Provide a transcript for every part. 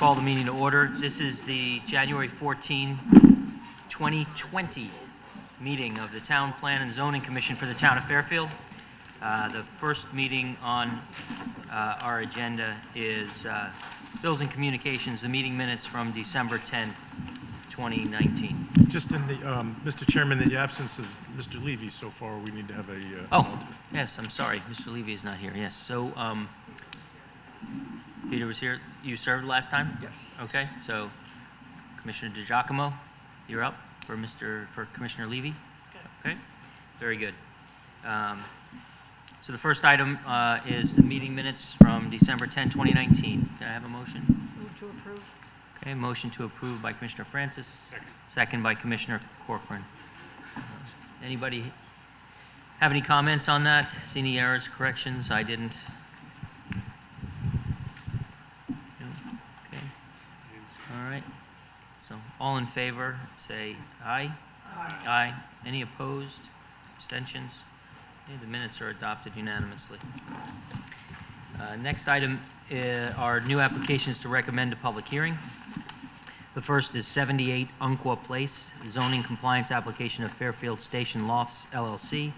call the meeting to order. This is the January 14, 2020 meeting of the Town Plan and Zoning Commission for the Town of Fairfield. The first meeting on our agenda is Bills and Communications, the meeting minutes from December 10, 2019. Just in the, Mr. Chairman, in the absence of Mr. Levy so far, we need to have a... Yes, I'm sorry. Mr. Levy is not here. Yes, so Peter was here. You served last time? Yes. Okay, so Commissioner DiGiacomo, you're up for Commissioner Levy? Okay, very good. So the first item is the meeting minutes from December 10, 2019. Can I have a motion? Move to approve. Okay, motion to approve by Commissioner Francis. Second. Second by Commissioner Corcoran. Anybody have any comments on that? See any errors, corrections? I didn't. No? Okay. All right. So all in favor, say aye. Aye. Aye. Any opposed? Abstentions? Okay, the minutes are adopted unanimously. Next item are new applications to recommend a public hearing. The first is 78 Umpqua Place, zoning compliance application of Fairfield Station Lofts LLC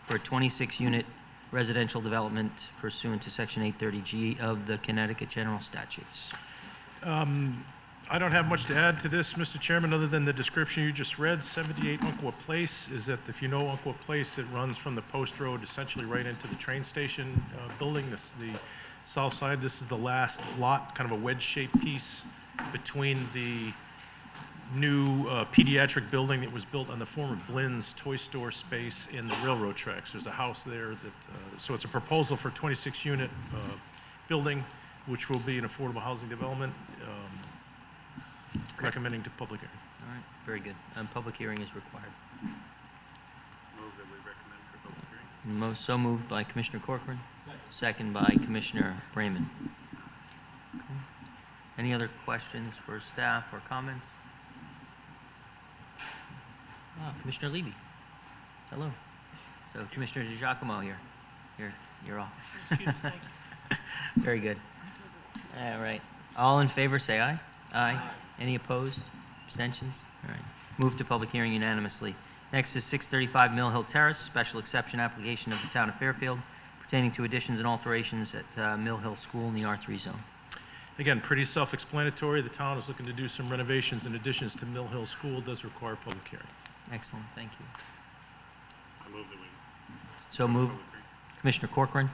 for a 26-unit residential development pursuant to Section 830G of the Connecticut General Statutes. I don't have much to add to this, Mr. Chairman, other than the description you just read. 78 Umpqua Place is that, if you know Umpqua Place, it runs from the post road essentially right into the train station building. This is the south side. This is the last lot, kind of a wedge-shaped piece between the new pediatric building that was built on the former Blynn's toy store space in the railroad tracks. There's a house there that, so it's a proposal for a 26-unit building, which will be an affordable housing development. Recommending to public hearing. All right, very good. Public hearing is required. Move that we recommend for public hearing. So moved by Commissioner Corcoran. Second by Commissioner Brayman. Okay. Any other questions for staff or comments? Commissioner Levy. Hello. So Commissioner DiGiacomo here. You're off. Very good. All right. All in favor, say aye. Aye. Any opposed? Abstentions? All right. Move to public hearing unanimously. Next is 635 Mill Hill Terrace, special exception application of the Town of Fairfield pertaining to additions and alterations at Mill Hill School in the R3 zone. Again, pretty self-explanatory. The town is looking to do some renovations and additions to Mill Hill School. It does require public hearing. Excellent. Thank you. I move that we... So moved. Commissioner Corcoran.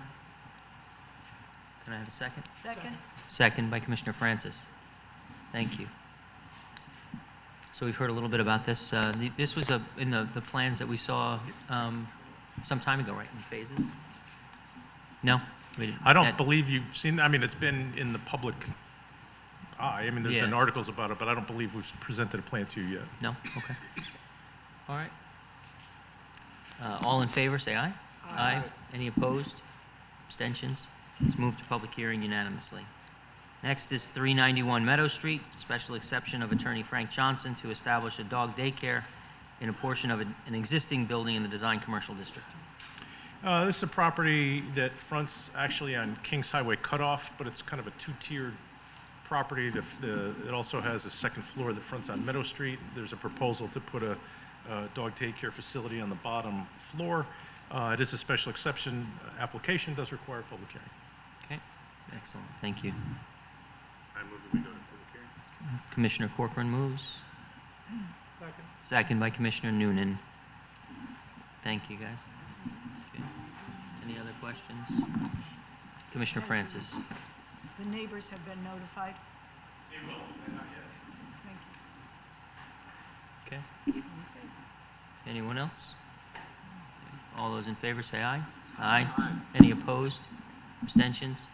Can I have a second? Second. Second by Commissioner Francis. Thank you. So we've heard a little bit about this. This was in the plans that we saw some time ago, right, in phases? No? I don't believe you've seen, I mean, it's been in the public eye. I mean, there's been articles about it, but I don't believe we've presented a plan to you yet. No? Okay. All right. All in favor, say aye. Aye. Any opposed? Abstentions? Let's move to public hearing unanimously. Next is 391 Meadow Street, special exception of Attorney Frank Johnson to establish a dog daycare in a portion of an existing building in the Design Commercial District. This is a property that fronts actually on Kings Highway Cutoff, but it's kind of a two-tiered property. It also has a second floor that fronts on Meadow Street. There's a proposal to put a dog daycare facility on the bottom floor. It is a special exception application, does require public hearing. Okay, excellent. Thank you. I move that we go to public hearing. Commissioner Corcoran moves. Second. Second by Commissioner Noonan. Thank you, guys. Okay. Any other questions? Commissioner Francis. The neighbors have been notified. They will, but not yet. Thank you. Okay. Anyone else? All those in favor say aye. Aye. Any opposed? Abstentions?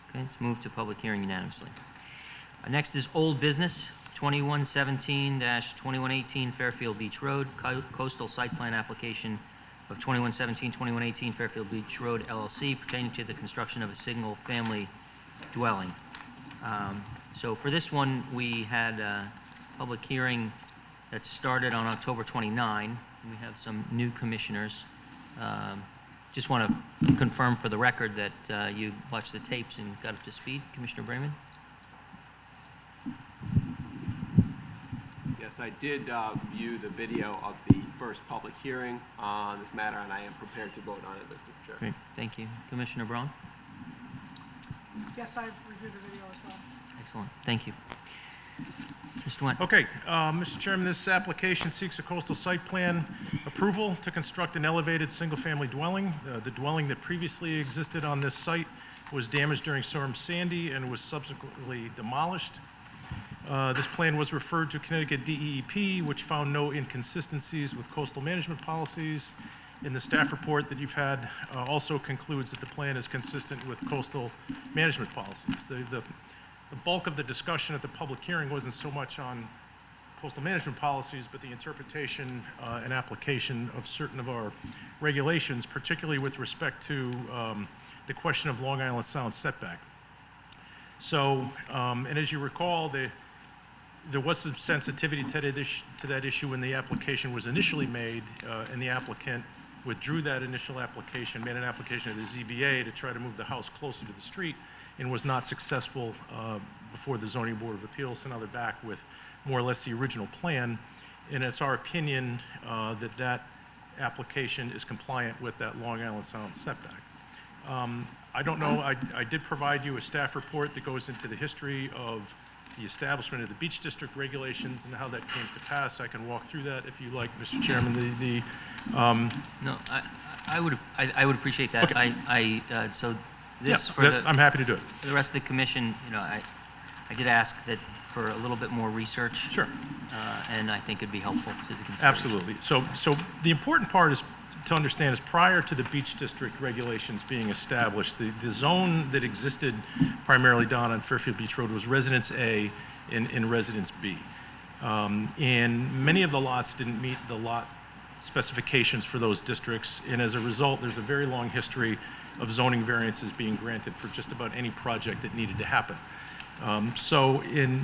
Okay, let's move to public hearing unanimously. Next is old business, 2117-2118 Fairfield Beach Road, coastal site plan application of 2117-2118 Fairfield Beach Road LLC pertaining to the construction of a single-family dwelling. So for this one, we had a public hearing that started on October 29. We have some new commissioners. Just want to confirm for the record that you watched the tapes and got up to speed. Commissioner Brayman? Yes, I did view the video of the first public hearing on this matter, and I am prepared to vote on it, Mr. Chair. Great, thank you. Commissioner Braun? Yes, I've reviewed the video as well. Excellent, thank you. Mr. Went? Okay, Mr. Chairman, this application seeks a coastal site plan approval to construct an elevated single-family dwelling. The dwelling that previously existed on this site was damaged during Storm Sandy and was subsequently demolished. This plan was referred to Connecticut DEP, which found no inconsistencies with coastal management policies. And the staff report that you've had also concludes that the plan is consistent with coastal management policies. The bulk of the discussion at the public hearing wasn't so much on coastal management policies, but the interpretation and application of certain of our regulations, particularly with respect to the question of Long Island Sound setback. So, and as you recall, there was some sensitivity to that issue when the application was initially made, and the applicant withdrew that initial application, made an application to the ZBA to try to move the house closer to the street, and was not successful before the Zoning Board of Appeals, so now they're back with more or less the original plan. And it's our opinion that that application is compliant with that Long Island Sound setback. I don't know, I did provide you a staff report that goes into the history of the establishment of the Beach District regulations and how that came to pass. I can walk through that if you like, Mr. Chairman. No, I would appreciate that. Okay. So this, Yeah, for the, I'm happy to do it. for the rest of the commission, you know, I did ask that for a little bit more research. Sure. And I think it'd be helpful to the consideration. Absolutely. So the important part is to understand is prior to the Beach District regulations being established, the zone that existed primarily down on Fairfield Beach Road was Residence A and Residence B. And many of the lots didn't meet the lot specifications for those districts, and as a result, there's a very long history of zoning variances being granted for just about any project that needed to happen. So in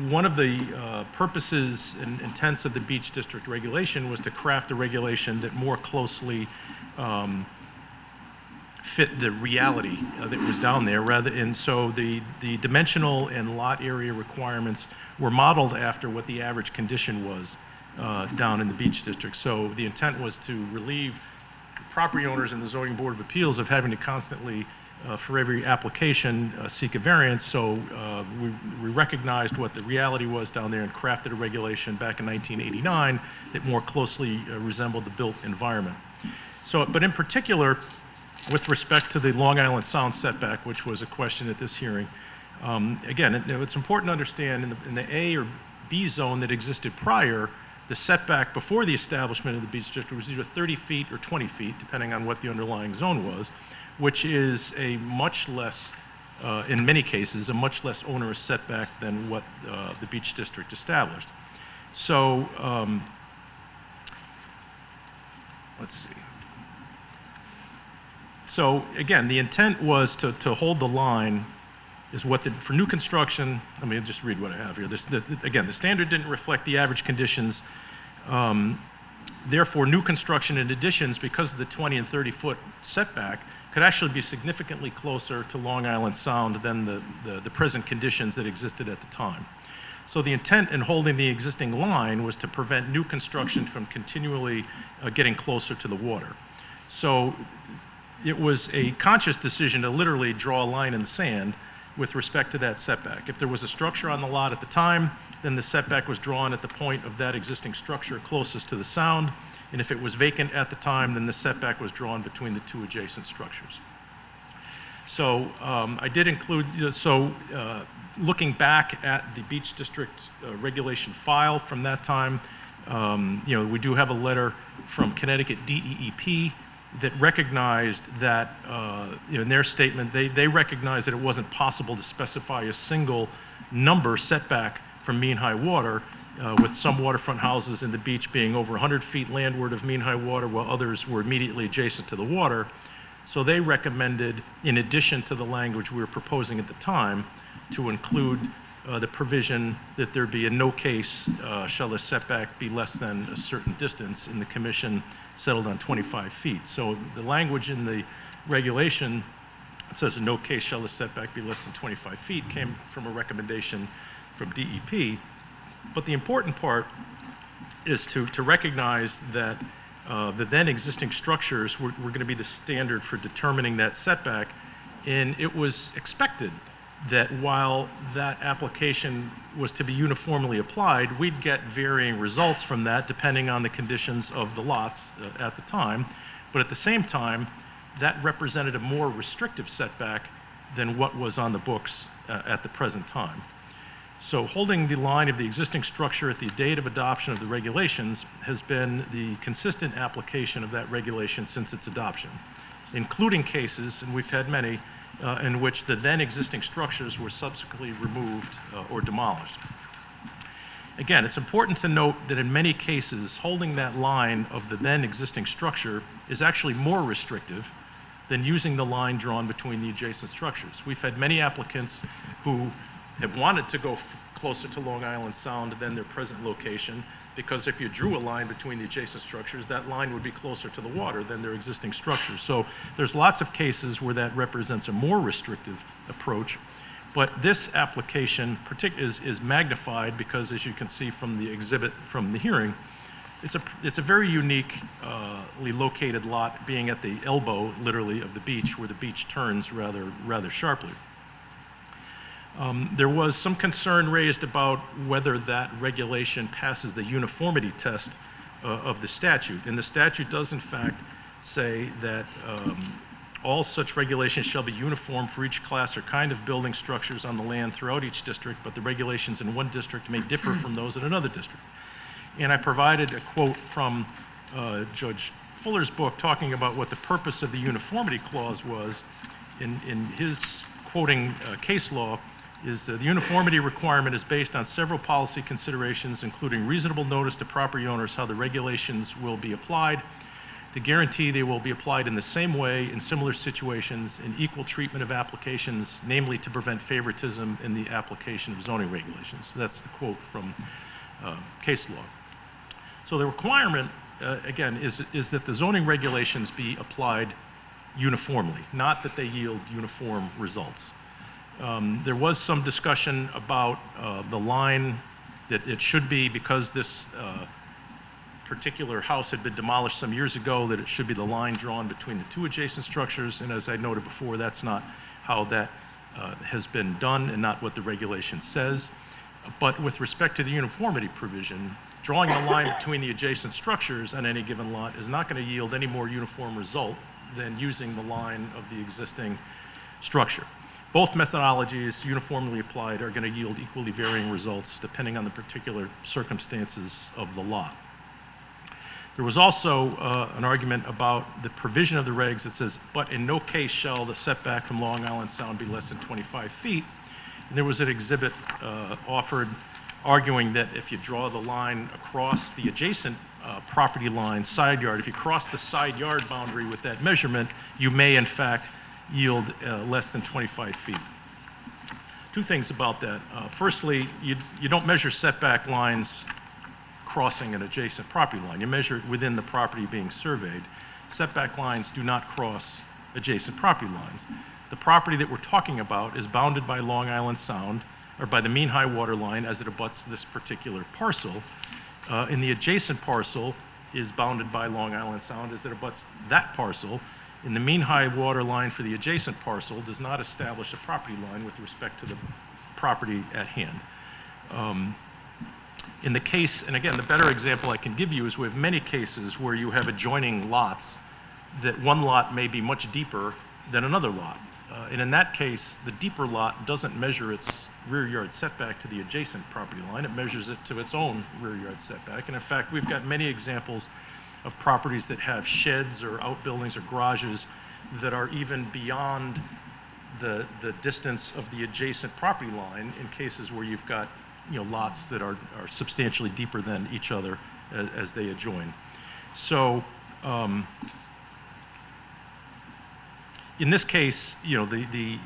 one of the purposes and intents of the Beach District regulation was to craft a regulation that more closely fit the reality that was down there, and so the dimensional and lot area requirements were modeled after what the average condition was down in the Beach District. So the intent was to relieve property owners and the Zoning Board of Appeals of having to constantly for every application seek a variance. So we recognized what the reality was down there and crafted a regulation back in 1989 that more closely resembled the built environment. So, but in particular, with respect to the Long Island Sound setback, which was a question at this hearing, again, it's important to understand in the A or B zone that existed prior, the setback before the establishment of the Beach District was either 30 feet or 20 feet, depending on what the underlying zone was, which is a much less, in many cases, a much less onerous setback than what the Beach District established. So, let's see. So again, the intent was to hold the line is what for new construction, let me just read what I have here. Again, the standard didn't reflect the average conditions. Therefore, new construction and additions, because of the 20 and 30 foot setback, could actually be significantly closer to Long Island Sound than the present conditions that existed at the time. So the intent in holding the existing line was to prevent new construction from continually getting closer to the water. So it was a conscious decision to literally draw a line in the sand with respect to that setback. If there was a structure on the lot at the time, then the setback was drawn at the point of that existing structure closest to the sound. And if it was vacant at the time, then the setback was drawn between the two adjacent structures. So I did include, looking back at the Beach District regulation file from that time, we do have a letter from Connecticut DEP that recognized that, in their statement, they recognized that it wasn't possible to specify a single number setback from mean high water, with some waterfront houses in the beach being over 100 feet landward of mean high water, while others were immediately adjacent to the water. So they recommended, in addition to the language we were proposing at the time, to include the provision that there be in no case shall the setback be less than a certain distance, and the commission settled on 25 feet. So the language in the regulation says in no case shall the setback be less than 25 feet came from a recommendation from DEP. But the important part is to recognize that the then existing structures were going to be the standard for determining that setback. And it was expected that while that application was to be uniformly applied, we'd get varying results from that depending on the conditions of the lots at the time. But at the same time, that represented a more restrictive setback than what was on the books at the present time. So holding the line of the existing structure at the date of adoption of the regulations has been the consistent application of that regulation since its adoption, including cases, and we've had many, in which the then existing structures were subsequently removed or demolished. Again, it's important to note that in many cases, holding that line of the then existing structure is actually more restrictive than using the line drawn between the adjacent structures. We've had many applicants who have wanted to go closer to Long Island Sound than their present location, because if you drew a line between the adjacent structures, that line would be closer to the water than their existing structures. So there's lots of cases where that represents a more restrictive approach. But this application is magnified because, as you can see from the exhibit from the hearing, it's a very uniquely located lot, being at the elbow, literally, of the beach, where the beach turns rather sharply. There was some concern raised about whether that regulation passes the uniformity test of the statute. And the statute does, in fact, say that all such regulations shall be uniform for each class or kind of building structures on the land throughout each district, but the regulations in one district may differ from those in another district. And I provided a quote from Judge Fuller's book talking about what the purpose of the uniformity clause was. In his quoting case law, is the uniformity requirement is based on several policy considerations, including reasonable notice to property owners how the regulations will be applied, to guarantee they will be applied in the same way in similar situations, and equal treatment of applications, namely to prevent favoritism in the application of zoning regulations. That's the quote from case law. So the requirement, again, is that the zoning regulations be applied uniformly, not that they yield uniform results. There was some discussion about the line that it should be, because this particular house had been demolished some years ago, that it should be the line drawn between the two adjacent structures. And as I noted before, that's not how that has been done and not what the regulation says. But with respect to the uniformity provision, drawing the line between the adjacent structures on any given lot is not going to yield any more uniform result than using the line of the existing structure. Both methodologies, uniformly applied, are going to yield equally varying results depending on the particular circumstances of the lot. There was also an argument about the provision of the regs that says, but in no case shall the setback from Long Island Sound be less than 25 feet. And there was an exhibit offered arguing that if you draw the line across the adjacent property line side yard, if you cross the side yard boundary with that measurement, you may in fact yield less than 25 feet. Two things about that. Firstly, you don't measure setback lines crossing an adjacent property line. You measure it within the property being surveyed. Setback lines do not cross adjacent property lines. The property that we're talking about is bounded by Long Island Sound, or by the mean high water line as it abuts this particular parcel. And the adjacent parcel is bounded by Long Island Sound as it abuts that parcel. And the mean high water line for the adjacent parcel does not establish a property line with respect to the property at hand. In the case, and again, the better example I can give you is we have many cases where you have adjoining lots that one lot may be much deeper than another lot. And in that case, the deeper lot doesn't measure its rear yard setback to the adjacent property line. It measures it to its own rear yard setback. And in fact, we've got many examples of properties that have sheds or outbuildings or garages that are even beyond the distance of the adjacent property line, in cases where you've got lots that are substantially deeper than each other as they adjoin. So in this case, the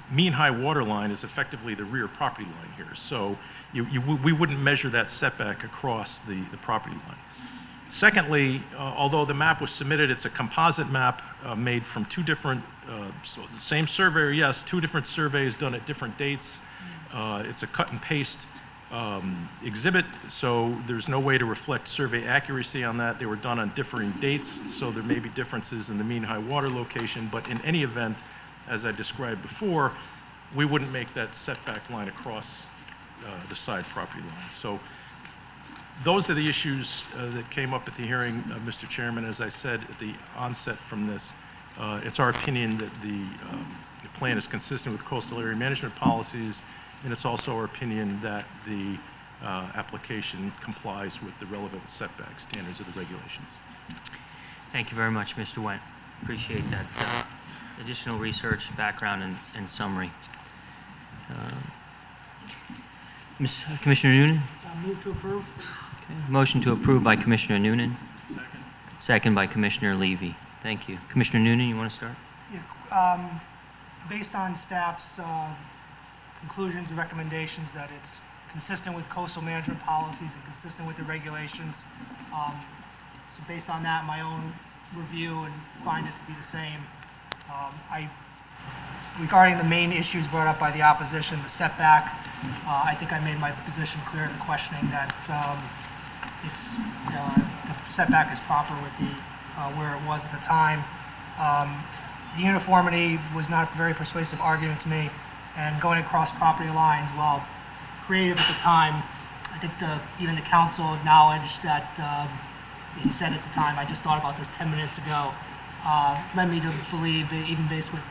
mean high water line is effectively the rear property line here. So we wouldn't measure that setback across the property line. Secondly, although the map was submitted, it's a composite map made from two different, so the same surveyor, yes, two different surveys done at different dates. It's a cut and paste exhibit, so there's no way to reflect survey accuracy on that. They were done on differing dates, so there may be differences in the mean high water location, but in any event, as I described before, we wouldn't make that setback line across the side property line. So those are the issues that came up at the hearing, Mr. Chairman. As I said at the onset from this, it's our opinion that the plan is consistent with coastal area management policies, and it's also our opinion that the application complies with the relevant setback standards of the regulations. Thank you very much, Mr. Wendt. Appreciate that additional research, background, and summary. Commissioner Noonan? Move to approve. Okay. Motion to approve by Commissioner Noonan. Second by Commissioner Levy. Thank you. Commissioner Noonan, you want to start? Yeah, based on staff's conclusions and recommendations that it's consistent with coastal management policies and consistent with the regulations. So based on that, my own review and find it to be the same. Regarding the main issues brought up by the opposition, the setback, I think I made my position clear in the questioning that the setback is proper with the where it was at the time. The uniformity was not a very persuasive argument to me, and going across property lines, while creative at the time, I think even the council acknowledged that he said at the time, I just thought about this 10 minutes ago, led me to believe, even based with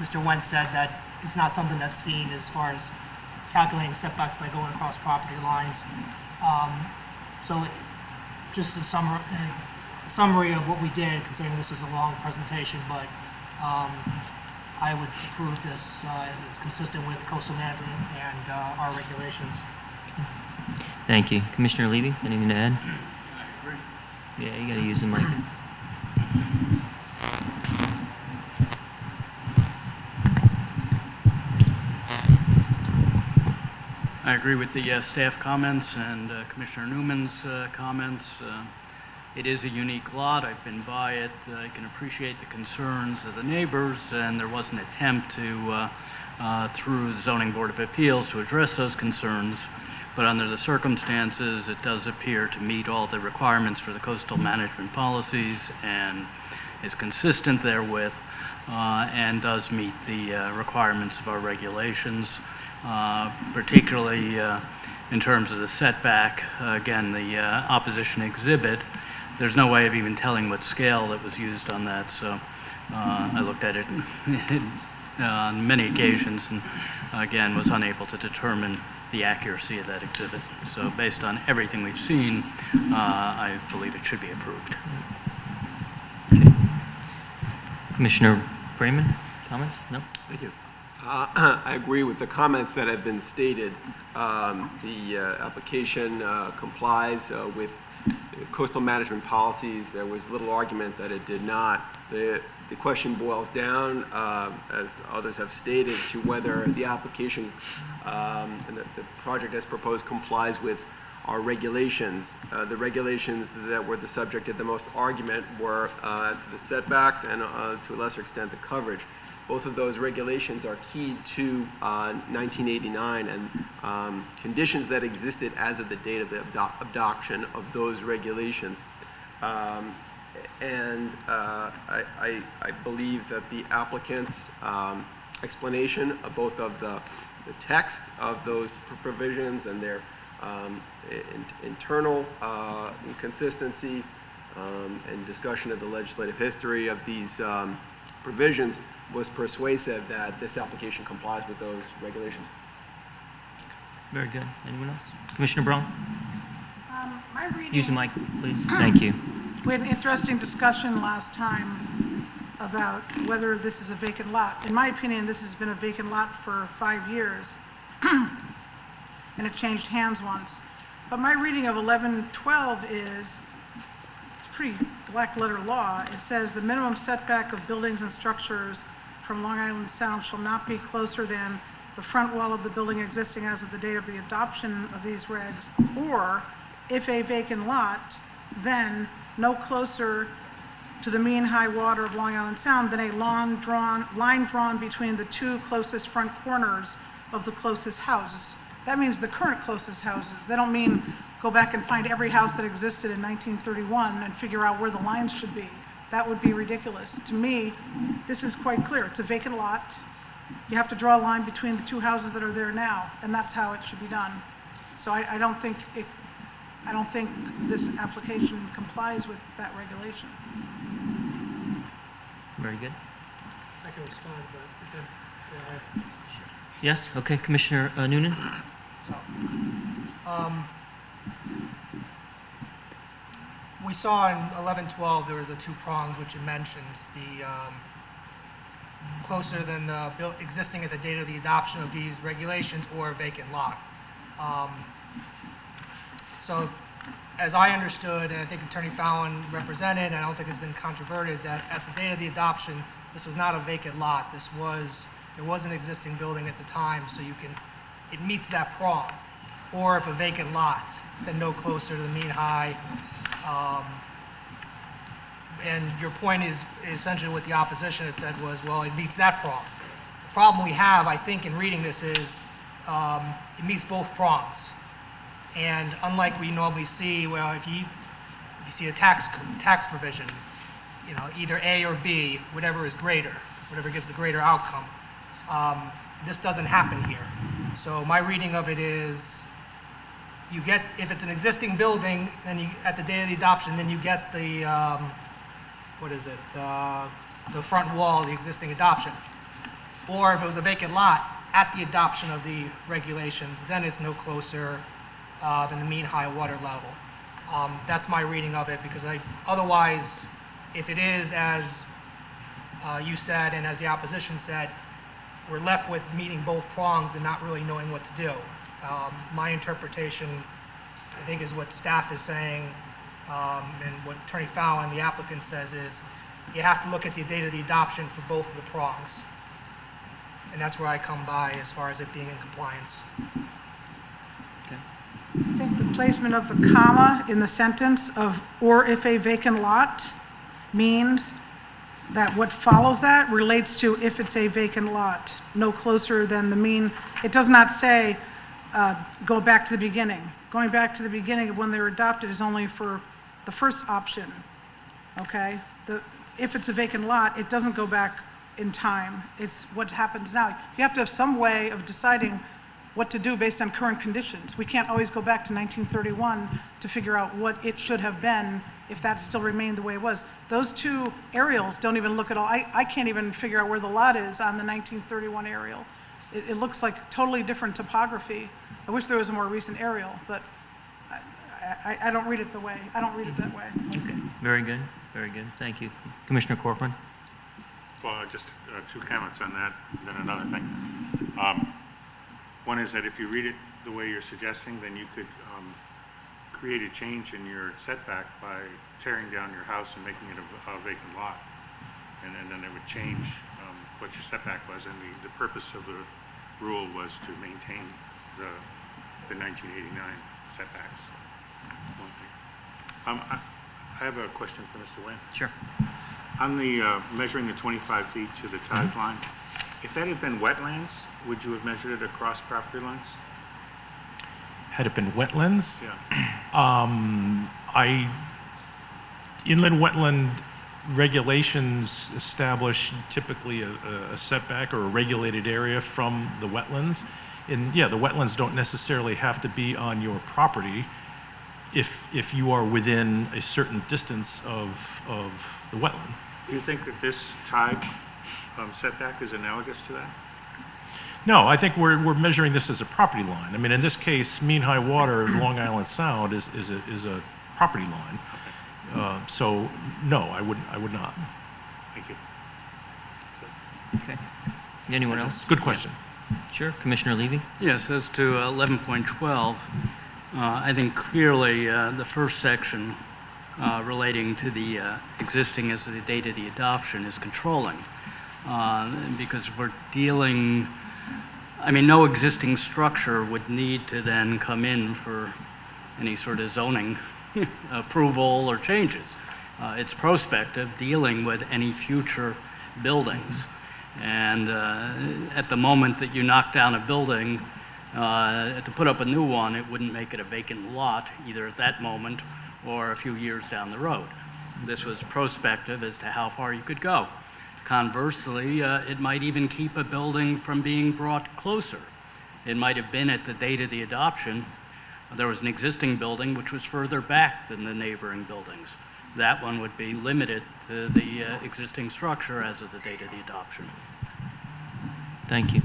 Mr. Wendt said, that it's not something that's seen as far as calculating setbacks by going across property lines. So just a summary of what we did, considering this was a long presentation, but I would approve this as it's consistent with coastal management and our regulations. Thank you. Commissioner Levy, anything to add? I agree. Yeah, you got to use the mic. I agree with the staff comments and Commissioner Newman's comments. It is a unique lot. I've been by it. I can appreciate the concerns of the neighbors, and there was an attempt to, through the Zoning Board of Appeals, to address those concerns. But under the circumstances, it does appear to meet all the requirements for the coastal management policies and is consistent therewith and does meet the requirements of our regulations, particularly in terms of the setback. Again, the opposition exhibit, there's no way of even telling what scale that was used on that, so I looked at it on many occasions and again was unable to determine the accuracy of that exhibit. So based on everything we've seen, I believe it should be approved. Okay. Commissioner Freeman, comments? No? Thank you. I agree with the comments that have been stated. The application complies with coastal management policies. There was little argument that it did not. The question boils down, as others have stated, to whether the application and the project as proposed complies with our regulations. The regulations that were the subject of the most argument were as to the setbacks and to a lesser extent the coverage. Both of those regulations are keyed to 1989 and conditions that existed as of the date of the adoption of those regulations. And I believe that the applicant's explanation of both of the text of those provisions and their internal inconsistency and discussion of the legislative history of these provisions was persuasive that this application complies with those regulations. Very good. Anyone else? Commissioner Braun? My reading, Use the mic, please. Thank you. we had an interesting discussion last time about whether this is a vacant lot. In my opinion, this has been a vacant lot for 5 years, and it changed hands once. But my reading of 1112 is pretty black letter law. It says the minimum setback of buildings and structures from Long Island Sound shall not be closer than the front wall of the building existing as of the date of the adoption of these regs, or if a vacant lot, then no closer to the mean high water of Long Island Sound than a line drawn between the two closest front corners of the closest houses. that means the current closest houses. They don't mean go back and find every house that existed in 1931 and figure out where the lines should be. That would be ridiculous. To me, this is quite clear. It's a vacant lot. You have to draw a line between the two houses that are there now, and that's how it should be done. So I don't think this application complies with that regulation. Very good. I can respond, but then, Yes, okay, Commissioner Noonan? So, we saw in 1112 there was the two prongs which it mentions, the closer than the existing at the date of the adoption of these regulations or a vacant lot. So, as I understood, and I think Attorney Fallon represented, and I don't think it's been controverted, that at the date of the adoption, this was not a vacant lot. There was an existing building at the time, so it meets that prong. Or if a vacant lot, then no closer to the mean high. And your point is essentially what the opposition had said was, well, it meets that prong. The problem we have, I think, in reading this is it meets both prongs. And unlike we normally see, well, if you see a tax provision, either A or B, whatever is greater, whatever gives the greater outcome. This doesn't happen here. So my reading of it is, if it's an existing building, then at the date of the adoption, then you get the, the front wall, the existing adoption. Or if it was a vacant lot at the adoption of the regulations, then it's no closer than the mean high water level. That's my reading of it, because otherwise, if it is as you said and as the opposition said, we're left with meeting both prongs and not really knowing what to do. My interpretation, I think, is what staff is saying, and what Attorney Fallon, the applicant, says is you have to look at the date of the adoption for both of the prongs. And that's where I come by as far as it being in compliance. I think the placement of the comma in the sentence of "or if a vacant lot" means that what follows that relates to if it's a vacant lot, no closer than the mean. It does not say go back to the beginning. Going back to the beginning of when they were adopted is only for the first option, okay? If it's a vacant lot, it doesn't go back in time. It's what happens now. You have to have some way of deciding what to do based on current conditions. We can't always go back to 1931 to figure out what it should have been if that still remained the way it was. Those two aerials don't even look at all. I can't even figure out where the lot is on the 1931 aerial. It looks like totally different topography. I wish there was a more recent aerial, but I don't read it that way. I don't read it that way. Okay, very good, very good. Thank you. Commissioner Corcoran? Well, just two comments on that, then another thing. One is that if you read it the way you're suggesting, then you could create a change in your setback by tearing down your house and making it a vacant lot. And then it would change what your setback was. And the purpose of the rule was to maintain the 1989 setbacks. One thing. I have a question for Mr. Wayne. Sure. On the measuring the 25 feet to the tide line, if that had been wetlands, would you have measured it across property lines? Had it been wetlands? Yeah. Inland wetland regulations establish typically a setback or a regulated area from the wetlands. And yeah, the wetlands don't necessarily have to be on your property if you are within a certain distance of the wetland. Do you think that this tide setback is analogous to that? No, I think we're measuring this as a property line. I mean, in this case, mean high water in Long Island Sound is a property line. So no, I would not. Thank you. Okay. Anyone else? Good question. Sure. Commissioner Levy? Yes, as to 11.12, I think clearly the first section relating to the existing as the date of the adoption is controlling. Because we're dealing, I mean, no existing structure would need to then come in for any sort of zoning approval or changes. It's prospective, dealing with any future buildings. And at the moment that you knock down a building, To put up a new one, it wouldn't make it a vacant lot either at that moment or a few years down the road. This was prospective as to how far you could go. Conversely, it might even keep a building from being brought closer. It might have been at the date of the adoption, there was an existing building which was further back than the neighboring buildings. That one would be limited to the existing structure as of the date of the adoption. Thank you.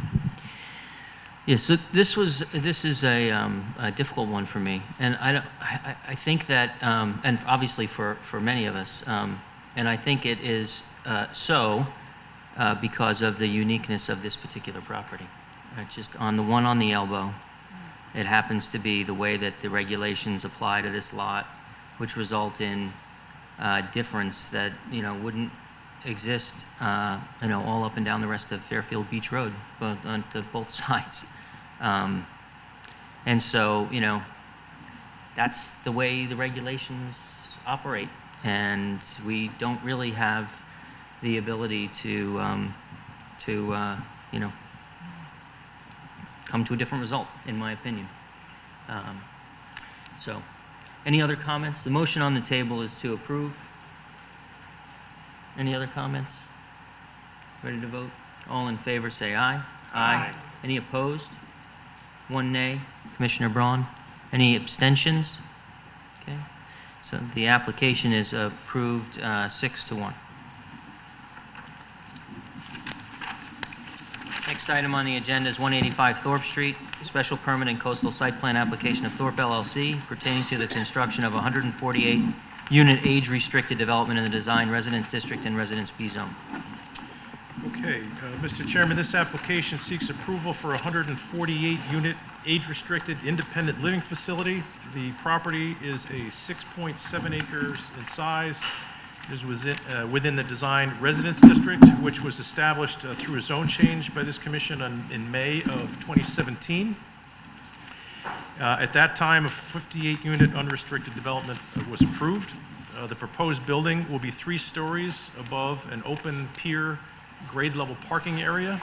Yes, so this is a difficult one for me, and I think that, and obviously for many of us, and I think it is because of the uniqueness of this particular property. Just on the elbow, it happens to be the way that the regulations apply to this lot, which result in difference that wouldn't exist all up and down the rest of Fairfield Beach Road, on both sides. And so, that's the way the regulations operate, and we don't really have the ability to come to a different result, in my opinion. So, any other comments? The motion on the table is to approve. Any other comments? Ready to vote? All in favor say aye. Aye. Any opposed? One nay. Commissioner Braun. Any abstentions? Okay. So the application is approved 6-1. Next item on the agenda is 185 Thorpe Street, special permit and coastal site plan application of Thorpe LLC pertaining to the construction of a 148-unit age-restricted development in the Design Residence District and Residence B Zone. Okay, Mr. Chairman, this application seeks approval for a 148-unit age-restricted independent living facility. The property is a 6.7 acres in size. This was within the Design Residence District, which was established through a zone change by this commission in May of 2017. At that time, a 58-unit unrestricted development was approved. The proposed building will be 3 stories above an open pier grade level parking area.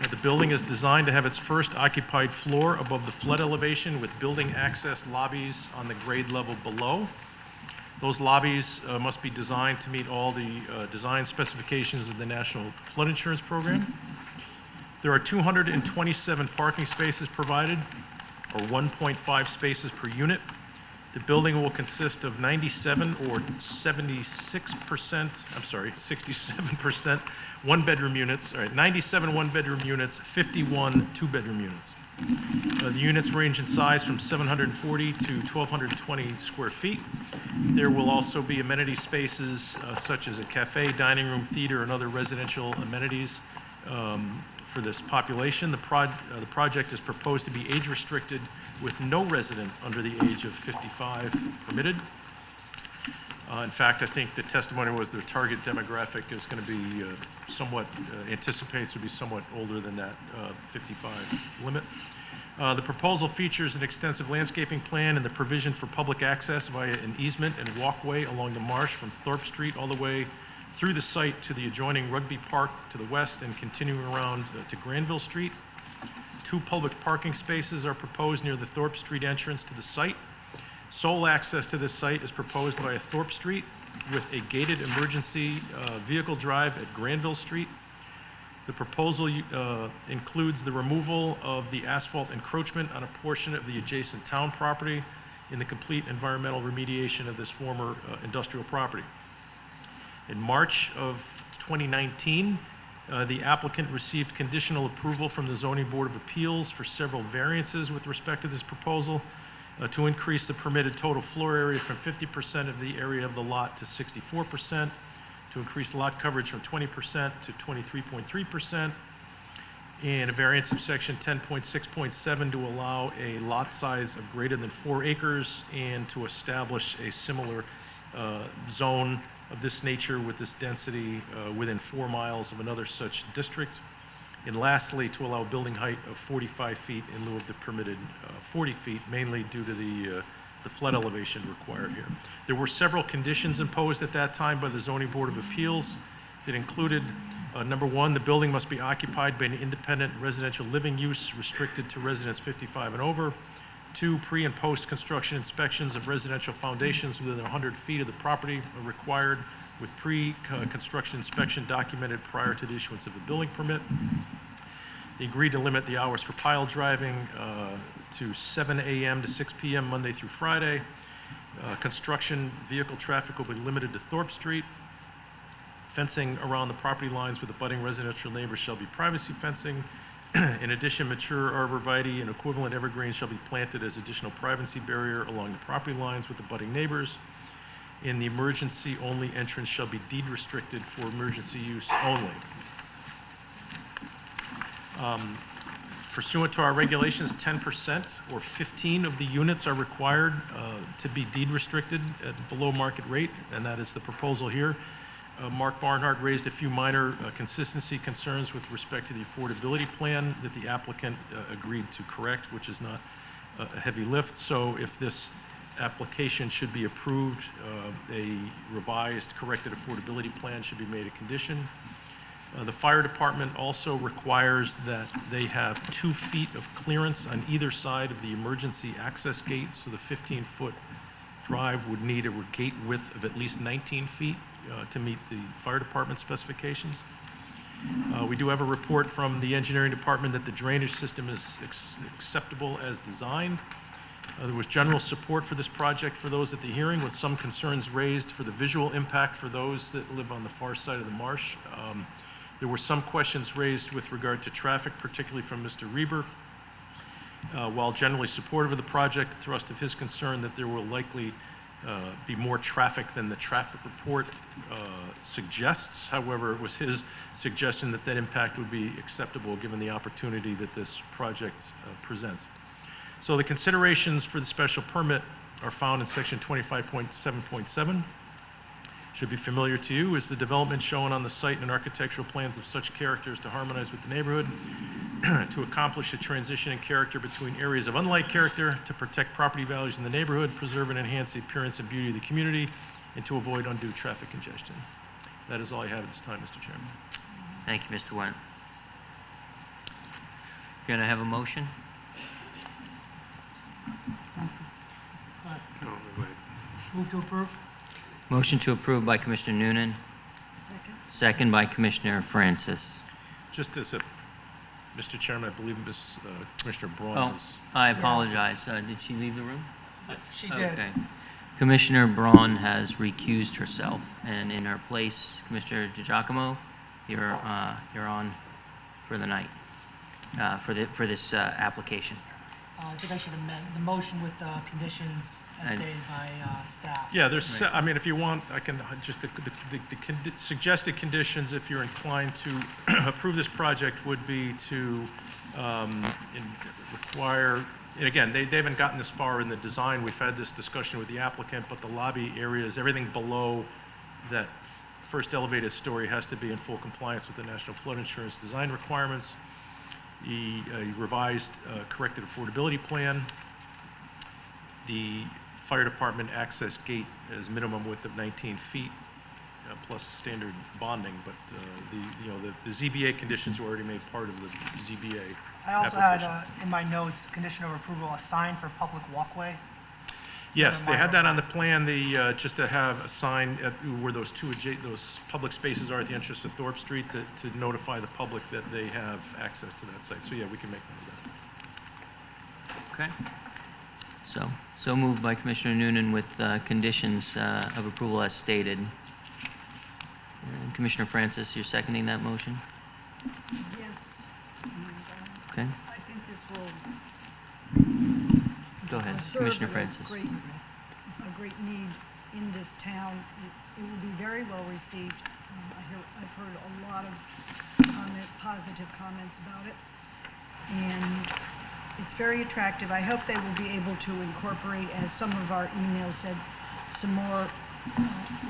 The building is designed to have its first occupied floor above the flood elevation with building access lobbies on the grade level below. Those lobbies must be designed to meet all the design specifications of the National Flood Insurance Program. There are 227 parking spaces provided, or 1.5 spaces per unit. The building will consist of 67% one-bedroom units, 97 one-bedroom units, 51 two-bedroom units. The units range in size from 740 to 1,220 square feet. There will also be amenity spaces such as a cafe, dining room, theater, and other residential amenities for this population. The project is proposed to be age-restricted with no resident under the age of 55 permitted. In fact, I think the testimony was their target demographic is going to be anticipates to be somewhat older than that 55 limit. The proposal features an extensive landscaping plan and the provision for public access via an easement and walkway along the marsh from Thorpe Street all the way through the site to the adjoining Rugby Park to the west and continuing around to Granville Street. 2 public parking spaces are proposed near the Thorpe Street entrance to the site. Sole access to this site is proposed via Thorpe Street with a gated emergency vehicle drive at Granville Street. The proposal includes the removal of the asphalt encroachment on a portion of the adjacent town property in the complete environmental remediation of this former industrial property. In March of 2019, the applicant received conditional approval from the Zoning Board of Appeals for several variances with respect to this proposal to increase the permitted total floor area from 50% of the area of the lot to 64%, to increase lot coverage from 20% to 23.3%, and a variance of section 10.6.7 to allow a lot size of greater than 4 acres and to establish a similar zone of this nature with this density within 4 miles of another such district. And lastly, to allow building height of 45 feet in lieu of the permitted 40 feet, mainly due to the flood elevation required here. There were several conditions imposed at that time by the Zoning Board of Appeals that included Number one, the building must be occupied by an independent residential living use restricted to residents 55 and over. 2, pre- and post-construction inspections of residential foundations within 100 feet of the property are required, with pre-construction inspection documented prior to the issuance of a building permit. They agreed to limit the hours for pile driving to 7 a.m. to 6 p.m. Monday through Friday. Construction vehicle traffic will be limited to Thorpe Street. Fencing around the property lines with abutting residential neighbors shall be privacy fencing. In addition, mature arborvitae and equivalent evergreens shall be planted as additional privacy barrier along the property lines with abutting neighbors. In the emergency only entrance shall be deed restricted for emergency use only. Pursuant to our regulations, 10% or 15 of the units are required to be deed restricted at below market rate, and that is the proposal here. Mark Barnhart raised a few minor consistency concerns with respect to the affordability plan that the applicant agreed to correct, which is not a heavy lift. So if this application should be approved, a revised corrected affordability plan should be made a condition. The fire department also requires that they have 2 feet of clearance on either side of the emergency access gate. So the 15-foot drive would need a gate width of at least 19 feet to meet the fire department specifications. We do have a report from the engineering department that the drainage system is acceptable as designed. There was general support for this project for those at the hearing, with some concerns raised for the visual impact for those that live on the far side of the marsh. There were some questions raised with regard to traffic, particularly from Mr. Reber. While generally supportive of the project, the thrust of his concern that there will likely be more traffic than the traffic report suggests. However, it was his suggestion that that impact would be acceptable given the opportunity that this project presents. So the considerations for the special permit are found in section 25.7.7. Should be familiar to you is the development shown on the site and architectural plans of such character as to harmonize with the neighborhood, to accomplish a transition in character between areas of unlike character, to protect property values in the neighborhood, preserve and enhance the appearance and beauty of the community, and to avoid undue traffic congestion. That is all I have at this time, Mr. Chairman. Thank you, Mr. Wendt. Going to have a motion? Move to approve. Motion to approve by Commissioner Noonan, Second. second by Commissioner Francis. Just as a, Mr. Chairman, I believe Commissioner Braun Oh, is. I apologize. Did she leave the room? She did. Okay. Commissioner Braun has recused herself, and in her place, Commissioner DiGiacomo, you're on for the night, for this application. I think I should amend the motion with the conditions as And- stated by staff. Yeah, there's, I mean, if you want, I can just, the suggested conditions, if you're inclined to approve this project, would be to require, and again, they haven't gotten this far in the design. We've had this discussion with the applicant, but the lobby areas, everything below that first elevated story has to be in full compliance with the National Flood Insurance design requirements. The revised corrected affordability plan. The fire department access gate is minimum width of 19 feet, plus standard bonding, but the ZBA conditions were already made part of the ZBA I also application. had in my notes, condition of approval, a sign for public walkway. Yes, they had that on the plan, just to have a sign at where those those public spaces are at the entrance to Thorpe Street to notify the public that they have access to that site. So yeah, we can make note of that. Okay. So moved by Commissioner Noonan with conditions of approval as stated. And Commissioner Francis, you're seconding that motion? Yes. Okay. I think this will Go ahead, serve Commissioner a Francis. great need in this town. It will be very well received. I've heard a lot of positive comments about it. And it's very attractive. I hope they will be able to incorporate, as some of our emails said, some more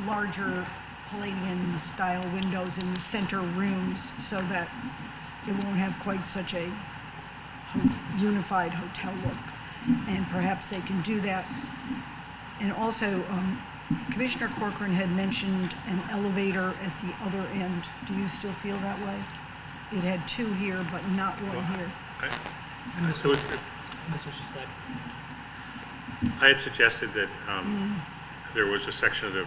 larger Palladian-style windows in the center rooms so that it won't have quite such a unified hotel look. And perhaps they can do that. And also, Commissioner Corcoran had mentioned an elevator at the other end. Do you still feel that way? It had two here, but not one here. So That's what she said. I had suggested that there was a section of the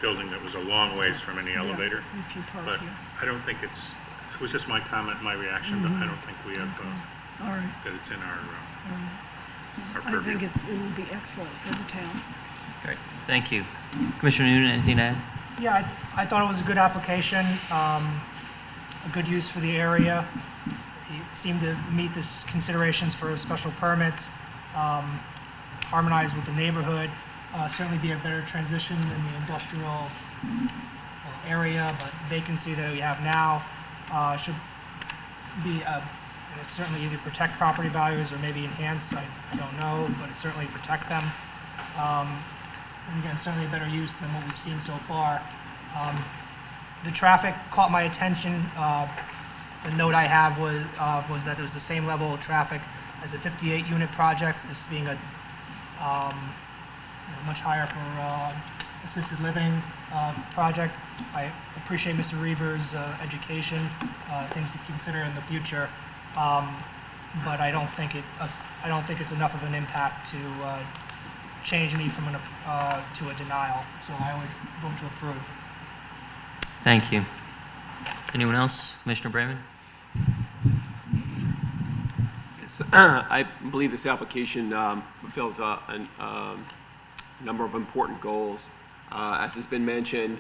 building that was a long ways from any elevator, Yeah, if you park but here. I don't think it was just my comment, my reaction, but I don't think we have, All right. that it's in our I purview. think it will be excellent for the town. Great, thank you. Commissioner Noonan, anything to add? Yeah, I thought it was a good application, a good use for the area. It seemed to meet the considerations for a special permit, harmonize with the neighborhood, certainly be a better transition than the industrial area, but vacancy that we have now should be, certainly either protect property values or maybe enhance, I don't know, but certainly protect them. And again, certainly a better use than what we've seen so far. The traffic caught my attention. The note I have was that it was the same level of traffic as a 58-unit project, this being a much higher for assisted living project. I appreciate Mr. Reber's education, things to consider in the future, but I don't think it's enough of an impact to change me from to a denial. So I would vote to approve. Thank you. Anyone else? Commissioner Bremen? Yes, I believe this application fulfills a number of important goals. As has been mentioned,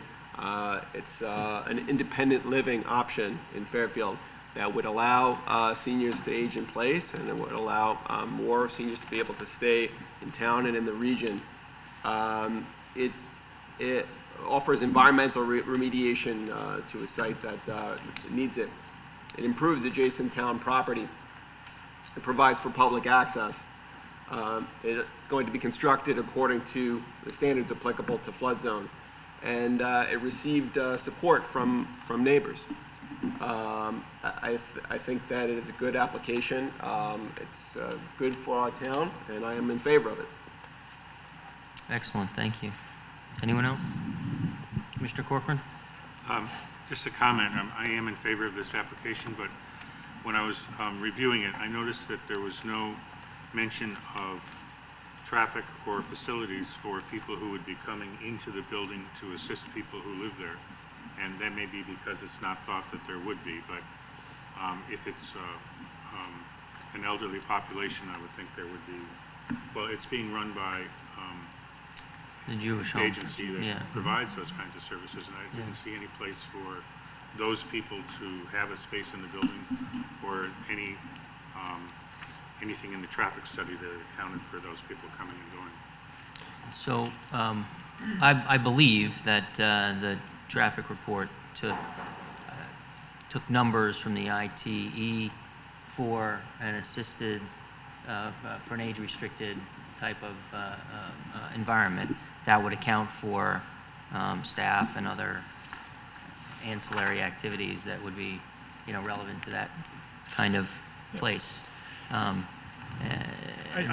it's an independent living option in Fairfield that would allow seniors to age in place, and it would allow more seniors to be able to stay in town and in the region. It offers environmental remediation to a site that needs it. It improves adjacent town property. It provides for public access. It's going to be constructed according to the standards applicable to flood zones. And it received support from neighbors. I think that it is a good application. It's good for our town, and I am in favor of it. Excellent, thank you. Anyone else? Commissioner Corcoran? Just a comment, I am in favor of this application, but when I was reviewing it, I noticed that there was no mention of traffic or facilities for people who would be coming into the building to assist people who live there. And that may be because it's not thought that there would be, but if it's an elderly population, I would think there would be. Well, it's being run by The Jewish the home. agency that Yeah. provides those kinds of services, and I didn't see any place for those people to have a space in the building or anything in the traffic study that accounted for those people coming and going. So I believe that the traffic report took numbers from the ITE for an assisted, for an age-restricted type of environment that would account for staff and other ancillary activities that would be, relevant to that kind of place. I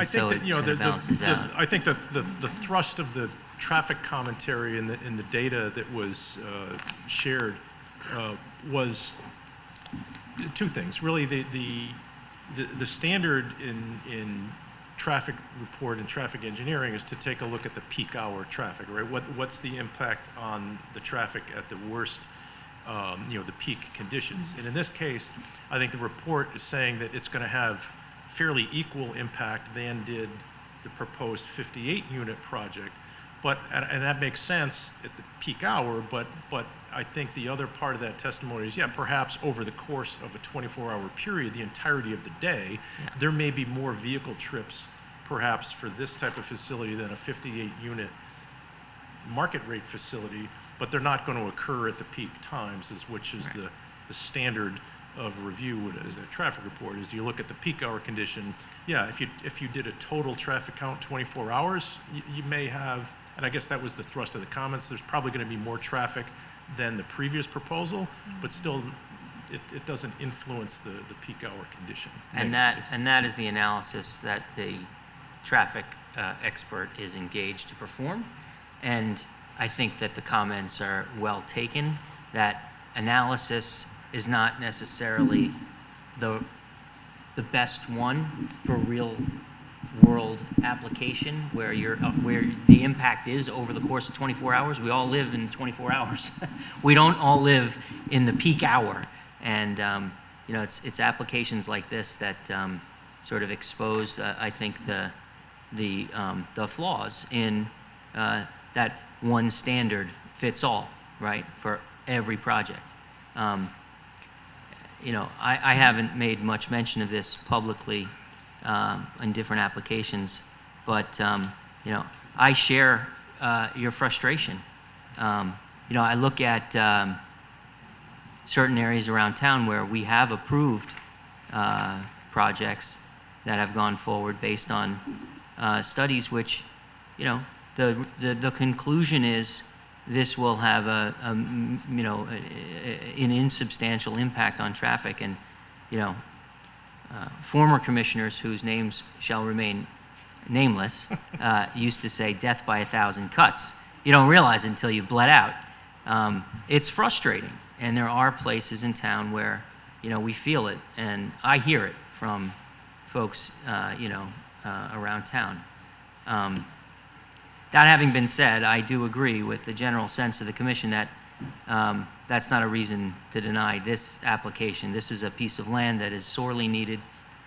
So think that, it sort of balances out. I think that the thrust of the traffic commentary in the data that was shared was two things. Really, the standard in traffic report and traffic engineering is to take a look at the peak hour traffic, right? What's the impact on the traffic at the worst, the peak conditions? And in this case, I think the report is saying that it's going to have fairly equal impact than did the proposed 58-unit project. But, and that makes sense at the peak hour, but I think the other part of that testimony is, perhaps over the course of a 24-hour period, the entirety of the day, there may be more vehicle trips, perhaps, for this type of facility than a 58-unit market rate facility, but they're not going to occur at the peak times, which is the standard of review as a traffic report. Is you look at the peak hour condition, if you did a total traffic count 24 hours, you may have, and I guess that was the thrust of the comments, there's probably going to be more traffic than the previous proposal, but still it doesn't influence the peak hour condition. And that is the analysis that the traffic expert is engaged to perform. And I think that the comments are well taken, that analysis is not necessarily the best one for real world application where where the impact is over the course of 24 hours. We all live in 24 hours. We don't all live in the peak hour. And you know, it's applications like this that sort of exposed, I think, the flaws in that one standard fits all, right, for every project. You know, I haven't made much mention of this publicly in different applications, but you know, I share your frustration. You know, I look at certain areas around town where we have approved projects that have gone forward based on studies which, you know, the conclusion is this will have an insubstantial impact on traffic. And, you know, former commissioners whose names shall remain nameless used to say death by 1,000 cuts. You don't realize it until you've bled out. It's frustrating, and there are places in town where, you know, we feel it, and I hear it from folks, you know, around town. That having been said, I do agree with the general sense of the commission that that's not a reason to deny this application. This is a piece of land that is sorely needed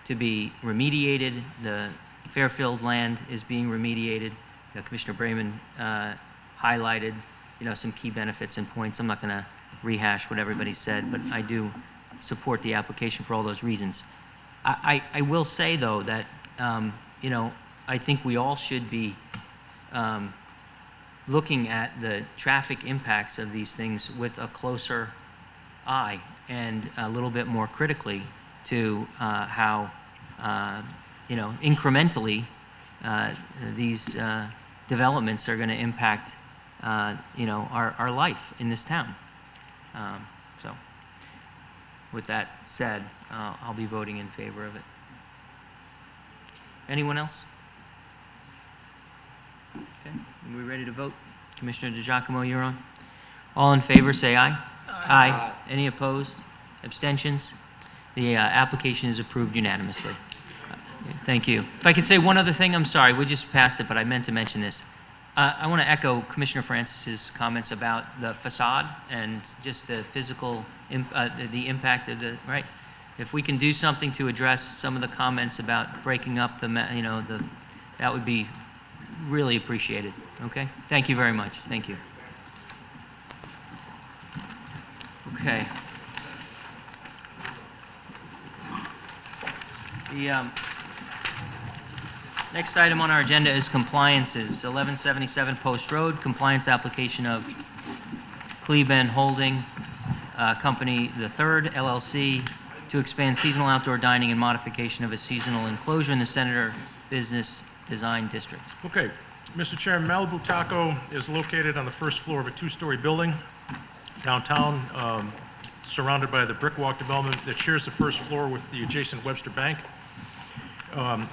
to be remediated. The Fairfield land is being remediated. You know, Commissioner Brayman highlighted, you know, some key benefits and points. I'm not going to rehash what everybody said, but I do support the application for all those reasons. I will say, though, that you know, I think we all should be looking at the traffic impacts of these things with a closer eye and a little bit more critically to how, you know, incrementally these developments are going to impact, you know, our life in this town. So, with that said, I'll be voting in favor of it. Anyone else? Okay, are we ready to vote? Commissioner DiGiacomo, you're on. All in favor, say aye. Aye. Any opposed? Abstentions? The application is approved unanimously. Thank you. If I could say one other thing, I'm sorry, we just passed it, but I meant to mention this. I want to echo Commissioner Francis's comments about the facade and just the physical, the impact of the, right? If we can do something to address some of the comments about breaking up the, you know, that would be really appreciated. Okay? Thank you very much. Thank you. Okay. The next item on our agenda is compliances. 1177 Post Road, compliance application of Cleben Holding Company III, LLC, to expand seasonal outdoor dining and modification of a seasonal enclosure in the Senator Business Design District. Okay, Mr. Chairman, Malibu Taco is located on the first floor of a two-story building downtown, surrounded by the brick walk development that shares the first floor with the adjacent Webster Bank.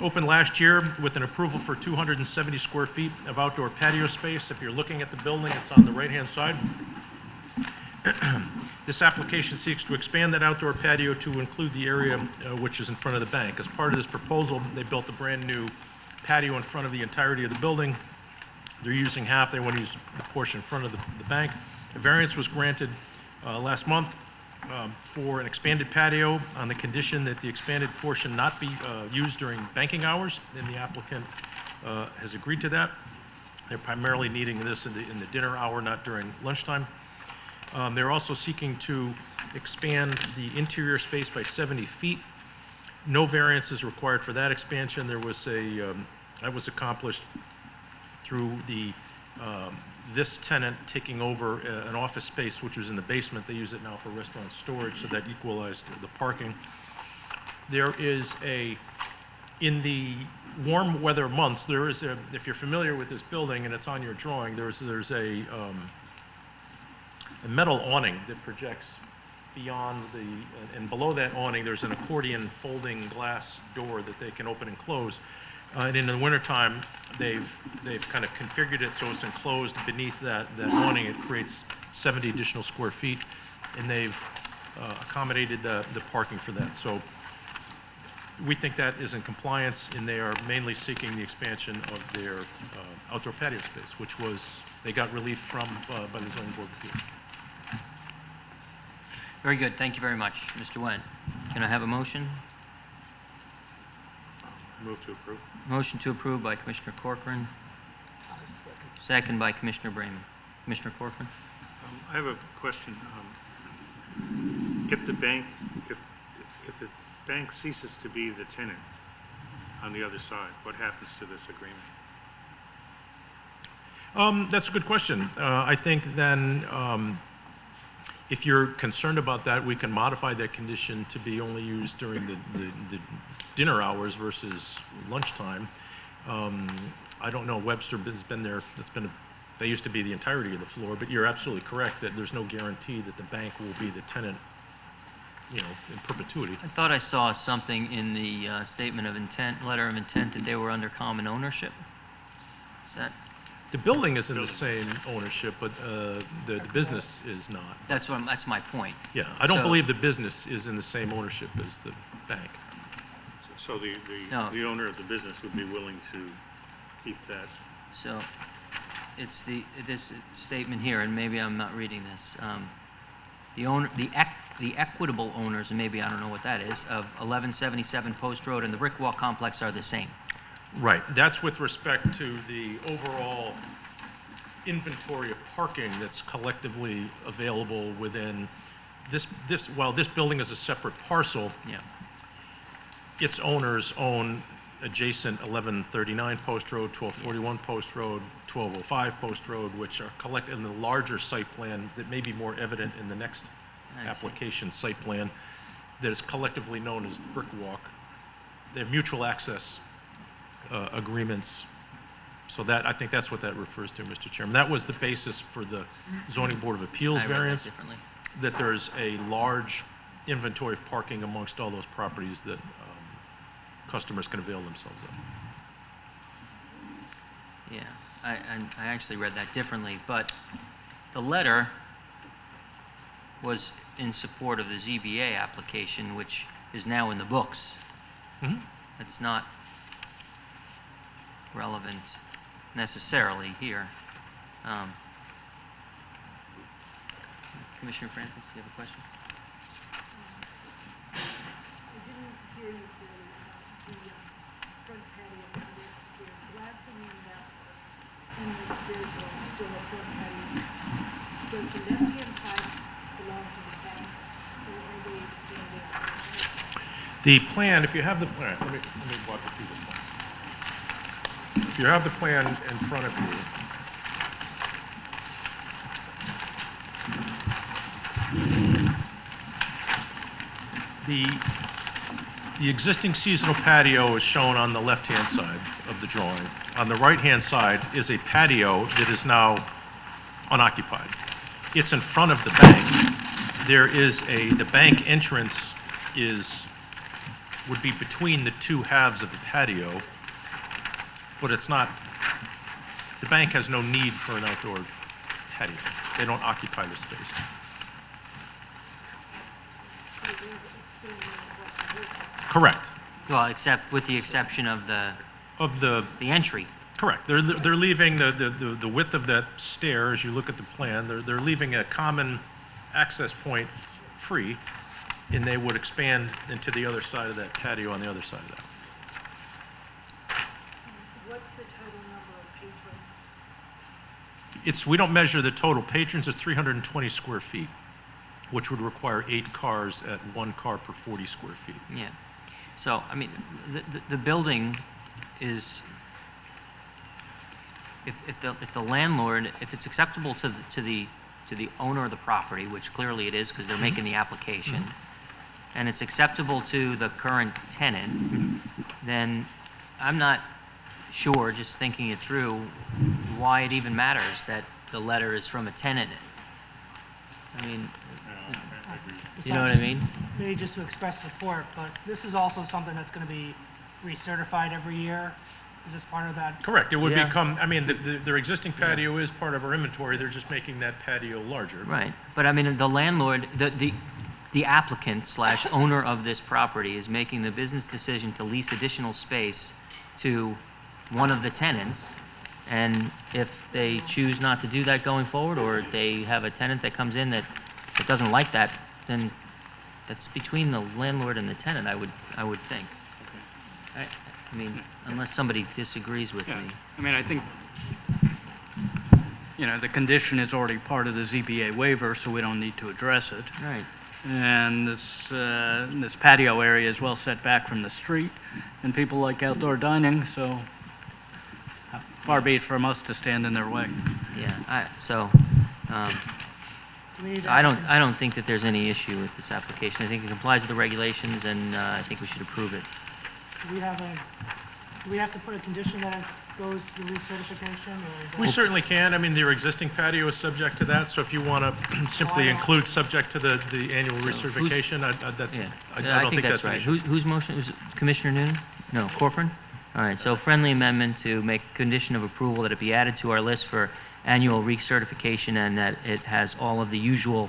Opened last year with an approval for 270 square feet of outdoor patio space. If you're looking at the building, it's on the right-hand side. This application seeks to expand that outdoor patio to include the area which is in front of the bank. As part of this proposal, they built a brand-new patio in front of the entirety of the building. They're using half. They want to use the portion in front of the bank. A variance was granted last month for an expanded patio on the condition that the expanded portion not be used during banking hours, and the applicant has agreed to that. They're primarily needing this in the dinner hour, not during lunchtime. They're also seeking to expand the interior space by 70 feet. No variance is required for that expansion. There was that was accomplished through this tenant taking over an office space which was in the basement. They use it now for restaurant storage, so that equalized the parking. There is in the warm weather months, there is if you're familiar with this building and it's on your drawing, there's a metal awning that projects beyond and below that awning there's an accordion folding glass door that they can open and close. And in the wintertime, they've kind of configured it so it's enclosed beneath that awning. It creates 70 additional square feet, and they've accommodated the parking for that. So we think that is in compliance, and they are mainly seeking the expansion of their outdoor patio space, which they got relief from by the zoning board of appeals. Very good. Thank you very much. Mr. Wen, can I have a motion? Move to approve. Motion to approve by Commissioner Corcoran. Second by Commissioner Brayman. Commissioner Corcoran? I have a question. If the bank ceases to be the tenant on the other side, what happens to this agreement? That's a good question. I think then, if you're concerned about that, we can modify that condition to be only used during the dinner hours versus lunchtime. I don't know, Webster has been there, they used to be the entirety of the floor, but you're absolutely correct that there's no guarantee that the bank will be the tenant, in perpetuity. I thought I saw something in the statement of intent, letter of intent, that they were under common ownership. Is that? The building is in the same ownership, but the business is not. That's my point. Yeah, I don't So- believe the business is in the same ownership as the bank. So No. the owner of the business would be willing to keep that? So it's this statement here, and maybe I'm not reading this. The equitable owners, and maybe I don't know what that is, of 1177 Post Road and the Brick Wall Complex are the same. Right, that's with respect to the overall inventory of parking that's collectively available within while this building is a separate parcel, Yeah. its owners own adjacent 1139 Post Road, 1241 Post Road, 1205 Post Road, which are collected in the larger site plan that may be more evident in the next I see. application site plan that is collectively known as the Brick Walk. They have mutual access agreements. So I think that's what that refers to, Mr. Chairman. That was the basis for the Zoning Board of Appeals I read that variance, differently. that there's a large inventory of parking amongst all those properties that customers can avail themselves of. Yeah, I actually read that differently, but the letter was in support of the ZBA application, which is now in the books. Mhm. It's not relevant necessarily here. Commissioner Francis, you have a question? I didn't hear you clearly about the front patio, how there's glassing in that, and there's still a front patio. Does the left-hand side belong to the bank, or are they extending? The plan, if you have the, all right, let me walk you through the plan. If you have the plan in front of you, the existing seasonal patio is shown on the left-hand side of the drawing. On the right-hand side is a patio that is now unoccupied. It's in front of the bank. There is the bank entrance would be between the two halves of the patio, but it's not, the bank has no need for an outdoor patio. They don't occupy the space. So they're expanding across the whole thing. Correct. Well, except with the exception of the entry. Correct. They're leaving the width of that stair, as you look at the plan, they're leaving a common access point free, and they would expand into the other side of that patio on the other side of that. What's the total number of patrons? We don't measure the total patrons, it's 320 square feet, which would require 8 cars at 1 car per 40 square feet. Yeah. So, I mean, the building is, if the landlord, if it's acceptable to the owner of the property, which clearly it is because they're making the application, and it's acceptable to the current tenant, then I'm not sure, just thinking it through, why it even matters that the letter is from a tenant. I mean, you know what I mean? Maybe just to express support, but this is also something that's going to be recertified every year. Is this part of that? Correct, it would Yeah. become, I mean, their existing patio is part of our inventory, they're just making that patio larger. Right, but I mean, the landlord, the applicant slash owner of this property is making the business decision to lease additional space to one of the tenants, and if they choose not to do that going forward, or they have a tenant that comes in that doesn't like that, then that's between the landlord and the tenant, I would think. I mean, unless somebody disagrees with Yeah, me. I mean, I think, you know, the condition is already part of the ZBA waiver, so we don't need to address it. Right. And this patio area is well set back from the street, and people like outdoor dining, so far be it from us to stand in their way. Yeah, Do we need to I add don't think that there's any issue with this application. I think it complies with the regulations, and I think we should approve it. Do we have to put a condition that it goes to the recertification, or is that? We certainly can, I mean, their existing patio is subject to that, so if you want to simply include subject to the annual recertification, that's, Yeah, I I don't think that's an right. issue. Whose motion, was it Commissioner Noonan? No, Corcoran? All right, so friendly amendment to make condition of approval that it be added to our list for annual recertification, and that it has all of the usual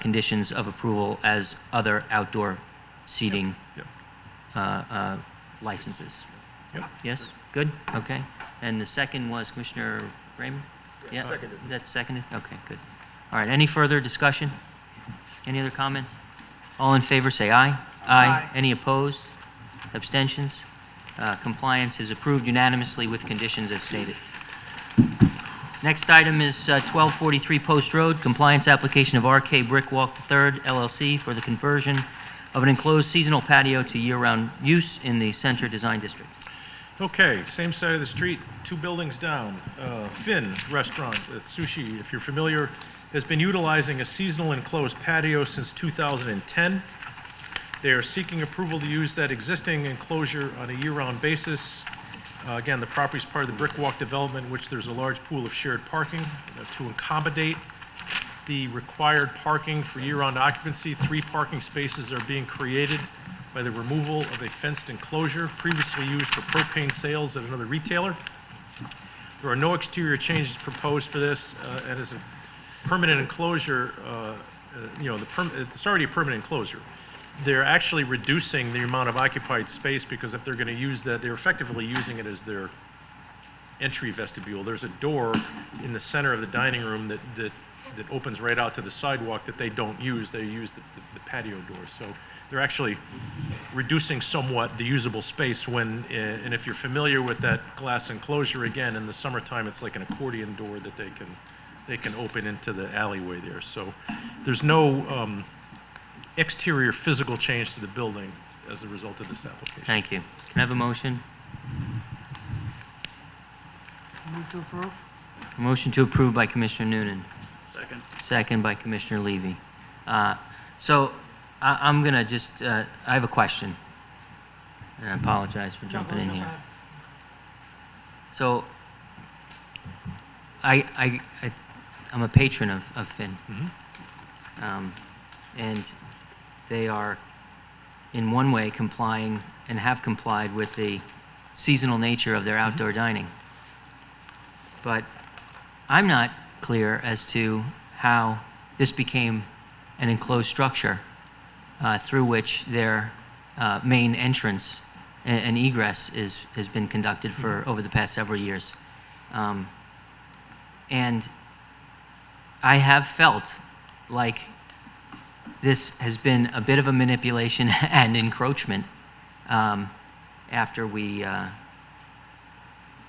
conditions of approval as other outdoor seating Yep. licenses. Yep. Yes? Good? Okay. And the second was Commissioner Raymond? Yeah? Seconded. That's seconded? Okay, good. All right, any further discussion? Any other comments? All in favor, say aye. Aye. Any opposed? Abstentions? Compliance is approved unanimously with conditions as stated. Next item is 1243 Post Road, compliance application of RK Brickwalk III LLC for the conversion of an enclosed seasonal patio to year-round use in the Center Design District. Okay, same side of the street, 2 buildings down. Finn Restaurant, it's sushi, if you're familiar, has been utilizing a seasonal enclosed patio since 2010. They are seeking approval to use that existing enclosure on a year-round basis. Again, the property is part of the Brickwalk development, in which there's a large pool of shared parking. To accommodate the required parking for year-round occupancy, 3 parking spaces are being created by the removal of a fenced enclosure previously used for propane sales at another retailer. There are no exterior changes proposed for this, and as a permanent enclosure, it's already a permanent enclosure. They're actually reducing the amount of occupied space, because if they're going to use that, they're effectively using it as their entry vestibule. There's a door in the center of the dining room that opens right out to the sidewalk that they don't use. They use the patio door. So they're actually reducing somewhat the usable space when, and if you're familiar with that glass enclosure, again, in the summertime, it's like an accordion door that they can open into the alleyway there. So there's no exterior physical change to the building as a result of this application. Thank you. Can I have a motion? Move to approve? A motion to approve by Commissioner Noonan. Second. Second by Commissioner Levy. So I'm going to just, I have a question, and I apologize for jumping in here. So I'm a patron of Finn. And they are, in one way, complying and have complied with the seasonal nature of their outdoor dining. But I'm not clear as to how this became an enclosed structure through which their main entrance and egress has been conducted for over the past several years. And I have felt like this has been a bit of a manipulation and encroachment after we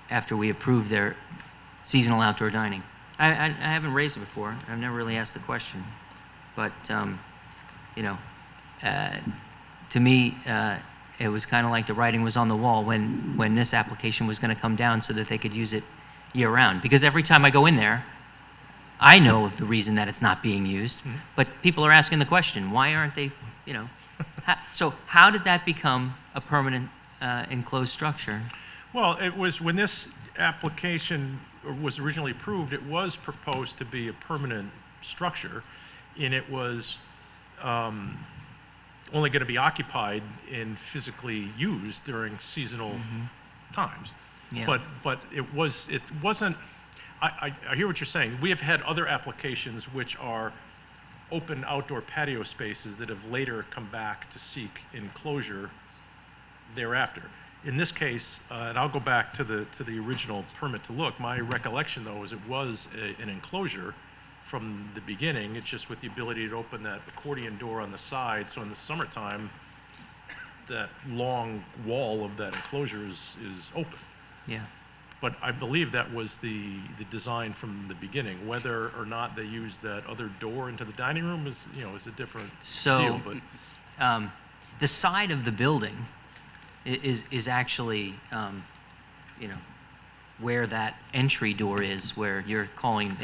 approved their seasonal outdoor dining. I haven't raised it before. I've never really asked the question, but to me, it was kind of like the writing was on the wall when this application was going to come down so that they could use it year-round. Because every time I go in there, I know the reason that it's not being used, but people are asking the question, why aren't they, so how did that become a permanent enclosed structure? Well, it was, when this application was originally approved, it was proposed to be a permanent structure, and it was only going to be occupied and physically used during seasonal times. Yeah. But it wasn't, I hear what you're saying. We have had other applications which are open outdoor patio spaces that have later come back to seek enclosure thereafter. In this case, and I'll go back to the original permit to look, my recollection though is it was an enclosure from the beginning. It's just with the ability to open that accordion door on the side, so in the summertime, that long wall of that enclosure is open. Yeah. But I believe that was the design from the beginning. Whether or not they used that other door into the dining room is a different deal. But The side of the building is actually, where that entry door is, where you're calling,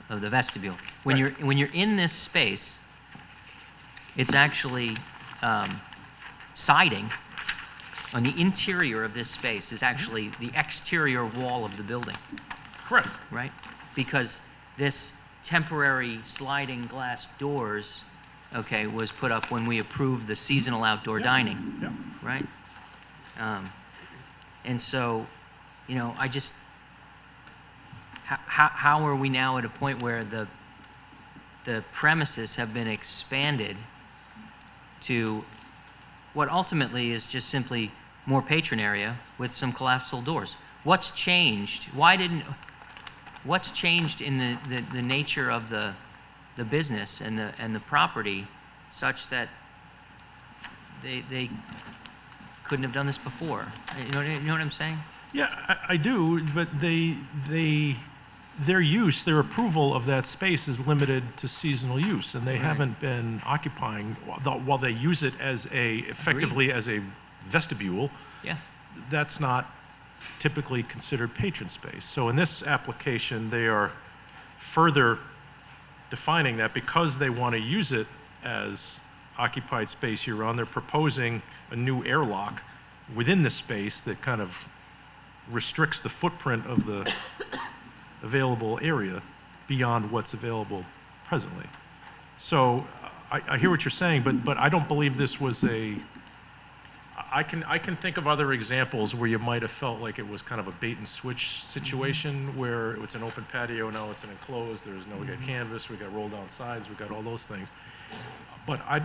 of the vestibule. When Right. you're in this space, it's actually siding on the interior of this space is actually the exterior wall of the building, correct. right? Because this temporary sliding glass doors, okay, was put up when we approved the seasonal outdoor dining, Yeah. right? And so, I just, how are we now at a point where the premises have been expanded to what ultimately is just simply more patron area with some collapsible doors? What's changed? What's changed in the nature of the business and the property such that they couldn't have done this before? You know what I'm saying? Yeah, I do, but their approval of that space is limited to seasonal use, and they Right. haven't been occupying, while they use it effectively as a vestibule, Yeah. that's not typically considered patron space. So in this application, they are further defining that because they want to use it as occupied space year-round, they're proposing a new airlock within the space that kind of restricts the footprint of the available area beyond what's available presently. So I hear what you're saying, but I don't believe this was I can think of other examples where you might have felt like it was kind of a bait and switch situation where it's an open patio, now it's an enclosed, we got canvas, we got roll down sides, we got all those things. But I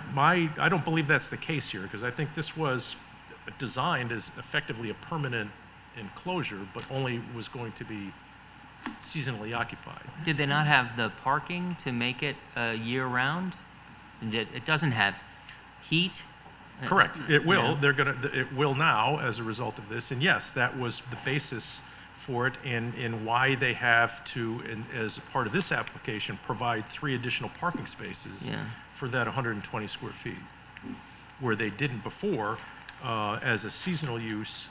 don't believe that's the case here, because I think this was designed as effectively a permanent enclosure, but only was going to be seasonally occupied. Did they not have the parking to make it year-round? It doesn't have heat? Correct. It will. Yeah. It will now as a result of this. And yes, that was the basis for it and why they have to, as part of this application, provide 3 additional parking spaces Yeah. for that 120 square feet, where they didn't before, as a seasonal use,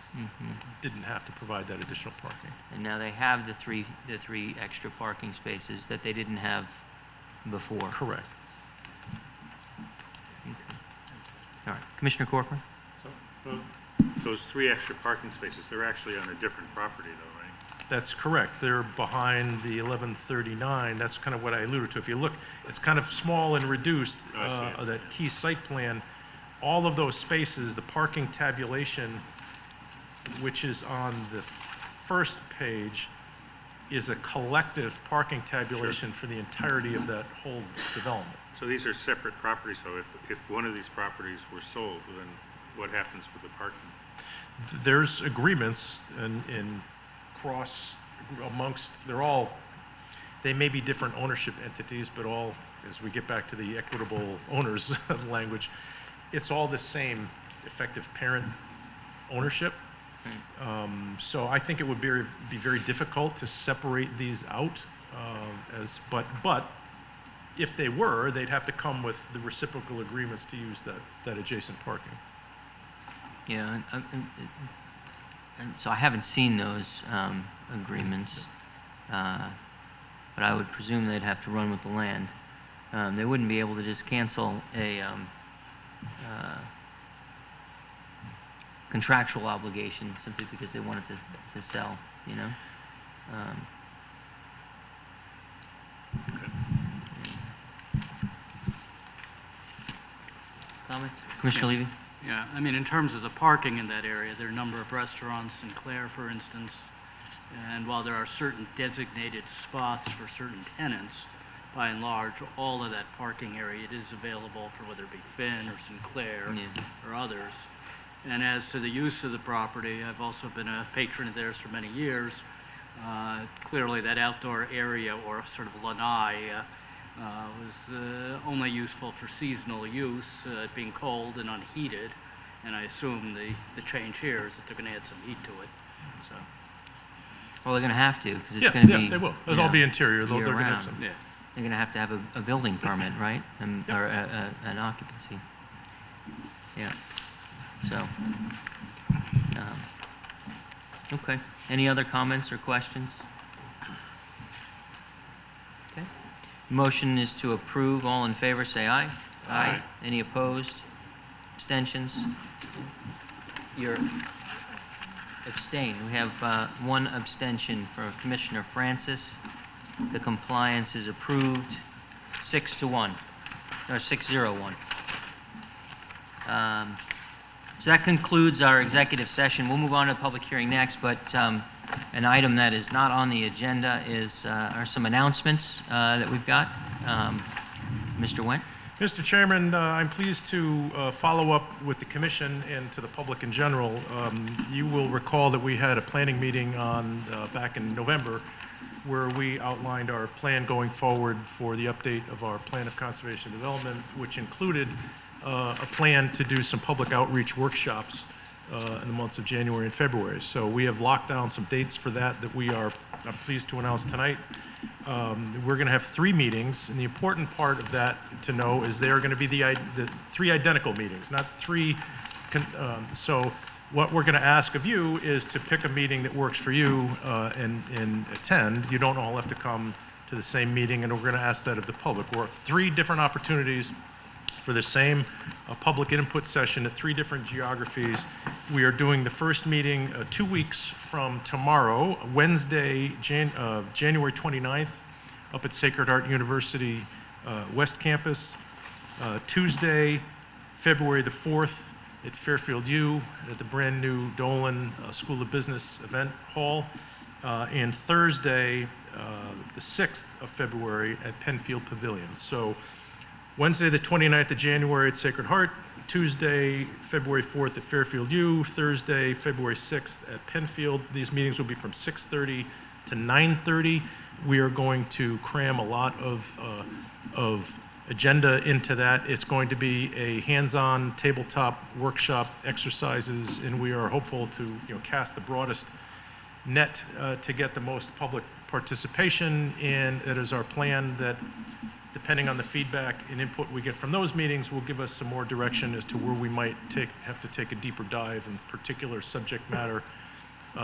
didn't have to provide that additional parking. And now they have the three extra parking spaces that they didn't have before. Correct. Okay. All right, Commissioner Corcoran? So, those 3 extra parking spaces, they're actually on a different property though, right? That's correct. They're behind the 1139. That's kind of what I alluded to. If you look, it's kind of small and reduced, I see it. that key site plan. All of those spaces, the parking tabulation, which is on the first page, is a collective parking tabulation for the entirety of that whole development. So these are separate properties, so if one of these properties were sold, then what happens with the parking? There's agreements in cross amongst, they may be different ownership entities, but all, as we get back to the equitable owners language, it's all the same effective parent ownership. So I think it would be very difficult to separate these out, but if they were, they'd have to come with the reciprocal agreements to use that adjacent parking. Yeah, and so I haven't seen those agreements, but I would presume they'd have to run with the land. They wouldn't be able to just cancel a contractual obligation simply because they wanted to sell, you know? Comments? Commissioner Levy? Yeah, I mean, in terms of the parking in that area, there are a number of restaurants, Sinclair, for instance, And while there are certain designated spots for certain tenants, by and large, all of that parking area is available for whether it be Finn or Sinclair or others. And as to the use of the property, I've also been a patron of theirs for many years. Clearly, that outdoor area, or sort of lanai, was only useful for seasonal use, being cold and unheated. And I assume the change here is that they're going to add some heat to it. So, Well, they're going to have to, because it's going to be... Yeah, they will. you It'll all know, be interior. They're going to have year-round. some. yeah. They're going to have a building permit, right? Or an occupancy. Yeah. So, okay. Any other comments or questions? Okay. Motion is to approve. All in favor, say aye. Aye. Any opposed? Abstentions? You're abstain. We have one abstention for Commissioner Francis. The compliance is approved 6-1, or 6-0-1. So that concludes our executive session. We'll move on to the public hearing next, but an item that is not on the agenda are some announcements that we've got. Mr. Wendt? Mr. Chairman, I'm pleased to follow up with the Commission and to the public in general. You will recall that we had a planning meeting back in November where we outlined our plan going forward for the update of our plan of conservation and development, which included a plan to do some public outreach workshops in the months of January and February. So we have locked down some dates for that I'm pleased to announce tonight. We're going to have 3 meetings, and the important part of that to know is they are going to be the 3 identical meetings, not 3. So what we're going to ask of you is to pick a meeting that works for you and attend. You don't all have to come to the same meeting, and we're going to ask that of the public. We're at 3 different opportunities for the same public input session at 3 different geographies. We are doing the first meeting 2 weeks from tomorrow, Wednesday, January 29th, up at Sacred Heart University West Campus. Tuesday, February the 4th, at Fairfield U, at the brand new Dolan School of Business Event Hall. And Thursday, the 6th of February, at Penfield Pavilion. So Wednesday, the 29th of January at Sacred Heart, Tuesday, February 4th at Fairfield U, Thursday, February 6th at Penfield. These meetings will be from 6:30 to 9:30. We are going to cram a lot of agenda into that. It's going to be a hands-on tabletop workshop exercises, and we are hopeful to cast the broadest net to get the most public participation. And it is our plan that, depending on the feedback and input we get from those meetings, will give us some more direction as to where we might have to take a deeper dive in particular subject matter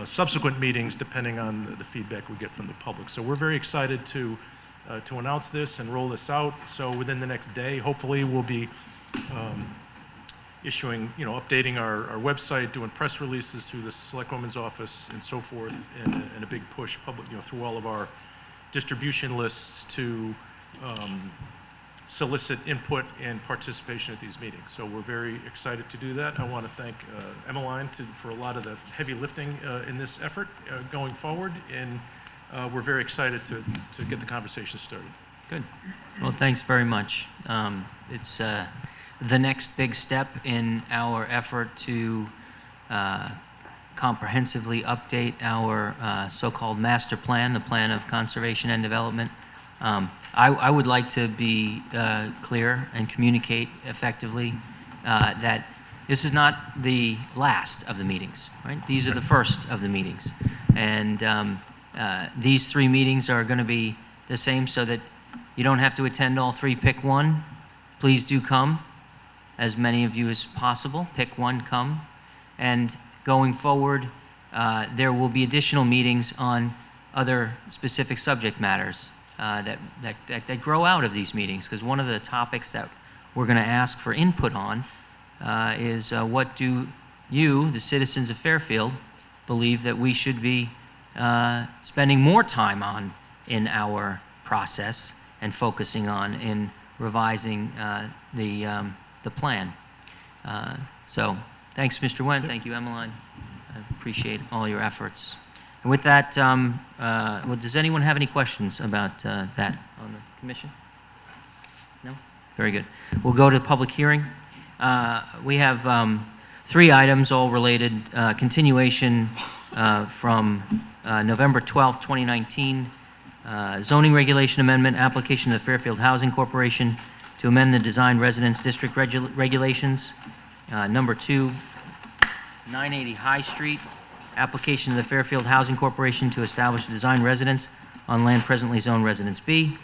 subsequent meetings, depending on the feedback we get from the public. So we're very excited to announce this and roll this out. So within the next day, hopefully, we'll be issuing, updating our website, doing press releases through the Select Women's Office and so forth, and a big push public, through all of our distribution lists to solicit input and participation at these meetings. So we're very excited to do that. I want to thank Emmeline for a lot of the heavy lifting in this effort going forward, and we're very excited to get the conversation started. Good. Well, thanks very much. It's the next big step in our effort to comprehensively update our so-called master plan, the plan of conservation and development. I would like to be clear and communicate effectively that this is not the last of the meetings, right? These are the first of the meetings. And these 3 meetings are going to be the same, so that you don't have to attend all 3. Pick one. Please do come, as many of you as possible. Pick one, come. And going forward, there will be additional meetings on other specific subject matters that grow out of these meetings, because one of the topics that we're going to ask for input on is what do you, the citizens of Fairfield, believe that we should be spending more time on in our process and focusing on in revising the plan. So thanks, Mr. Wendt. Thank you, Emmeline. I appreciate all your efforts. And with that, well, does anyone have any questions about that on the commission? No? Very good. We'll go to the public hearing. We have 3 items, all related. Continuation from November 12th, 2019, zoning regulation amendment, application to the Fairfield Housing Corporation to amend the design residence district regulations. Number 2, 980 High Street, application to the Fairfield Housing Corporation to establish a design residence on land presently zoned Residence B.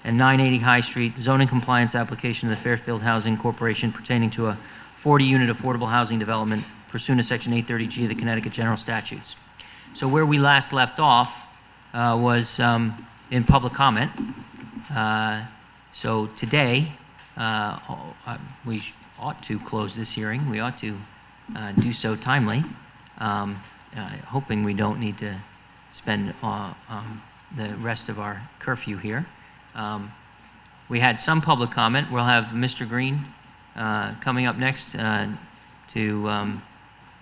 And 980 High Street, zoning compliance application to the Fairfield Housing Corporation pertaining to a 40-unit affordable housing development pursuant to Section 830G of the Connecticut General Statutes. So where we last left off was in public comment. So today, we ought to close this hearing. We ought to do so timely, hoping we don't need to spend the rest of our curfew here. We had some public comment. We'll have Mr. Green coming up next to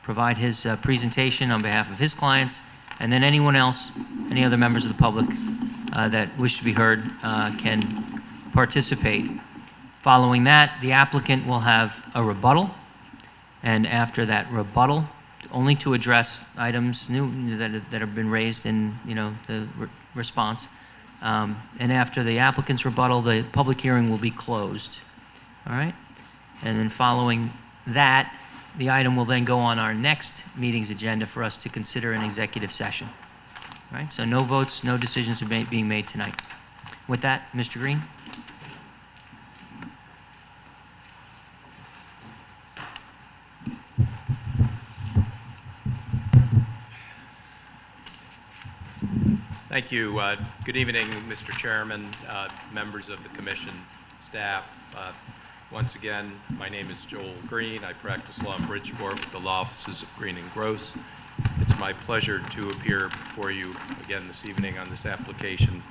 provide his presentation on behalf of his clients, and then anyone else, any other members of the public that wish to be heard can participate. Following that, the applicant will have a rebuttal, and after that rebuttal, only to address items that have been raised in the response. And after the applicant's rebuttal, the public hearing will be closed. All right? And then following that, the item will then go on our next meeting's agenda for us to consider an executive session. All right? So no votes, no decisions are being made tonight. With that, Mr. Green? Thank you. Good evening, Mr. Chairman, members of the commission, staff. Once again, my name is Joel Green. I practice law in Bridgeport with the law offices of Green and Gross. It's my pleasure to appear before you again this evening on this application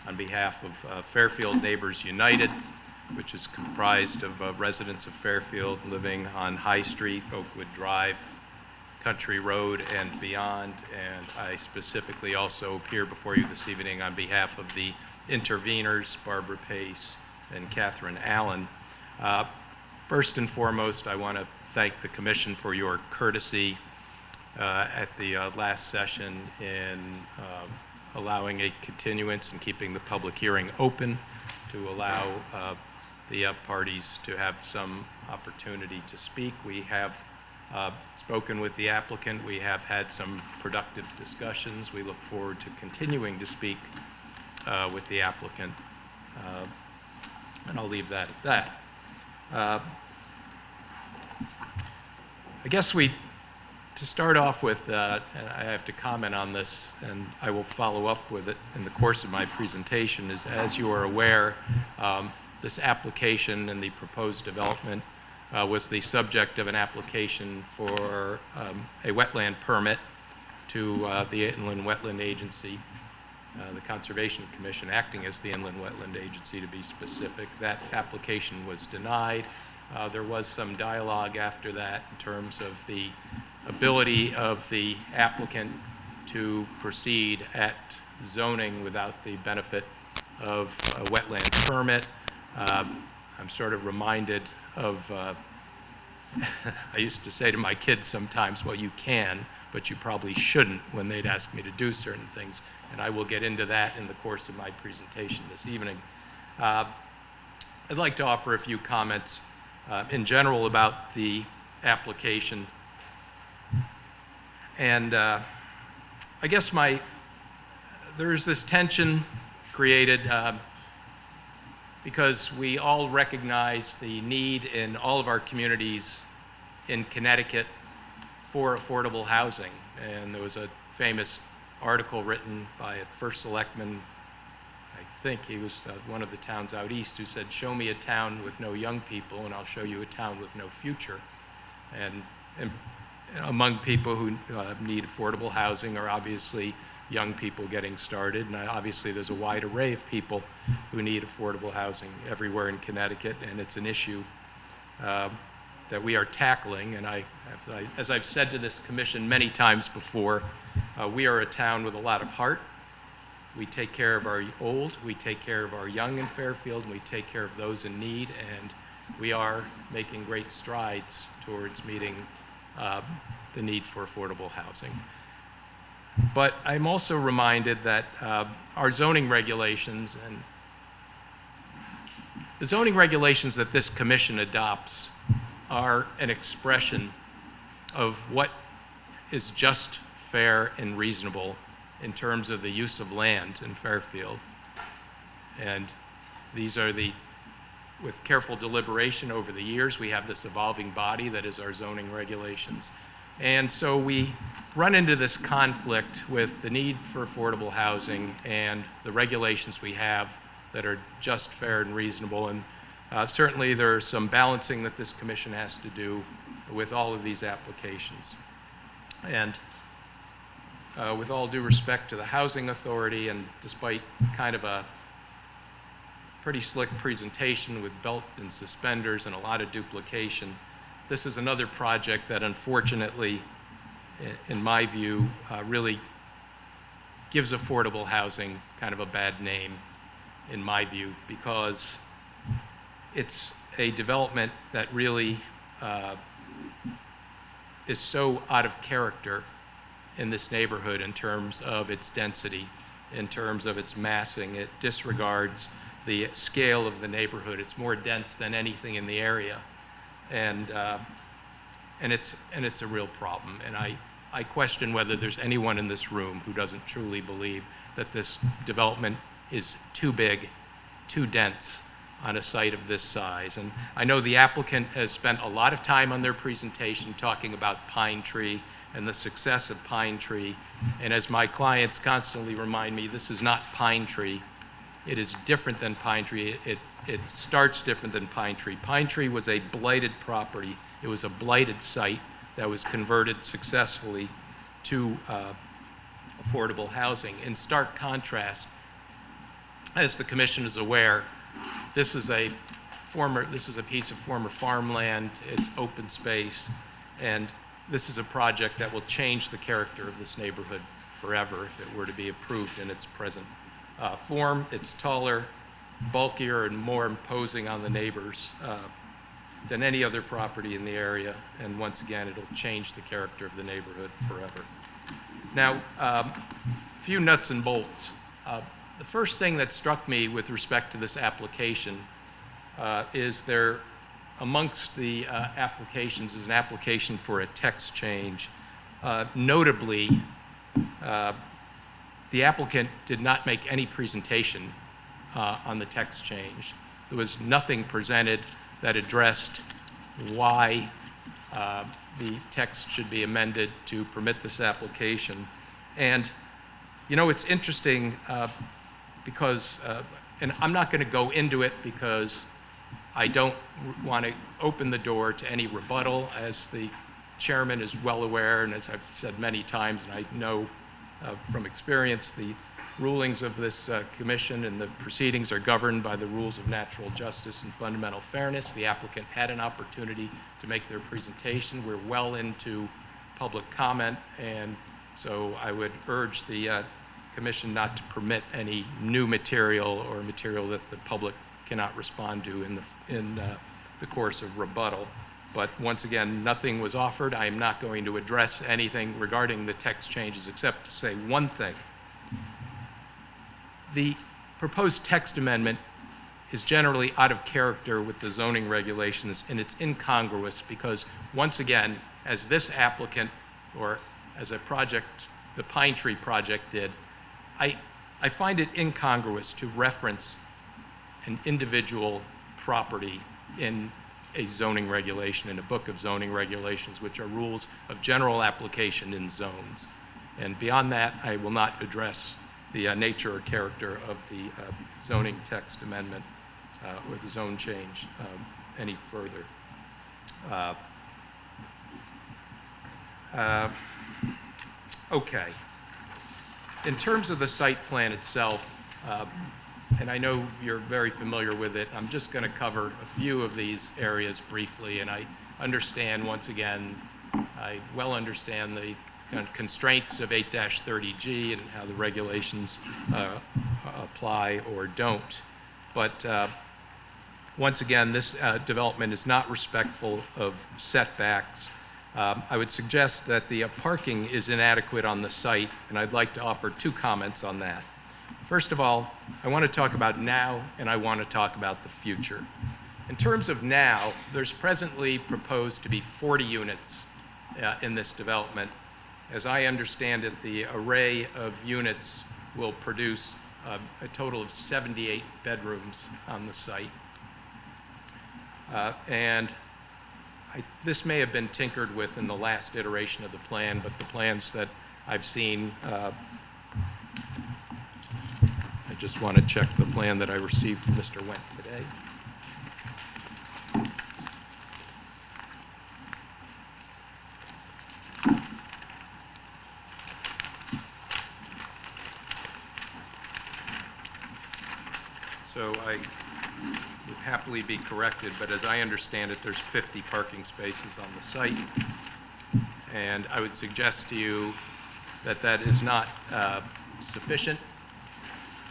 on behalf of Fairfield Neighbors United, which is comprised of residents of Fairfield living on High Street, Oakwood Drive, Country Road, and beyond. And I specifically also appear before you this evening on behalf of the interveners, Barbara Pace and Catherine Allen. First and foremost, I want to thank the Commission for your courtesy at the last session in allowing a continuance and keeping the public hearing open to allow the parties to have some opportunity to speak. We have spoken with the applicant. We have had some productive discussions. We look forward to continuing to speak with the applicant. And I'll leave that at that. I guess to start off with, and I have to comment on this, and I will follow up with it in the course of my presentation, is as you are aware, this application and the proposed development was the subject of an application for a wetland permit to the Inland Wetland Agency, the Conservation Commission acting as the Inland Wetland Agency to be specific. That application was denied. There was some dialogue after that in terms of the ability of the applicant to proceed at zoning without the benefit of a wetland permit. I'm sort of reminded of, I used to say to my kids sometimes, well, you can, but you probably shouldn't, when they'd ask me to do certain things. And I will get into that in the course of my presentation this evening. I'd like to offer a few comments in general about the application. And I guess there's this tension created because we all recognize the need in all of our communities in Connecticut for affordable housing. And there was a famous article written by a first selectman, I think he was one of the towns out east, who said, "Show me a town with no young people and I'll show you a town with no future." And among people who need affordable housing are obviously young people getting started, and obviously there's a wide array of people who need affordable housing everywhere in Connecticut, and it's an issue that we are tackling. And as I've said to this commission many times before, We are a town with a lot of heart. We take care of our old, we take care of our young in Fairfield, and we take care of those in need, and we are making great strides towards meeting the need for affordable housing. But I'm also reminded that our zoning regulations and the zoning regulations that this commission adopts are an expression of what is just, fair, and reasonable in terms of the use of land in Fairfield. And these are with careful deliberation over the years, we have this evolving body that is our zoning regulations. And so we run into this conflict with the need for affordable housing and the regulations we have that are just, fair, and reasonable. And certainly there are some balancing that this commission has to do with all of these applications. And with all due respect to the Housing Authority, and despite kind of a pretty slick presentation with belt and suspenders and a lot of duplication, this is another project that unfortunately, in my view, really gives affordable housing kind of a bad name, in my view, because it's a development that really is so out of character in this neighborhood in terms of its density, in terms of its massing. It disregards the scale of the neighborhood. It's more dense than anything in the area, and it's a real problem. And I question whether there's anyone in this room who doesn't truly believe that this development is too big, too dense on a site of this size. And I know the applicant has spent a lot of time on their presentation talking about Pine Tree and the success of Pine Tree. And as my clients constantly remind me, this is not Pine Tree. It is different than Pine Tree. It starts different than Pine Tree. Pine Tree was a blighted property. It was a blighted site that was converted successfully to affordable housing. In stark contrast, as the commission is aware, this is a piece of former farmland. It's open space, and this is a project that will change the character of this neighborhood forever if it were to be approved in its present form. It's taller, bulkier, and more imposing on the neighbors than any other property in the area. And once again, it'll change the character of the neighborhood forever. Now, a few nuts and bolts. The first thing that struck me with respect to this application is there, amongst the applications, is an application for a text change. Notably, the applicant did not make any presentation on the text change. There was nothing presented that addressed why the text should be amended to permit this application. And, you know, it's interesting because, and I'm not going to go into it because I don't want to open the door to any rebuttal, as the chairman is well aware, and as I've said many times, and I know from experience, the rulings of this commission and the proceedings are governed by the rules of natural justice and fundamental fairness. The applicant had an opportunity to make their presentation. We're well into public comment, and so I would urge the commission not to permit any new material or material that the public cannot respond to in the course of rebuttal. But once again, nothing was offered. I am not going to address anything regarding the text changes except to say one thing. The proposed text amendment is generally out of character with the zoning regulations, and it's incongruous because, once again, as this applicant, or as a project, the Pine Tree project did, I find it incongruous to reference an individual property in a zoning regulation, in a book of zoning regulations, which are rules of general application in zones. And beyond that, I will not address the nature or character of the zoning text amendment or the zone change any further. Okay. In terms of the site plan itself, and I know you're very familiar with it, I'm just going to cover a few of these areas briefly, and I understand, once again, I well understand the constraints of 8-30G and how the regulations apply or don't. But once again, this development is not respectful of setbacks. I would suggest that the parking is inadequate on the site, and I'd like to offer 2 comments on that. First of all, I want to talk about now, and I want to talk about the future. In terms of now, there's presently proposed to be 40 units in this development. As I understand it, the array of units will produce a total of 78 bedrooms on the site. This may have been tinkered with in the last iteration of the plan, but the plans that I've seen, I just want to check the plan that I received from Mr. Wendt today. So I would happily be corrected, but as I understand it, there's 50 parking spaces on the site. And I would suggest to you that that is not sufficient,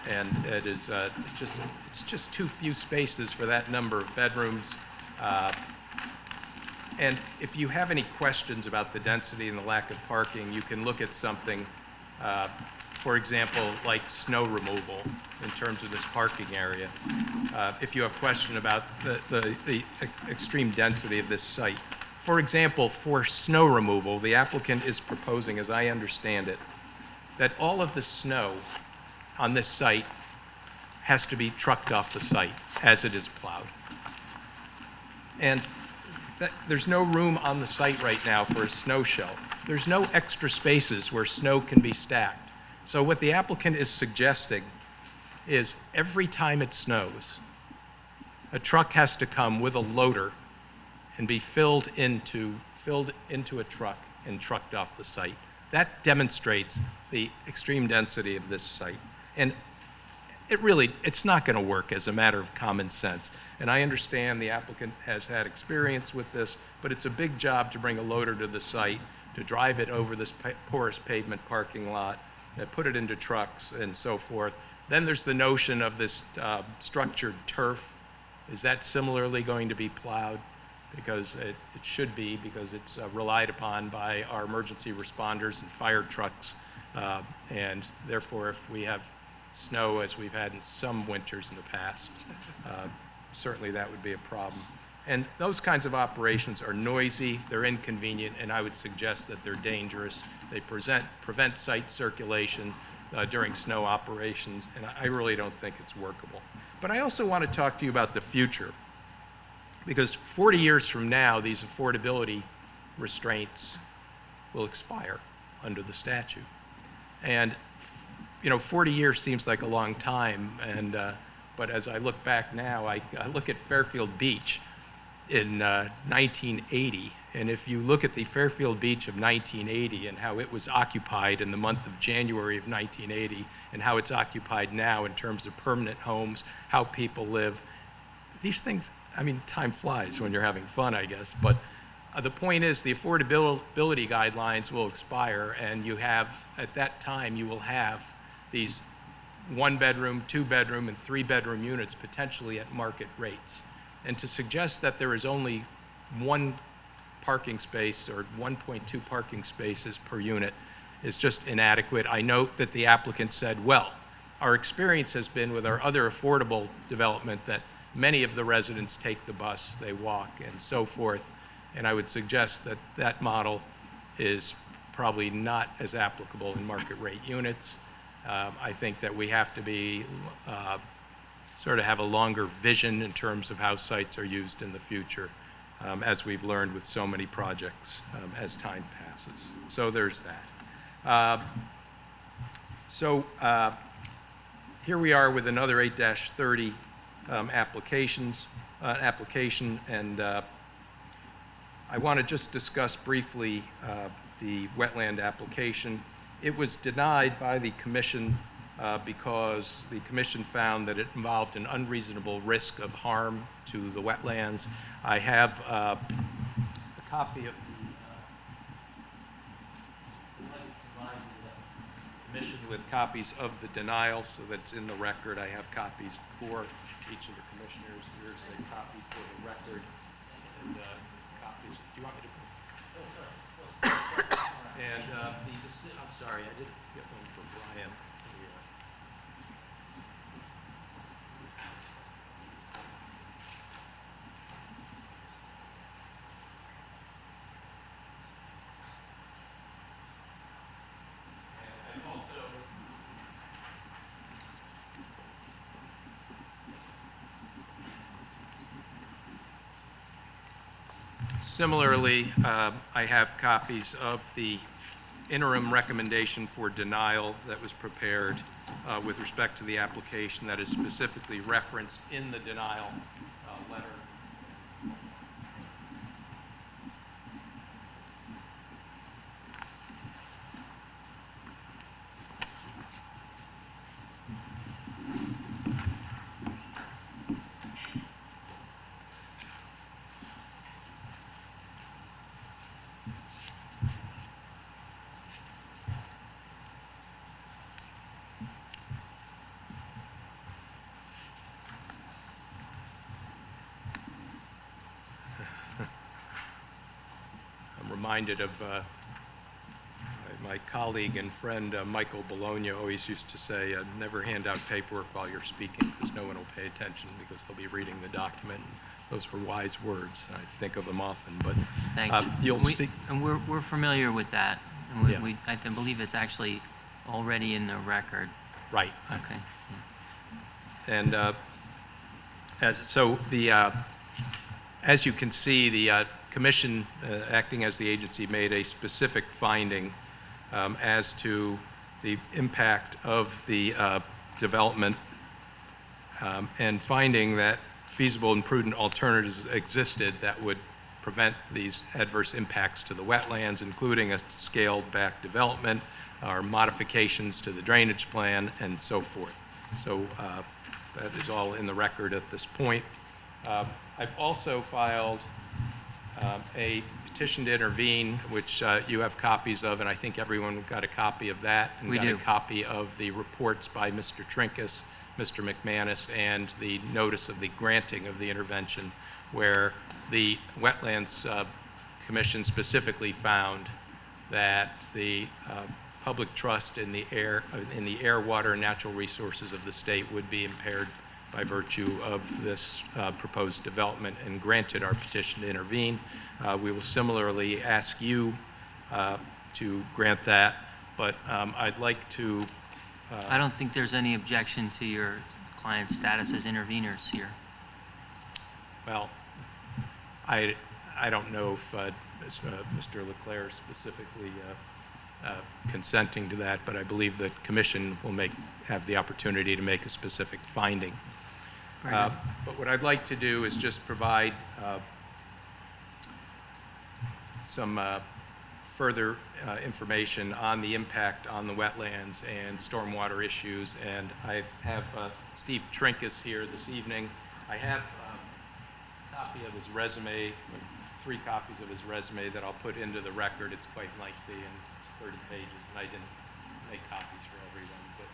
and it is it's just too few spaces for that number of bedrooms. And if you have any questions about the density and the lack of parking, you can look at something, for example, like snow removal in terms of this parking area. If you have a question about the extreme density of this site. For example, for snow removal, the applicant is proposing, as I understand it, that all of the snow on this site has to be trucked off the site as it is plowed. And there's no room on the site right now for a snow shelf. There's no extra spaces where snow can be stacked. So what the applicant is suggesting is every time it snows, a truck has to come with a loader and be filled into a truck and trucked off the site. That demonstrates the extreme density of this site. And it's not going to work as a matter of common sense. And I understand the applicant has had experience with this, but it's a big job to bring a loader to the site, to drive it over this porous pavement parking lot, put it into trucks and so forth. Then there's the notion of this structured turf. Is that similarly going to be plowed? Because it should be, because it's relied upon by our emergency responders and fire trucks. And therefore, if we have snow, as we've had in some winters in the past, certainly that would be a problem. And those kinds of operations are noisy, they're inconvenient, and I would suggest that they're dangerous. They prevent site circulation during snow operations, and I really don't think it's workable. But I also want to talk to you about the future, because 40 years from now, these affordability restraints will expire under the statute. And 40 years seems like a long time, and but as I look back now, I look at Fairfield Beach in 1980, and if you look at the Fairfield Beach of 1980 and how it was occupied in the month of January of 1980 and how it's occupied now in terms of permanent homes, how people live, these things, I mean, time flies when you're having fun, I guess, but the point is the affordability guidelines will expire, and you have, at that time, you will have these 1-bedroom, 2-bedroom, and 3-bedroom units potentially at market rates. And to suggest that there is only 1 parking space or 1.2 parking spaces per unit is just inadequate. I note that the applicant said, well, our experience has been with our other affordable development that many of the residents take the bus, they walk, and so forth. And I would suggest that that model is probably not as applicable in market rate units. I think that we have to be sort of have a longer vision in terms of how sites are used in the future, as we've learned with so many projects as time passes. So there's that. Here we are with another 8-30 application, and I want to just discuss briefly the wetland application. It was denied by the commission because the commission found that it involved an unreasonable risk of harm to the wetlands. I have a copy of the commission with copies of the denial, so that's in the record. I have copies for each of the commissioners. Here's a copy for the record, and copies. Do you want me to? Oh, sorry. And I'm sorry, I didn't get one for Brian. Similarly, I have copies of the interim recommendation for denial that was prepared with respect to the application that is specifically referenced in the denial letter. I'm reminded of my colleague and friend Michael Bologna always used to say, never hand out paperwork while you're speaking because no one will pay attention because they'll be reading the document. Those were wise words. I think of them often, but Thanks. you'll see. And we're familiar with that. And Yeah. I believe it's actually already in the record. Right. Okay. And as you can see, the commission, acting as the agency, made a specific finding as to the impact of the development and finding that feasible and prudent alternatives existed that would prevent these adverse impacts to the wetlands, including a scaled-back development or modifications to the drainage plan and so forth. So that is all in the record at this point. I've also filed a petition to intervene, which you have copies of, and I think everyone got a copy of that. And We got do. a copy of the reports by Mr. Trinkus, Mr. McManus, and the notice of the granting of the intervention, where the Wetlands Commission specifically found that the public trust in the air, water, and natural resources of the state would be impaired by virtue of this proposed development, and granted our petition to intervene. We will similarly ask you to grant that, but I'd like to... I don't think there's any objection to your client's status as interveners here. Well, I don't know if Mr. Leclerc specifically consenting to that, but I believe the commission will have the opportunity to make a specific finding. Very good. But what I'd like to do is just provide some further information on the impact on the wetlands and stormwater issues. And I have Steve Trinkus here this evening. I have a copy of his resume, 3 copies of his resume that I'll put into the record. It's quite lengthy and it's 30 pages, and I didn't make copies for everyone, but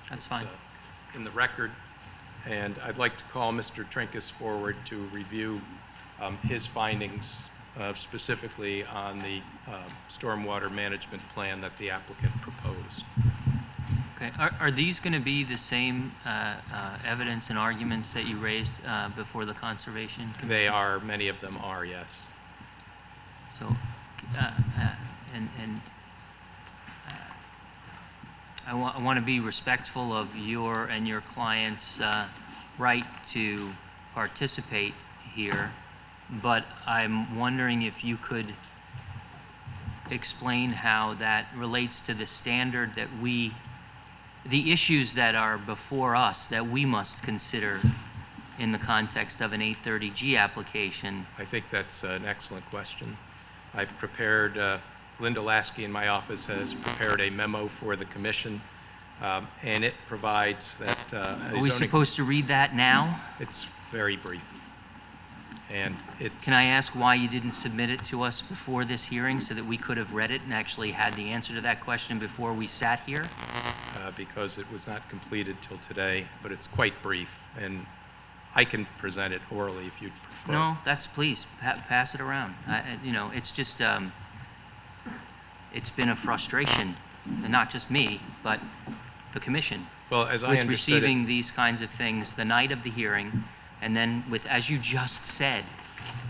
That's fine. in the record. And I'd like to call Mr. Trinkus forward to review his findings specifically on the stormwater management plan that the applicant proposed. Okay. Are these going to be the same evidence and arguments that you raised before the Conservation Commission? They are, many of them are, yes. So, I want to be respectful of your and your client's right to participate here, but I'm wondering if you could explain how that relates to the standard that the issues that are before us that we must consider in the context of an 830G application. I think that's an excellent question. I've prepared, Linda Lasky in my office has prepared a memo for the commission, and it provides that Are we supposed to read that now? It's very brief. And it's... Can I ask why you didn't submit it to us before this hearing so that we could have read it and actually had the answer to that question before we sat here? because it was not completed till today, but it's quite brief, and I can present it orally if you'd prefer. No, that's, please, pass it around. You know, it's just, it's been a frustration, and not just me, but the commission. Well, as I With understood it, receiving these kinds of things the night of the hearing, and then with, as you just said,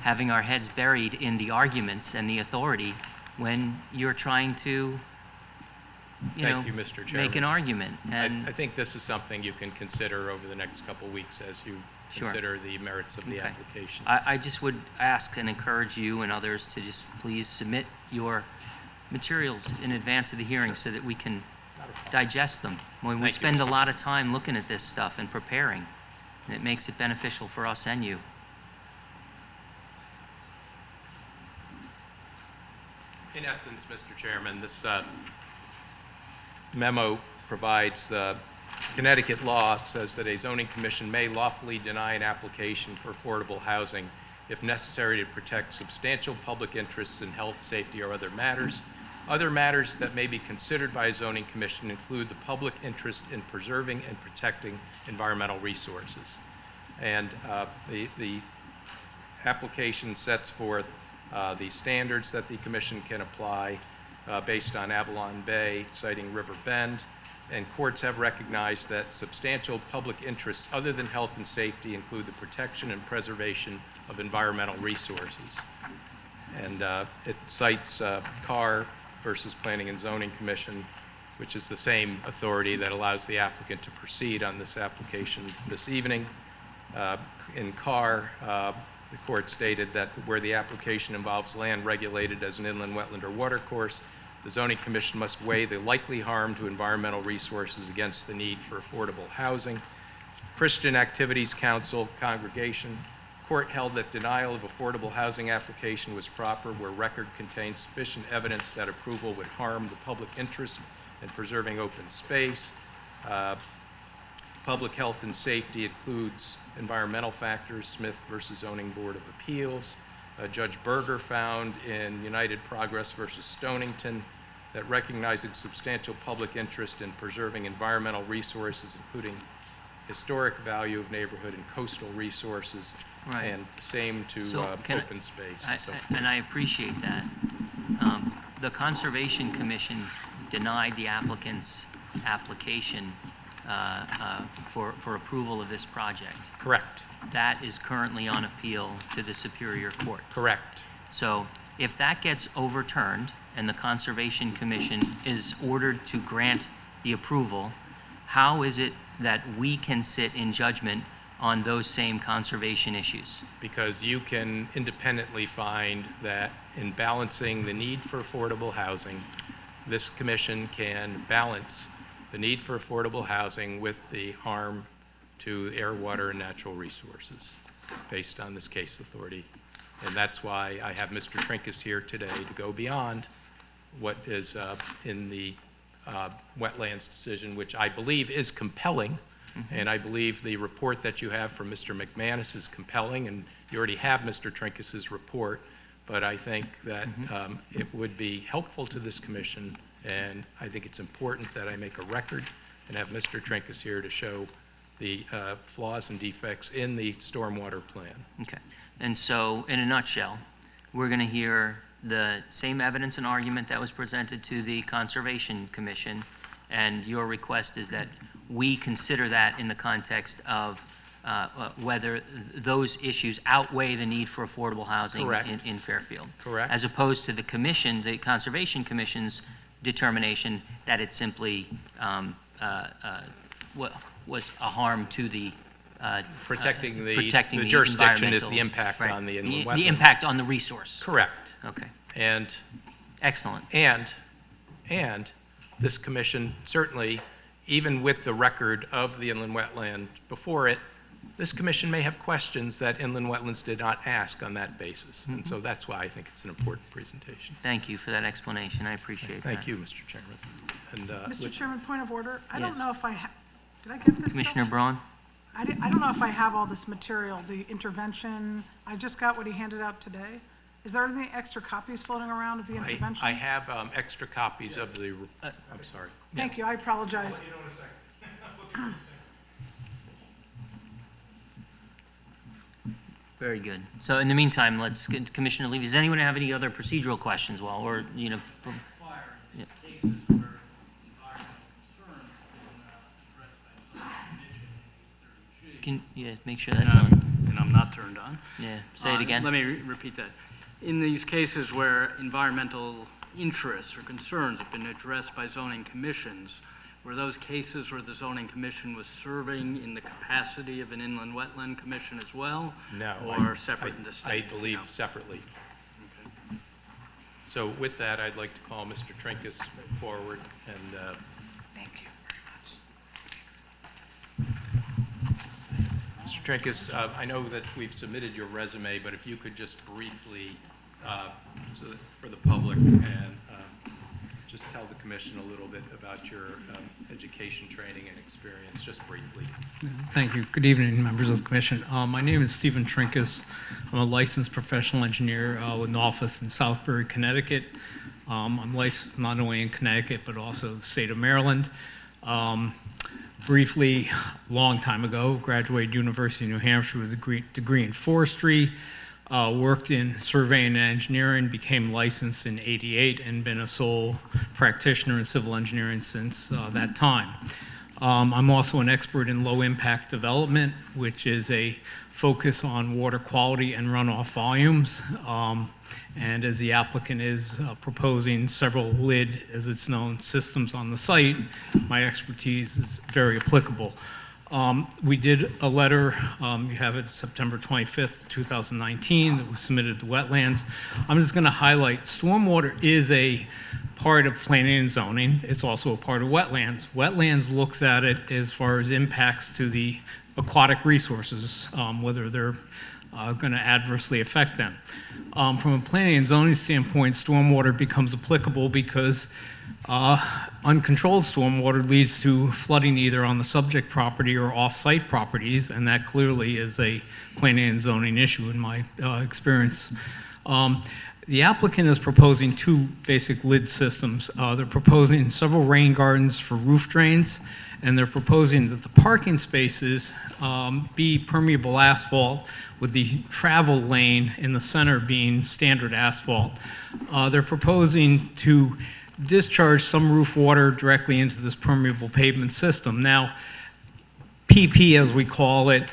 having our heads buried in the arguments and the authority when you're trying to, you know, Thank you, Mr. Chairman. make an argument. And I think this is something you can consider over the next couple weeks as you Sure. consider the merits of the Okay. application. I just would ask and encourage you and others to just please submit your materials in advance of the hearing so that we can digest them. When we Thank you. spend a lot of time looking at this stuff and preparing, and it makes it beneficial for us and you. In essence, Mr. Chairman, this memo provides Connecticut law says that a zoning commission may lawfully deny an application for affordable housing if necessary to protect substantial public interests in health, safety, or other matters. Other matters that may be considered by a zoning commission include the public interest in preserving and protecting environmental resources. And the application sets forth the standards that the commission can apply based on Avalon Bay, citing River Bend, and courts have recognized that substantial public interests other than health and safety include the protection and preservation of environmental resources. And it cites Carr versus Planning and Zoning Commission, which is the same authority that allows the applicant to proceed on this application this evening. In Carr, the court stated that where the application involves land regulated as an inland wetland or watercourse, the zoning commission must weigh the likely harm to environmental resources against the need for affordable housing. Christian Activities Council congregation, court held that denial of affordable housing application was proper where record contains sufficient evidence that approval would harm the public interest in preserving open space. Public health and safety includes environmental factors, Smith versus Zoning Board of Appeals. Judge Berger found in United Progress versus Stonington that recognizing substantial public interest in preserving environmental resources, including historic value of neighborhood and coastal resources, Right. and same to So open space and so forth. And I appreciate that. The Conservation Commission denied the applicant's application for approval of this project. Correct, That is currently on appeal to the Superior Court. correct. So if that gets overturned and the Conservation Commission is ordered to grant the approval, how is it that we can sit in judgment on those same conservation issues? Because you can independently find that in balancing the need for affordable housing, this commission can balance the need for affordable housing with the harm to air, water, and natural resources based on this case authority. And that's why I have Mr. Trinkus here today to go beyond what is in the wetlands decision, which I believe is compelling. And I believe the report that you have from Mr. McManus is compelling, and you already have Mr. Trinkus's report. But I think that it would be helpful to this commission, and I think it's important that I make a record and have Mr. Trinkus here to show the flaws and defects in the stormwater plan. Okay. And so, in a nutshell, we're going to hear the same evidence and argument that was presented to the Conservation Commission, and your request is that we consider that in the context of whether those issues outweigh the need for affordable housing Correct. in Fairfield. Correct. As opposed to the commission, the Conservation Commission's determination that it simply was a harm to the Protecting the protecting jurisdiction is environmental- the impact right. on the inland The wetlands. impact on the resource. Correct. Okay, And excellent. This commission, certainly, even with the record of the inland wetland before it, this commission may have questions that inland wetlands did not ask on that basis. And so that's why I think it's an important presentation. Thank you for that explanation. I appreciate that. Thank you, Mr. Chairman. And Mr. Chairman, point of order. I Yes. don't know if did I get this Commissioner stuff? Braun? I don't know if I have all this material, the intervention. I just got what he handed out today. Is there any extra copies floating around of the intervention? I have extra copies of the, I'm sorry. Thank you, I apologize. Very good. So in the meantime, let's get to Commissioner Levy. Does anyone have any other procedural questions while, or, you know? Yeah. Cases where environmental concerns have been addressed by zoning commission in 830G. Yeah, make sure that's on. And I'm not turned on. Yeah, say it again. Let me repeat that. In these cases where environmental interests or concerns have been addressed by zoning commissions, were those cases where the zoning commission was serving in the capacity of an inland wetland commission as well? No. Or separate and distinct? I believe No. separately. Okay. So with that, I'd like to call Mr. Trinkus forward and Thank you. Mr. Trinkus, I know that we've submitted your resume, but if you could just briefly, for the public, and just tell the commission a little bit about your education, training, and experience, just briefly. Thank you. Good evening, members of the commission. My name is Stephen Trinkus. I'm a licensed professional engineer with an office in Southbury, Connecticut. I'm licensed not only in Connecticut, but also the state of Maryland. Briefly, long time ago, graduated University of New Hampshire with a degree in forestry, worked in surveying and engineering, became licensed in '88, and been a sole practitioner in civil engineering since that time. I'm also an expert in low impact development, which is a focus on water quality and runoff volumes. And as the applicant is proposing several LID, as it's known, systems on the site, my expertise is very applicable. We did a letter, you have it September 25th, 2019, that was submitted to wetlands. I'm just going to highlight stormwater is a part of planning and zoning. It's also a part of wetlands. Wetlands looks at it as far as impacts to the aquatic resources, whether they're going to adversely affect them. From a planning and zoning standpoint, stormwater becomes applicable because uncontrolled stormwater leads to flooding either on the subject property or off-site properties, and that clearly is a planning and zoning issue in my experience. The applicant is proposing two basic lid systems. They're proposing several rain gardens for roof drains, and they're proposing that the parking spaces be permeable asphalt with the travel lane in the center being standard asphalt. They're proposing to discharge some roof water directly into this permeable pavement system. Now, PP, as we call it,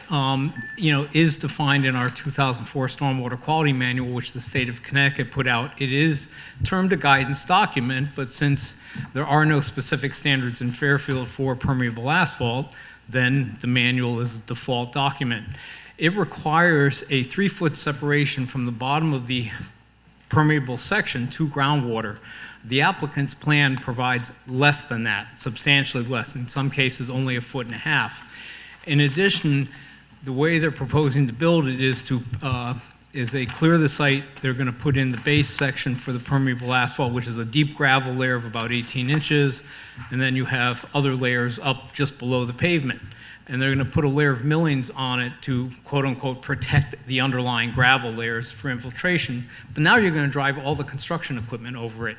is defined in our 2004 Stormwater Quality Manual, which the state of Connecticut put out. It is termed a guidance document, but since there are no specific standards in Fairfield for permeable asphalt, then the manual is the default document. It requires a 3-foot separation from the bottom of the permeable section to groundwater. The applicant's plan provides less than that, substantially less, in some cases only 1.5 feet. In addition, the way they're proposing to build it is they clear the site, they're going to put in the base section for the permeable asphalt, which is a deep gravel layer of about 18 inches, and then you have other layers up just below the pavement. And they're going to put a layer of millings on it to, quote-unquote, protect the underlying gravel layers for infiltration. But now you're going to drive all the construction equipment over it.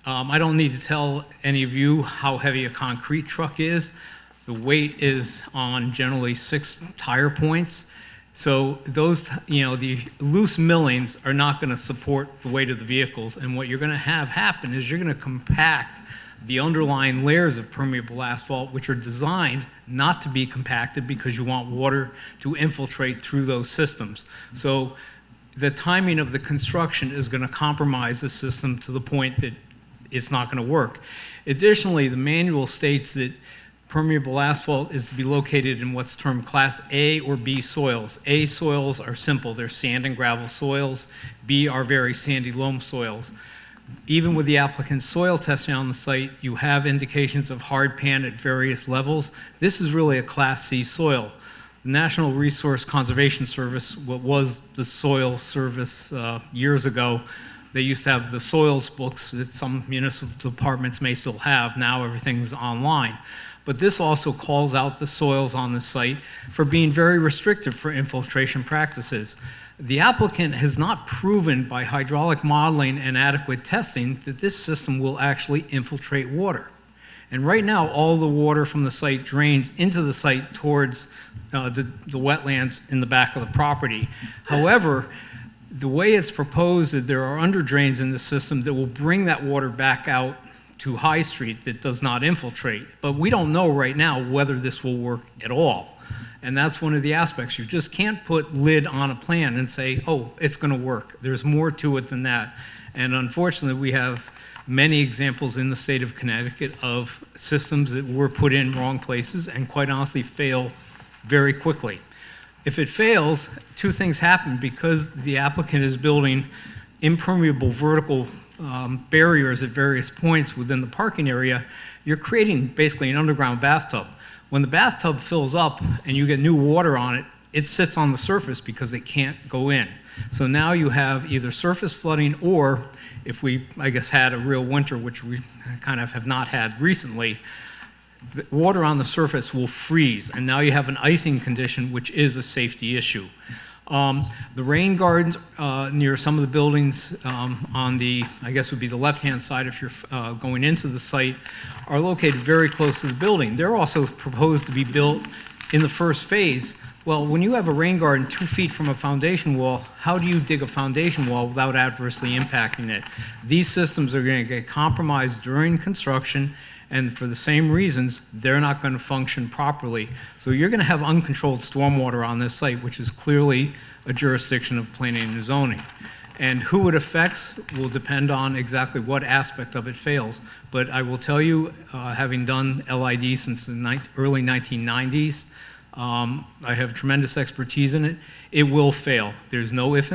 I don't need to tell any of you how heavy a concrete truck is. The weight is on generally 6 tire points. So those, the loose millings are not going to support the weight of the vehicles. And what you're going to have happen is you're going to compact the underlying layers of permeable asphalt, which are designed not to be compacted because you want water to infiltrate through those systems. So the timing of the construction is going to compromise the system to the point that it's not going to work. Additionally, the manual states that permeable asphalt is to be located in what's termed Class A or B soils. A soils are simple, they're sand and gravel soils. B are very sandy loam soils. Even with the applicant's soil testing on the site, you have indications of hard pan at various levels. This is really a Class C soil. The National Resource Conservation Service, what was the Soil Service years ago, they used to have the soils books that some municipal departments may still have. Now everything's online. But this also calls out the soils on the site for being very restrictive for infiltration practices. The applicant has not proven by hydraulic modeling and adequate testing that this system will actually infiltrate water. And right now, all the water from the site drains into the site towards the wetlands in the back of the property. However, the way it's proposed that there are under drains in the system that will bring that water back out to High Street that does not infiltrate. But we don't know right now whether this will work at all. And that's one of the aspects. You just can't put lid on a plan and say, oh, it's going to work. There's more to it than that. And unfortunately, we have many examples in the state of Connecticut of systems that were put in wrong places and quite honestly fail very quickly. If it fails, two things happen. Because the applicant is building impermeable vertical barriers at various points within the parking area, you're creating basically an underground bathtub. When the bathtub fills up and you get new water on it, it sits on the surface because it can't go in. So now you have either surface flooding, or if we, I guess, had a real winter, which we kind of have not had recently, the water on the surface will freeze, and now you have an icing condition, which is a safety issue. The rain gardens near some of the buildings on the, I guess would be the left-hand side if you're going into the site, are located very close to the building. They're also proposed to be built in the first phase. Well, when you have a rain garden 2 feet from a foundation wall, how do you dig a foundation wall without adversely impacting it? These systems are going to get compromised during construction, and for the same reasons, they're not going to function properly. So you're going to have uncontrolled stormwater on this site, which is clearly a jurisdiction of planning and zoning. And who it affects will depend on exactly what aspect of it fails. But I will tell you, having done LID since the early 1990s, I have tremendous expertise in it. It will fail. There's no ifs,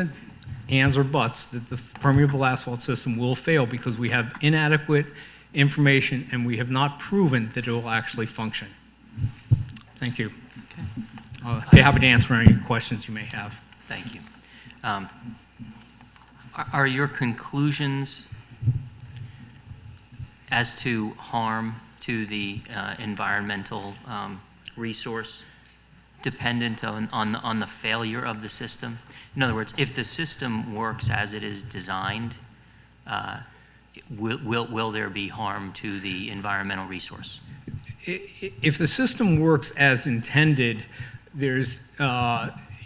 ands, or buts that the permeable asphalt system will fail because we have inadequate information and we have not proven that it will actually function. Thank you. Okay. I'll be happy to answer any questions you may have. Thank you. Are your conclusions as to harm to the environmental resource dependent on the failure of the system? In other words, if the system works as it is designed, will there be harm to the environmental resource? If the system works as intended, there's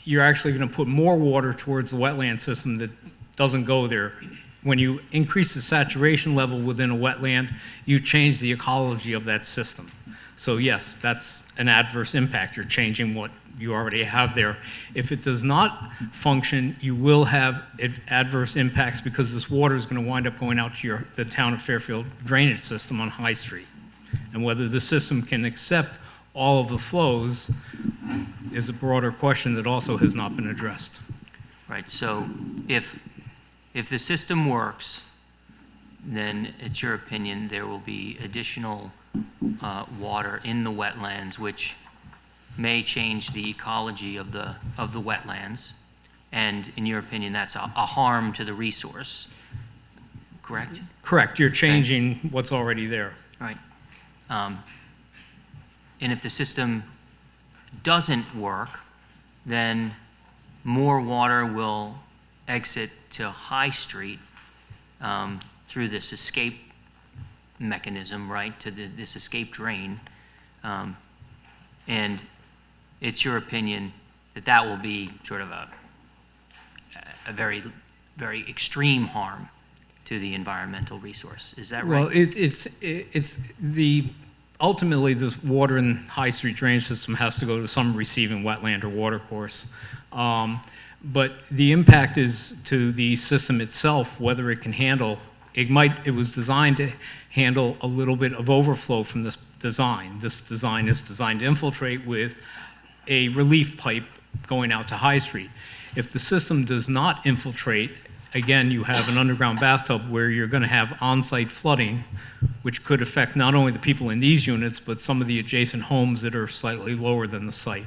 you're actually going to put more water towards the wetland system that doesn't go there. When you increase the saturation level within a wetland, you change the ecology of that system. So yes, that's an adverse impact. You're changing what you already have there. If it does not function, you will have adverse impacts because this water is going to wind up going out to the town of Fairfield drainage system on High Street. And whether the system can accept all of the flows is a broader question that also has not been addressed. Right, so if the system works, then it's your opinion there will be additional water in the wetlands, which may change the ecology of the wetlands, and in your opinion, that's a harm to the resource, correct? Correct. You're changing what's already there. Right. And if the system doesn't work, then more water will exit to High Street through this escape mechanism, right, to this escape drain. And it's your opinion that that will be sort of a very, very extreme harm to the environmental resource. Is that right? Well, it's ultimately the water in High Street drainage system has to go to some receiving wetland or water course. But the impact is to the system itself, whether it can handle. It was designed to handle a little bit of overflow from this design. This design is designed to infiltrate with a relief pipe going out to High Street. If the system does not infiltrate, again, you have an underground bathtub where you're going to have on-site flooding, which could affect not only the people in these units, but some of the adjacent homes that are slightly lower than the site.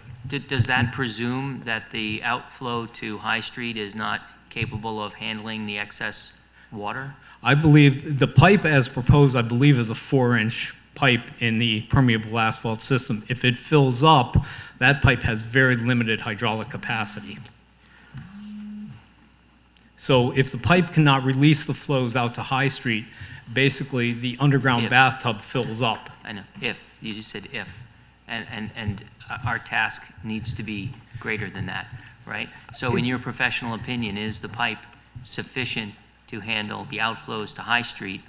Does that presume that the outflow to High Street is not capable of handling the excess water? I believe the pipe as proposed, I believe, is a 4-inch pipe in the permeable asphalt system. If it fills up, that pipe has very limited hydraulic capacity. So if the pipe cannot release the flows out to High Street, basically the underground If. bathtub fills up. I know, if, you just said if, and our task needs to be greater than that, right? So in your professional opinion, is the pipe sufficient to handle the outflows to High Street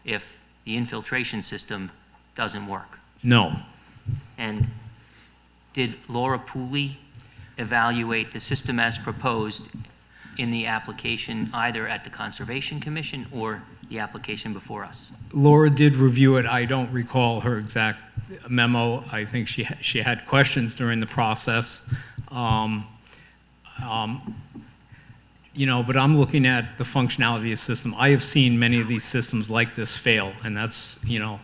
if the infiltration system doesn't work? No. And did Laura Pooley evaluate the system as proposed in the application either at the Conservation Commission or the application before us? Laura did review it. I don't recall her exact memo. I think she had questions during the process. You know, but I'm looking at the functionality of the system. I have seen many of these systems like this fail, and that's, you know,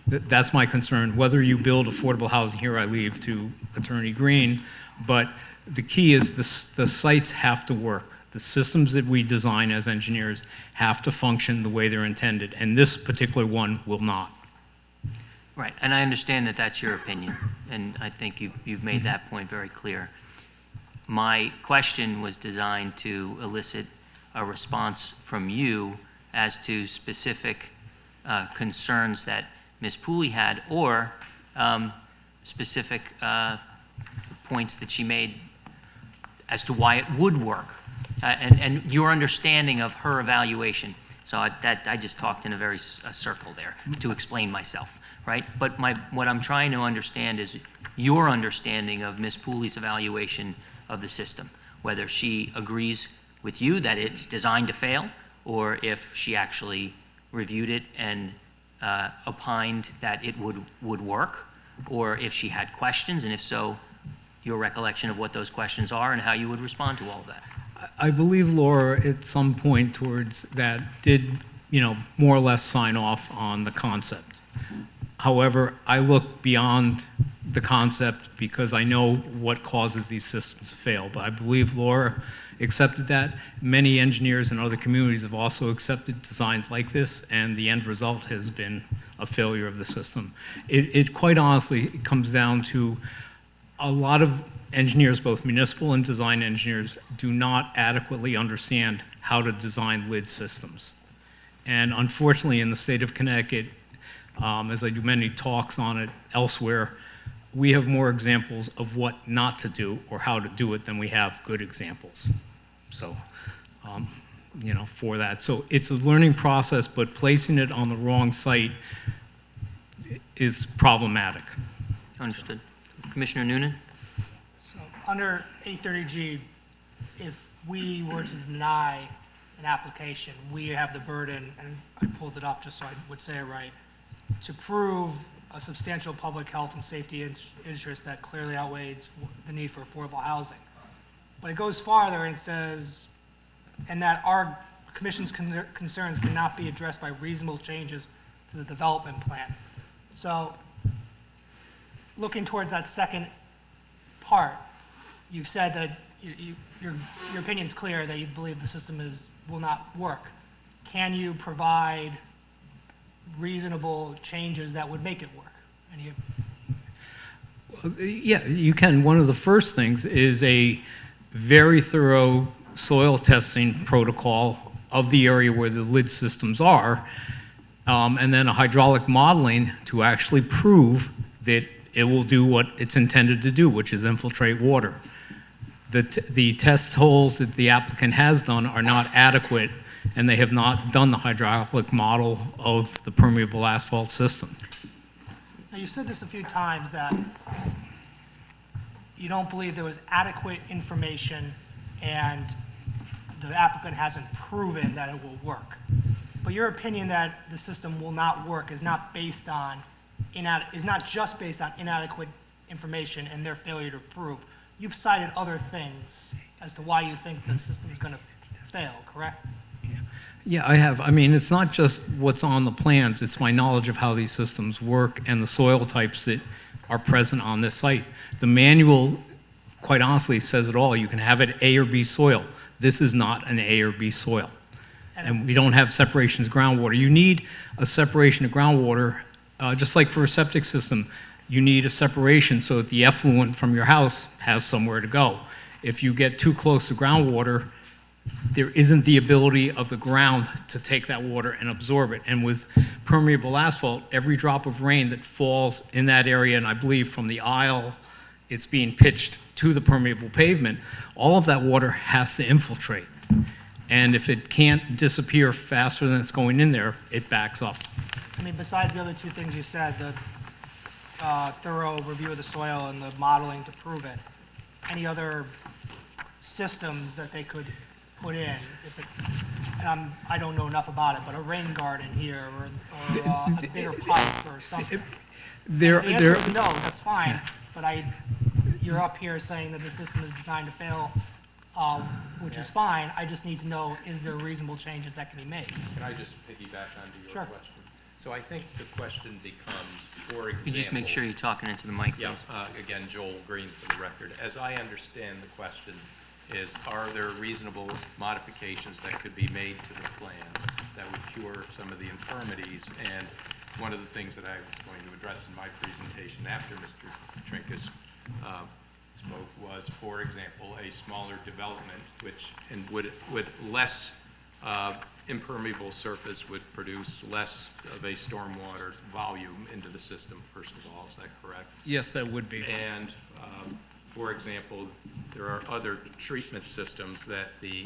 that's my concern. Whether you build affordable housing, here I leave to Attorney Green, but the key is the sites have to work. The systems that we design as engineers have to function the way they're intended, and this particular one will not. Right, and I understand that that's your opinion, and I think you've made that point very clear. My question was designed to elicit a response from you as to specific concerns that Ms. Pooley had, or specific points that she made as to why it would work, and your understanding of her evaluation. So I just talked in a very circle there to explain myself, right? But what I'm trying to understand is your understanding of Ms. Pooley's evaluation of the system, whether she agrees with you that it's designed to fail, or if she actually reviewed it and opined that it would work, or if she had questions, and if so, your recollection of what those questions are and how you would respond to all of that. I believe Laura, at some point towards that, did, you know, more or less sign off on the concept. However, I look beyond the concept because I know what causes these systems to fail. But I believe Laura accepted that. Many engineers in other communities have also accepted designs like this, and the end result has been a failure of the system. It quite honestly comes down to a lot of engineers, both municipal and design engineers, do not adequately understand how to design lid systems. And unfortunately, in the state of Connecticut, as I do many talks on it elsewhere, we have more examples of what not to do or how to do it than we have good examples. So, you know, for that. So it's a learning process, but placing it on the wrong site is problematic. Understood. Commissioner Noonan? So under 830G, if we were to deny an application, we have the burden, and I pulled it up just so I would say it right, to prove a substantial public health and safety interest that clearly outweighs the need for affordable housing. But it goes farther and says, and that our commission's concerns cannot be addressed by reasonable changes to the development plan. So looking towards that second part, you've said that your opinion's clear that you believe the system will not work. Can you provide reasonable changes that would make it work? Yeah, you can. One of the first things is a very thorough soil testing protocol of the area where the lid systems are, and then a hydraulic modeling to actually prove that it will do what it's intended to do, which is infiltrate water. The test holes that the applicant has done are not adequate, and they have not done the hydraulic model of the permeable asphalt system. Now, you've said this a few times that you don't believe there was adequate information and the applicant hasn't proven that it will work. But your opinion that the system will not work is not based on is not just based on inadequate information and their failure to prove. You've cited other things as to why you think the system is going to fail, correct? Yeah, I have. I mean, it's not just what's on the plans, it's my knowledge of how these systems work and the soil types that are present on this site. The manual, quite honestly, says it all. You can have it A or B soil. This is not an A or B soil. And we don't have separations of groundwater. You need a separation of groundwater, just like for a septic system. You need a separation so that the effluent from your house has somewhere to go. If you get too close to groundwater, there isn't the ability of the ground to take that water and absorb it. And with permeable asphalt, every drop of rain that falls in that area, and I believe from the aisle, it's being pitched to the permeable pavement, all of that water has to infiltrate. And if it can't disappear faster than it's going in there, it backs up. I mean, besides the other two things you said, the thorough review of the soil and the modeling to prove it, any other systems that they could put in, if it's, and I don't know enough about it, but a rain garden here, or a bigger pipe or something. The answer is no, that's fine, but you're up here saying that the system is designed to fail, which is fine. I just need to know, is there reasonable changes that can be made? Can I just piggyback onto your Sure. question? So I think the question becomes, for example... Could you just make sure you're talking into the mic, please? Yeah, again, Joel Green for the record. As I understand the question is, are there reasonable modifications that could be made to the plan that would cure some of the infirmities? And one of the things that I was going to address in my presentation after Mr. Trinkus spoke was, for example, a smaller development which would less impermeable surface would produce less of a stormwater volume into the system, first of all. Is that correct? Yes, that would be. And, for example, there are other treatment systems that the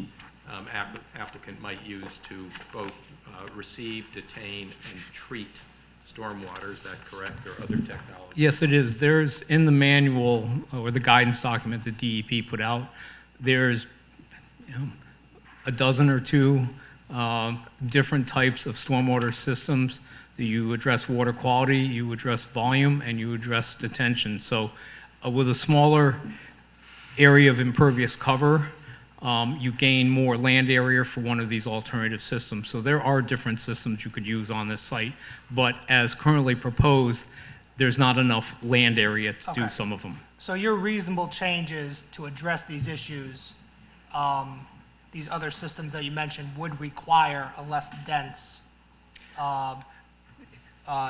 applicant might use to both receive, detain, and treat stormwater. Is that correct, or other technologies? Yes, it is. There's, in the manual or the guidance document that DEP put out, there's a dozen or two different types of stormwater systems. You address water quality, you address volume, and you address detention. So with a smaller area of impervious cover, you gain more land area for one of these alternative systems. So there are different systems you could use on this site, but as currently proposed, there's not enough land area to do some of them. So your reasonable changes to address these issues, these other systems that you mentioned, would require a less dense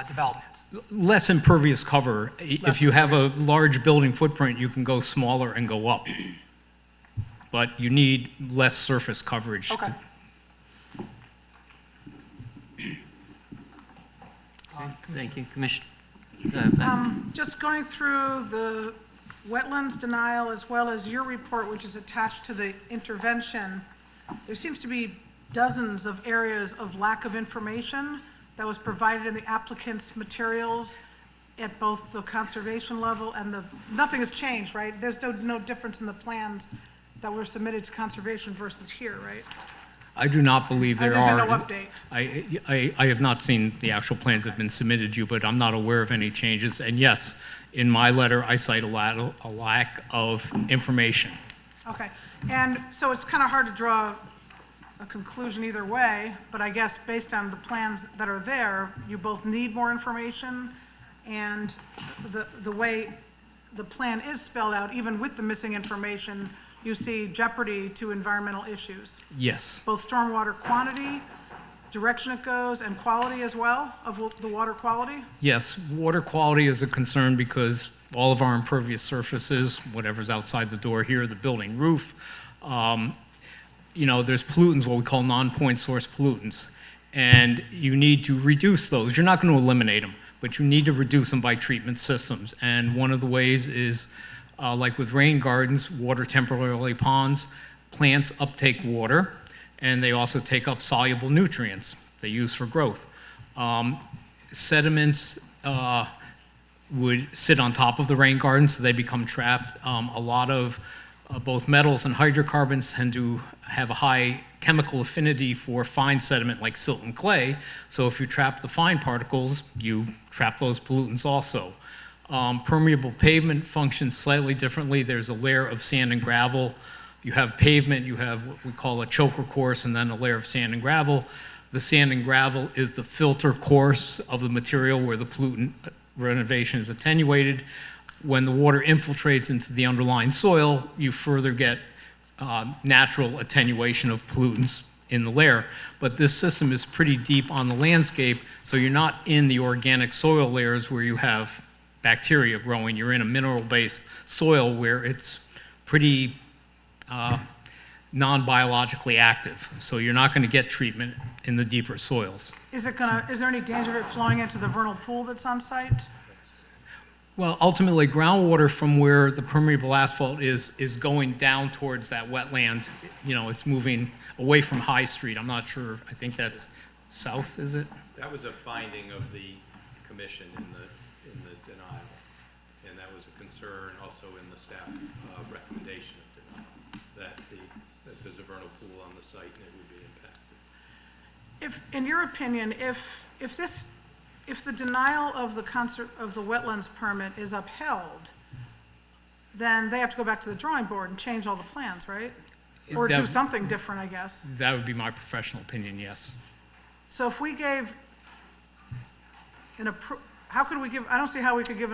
development? Less impervious cover. If you have a large building footprint, you can go smaller and go up. But you need less surface coverage. Okay. Thank you. Commissioner, Just going through the wetlands denial as well as your report, which is attached to the intervention, there seems to be dozens of areas of lack of information that was provided in the applicant's materials at both the conservation level and nothing has changed, right? There's no difference in the plans that were submitted to conservation versus here, right? I do not believe there are. There's been no update. I have not seen the actual plans that have been submitted to you, but I'm not aware of any changes. And yes, in my letter, I cite a lack of information. Okay, and so it's kind of hard to draw a conclusion either way, but I guess based on the plans that are there, you both need more information, and the way the plan is spelled out, even with the missing information, you see jeopardy to environmental issues. Yes. Both stormwater quantity, direction it goes, and quality as well, of the water quality? Yes, water quality is a concern because all of our impervious surfaces, whatever's outside the door here, the building roof, you know, there's pollutants, what we call non-point source pollutants, and you need to reduce those. You're not going to eliminate them, but you need to reduce them by treatment systems. And one of the ways is, like with rain gardens, water temporarily ponds, plants uptake water, and they also take up soluble nutrients they use for growth. Sediments would sit on top of the rain garden, so they become trapped. A lot of both metals and hydrocarbons tend to have a high chemical affinity for fine sediment like silt and clay, so if you trap the fine particles, you trap those pollutants also. Permeable pavement functions slightly differently. There's a layer of sand and gravel. You have pavement, you have what we call a choker course, and then a layer of sand and gravel. The sand and gravel is the filter course of the material where the pollutant renovation is attenuated. When the water infiltrates into the underlying soil, you further get natural attenuation of pollutants in the layer. But this system is pretty deep on the landscape, so you're not in the organic soil layers where you have bacteria growing. You're in a mineral-based soil where it's pretty non-biologically active. So you're not going to get treatment in the deeper soils. Is there any danger of it flowing into the vernal pool that's on site? Well, ultimately, groundwater from where the permeable asphalt is going down towards that wetland. You know, it's moving away from High Street. I'm not sure. I think that's south, is it? That was a finding of the commission in the denial, and that was a concern also in the staff recommendation of denial, that there's a vernal pool on the site and it would be impacted. In your opinion, if the denial of the wetlands permit is upheld, then they have to go back to the drawing board and change all the plans, right? Or do something different, I guess. That would be my professional opinion, yes. So if we gave how could we give, I don't see how we could give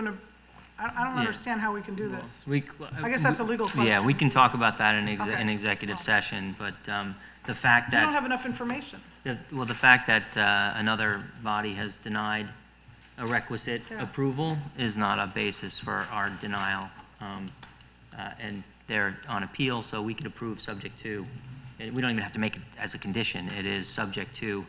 I don't understand how we can do this. I guess that's a legal question. Yeah, we can talk about that in executive session, but the fact We don't that, have enough information. the fact that another body has denied a requisite Yeah. approval is not a basis for our denial. And they're on appeal, so we can approve subject to, and we don't even have to make it as a condition. It is subject to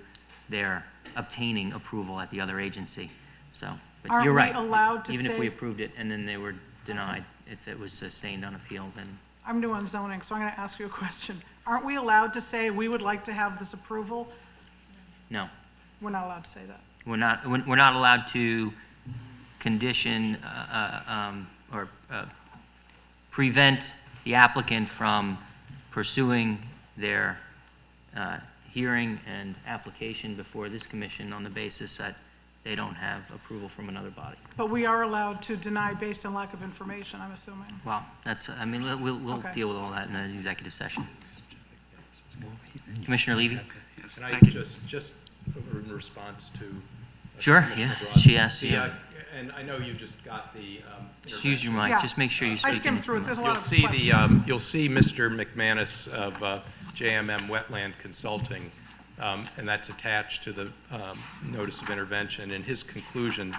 their obtaining approval at the other agency. So, but Aren't you're we right. allowed to Even if we say- approved it and then they were denied, if it was sustained on appeal, then I'm new on zoning, so I'm going to ask you a question. Aren't we allowed to say we would like to have this approval? no. We're not allowed to say that. We're not allowed to condition or prevent the applicant from pursuing their hearing and application before this commission on the basis that they don't have approval from another body. But we are allowed to deny based on lack of information, I'm assuming. Well, that's, I mean, we'll Okay. deal with all that in an executive session. Commissioner Levy? Can I Thank you. just in response to Sure, Commissioner yeah, Broad? she asked, The, yeah. And I know you just got the Just use your mic, Yeah. just make sure you I speak skimmed into through the it, there's a mic. lot of questions. You'll see Mr. McManus of JMM Wetland Consulting, and that's attached to the notice of intervention. And his conclusion,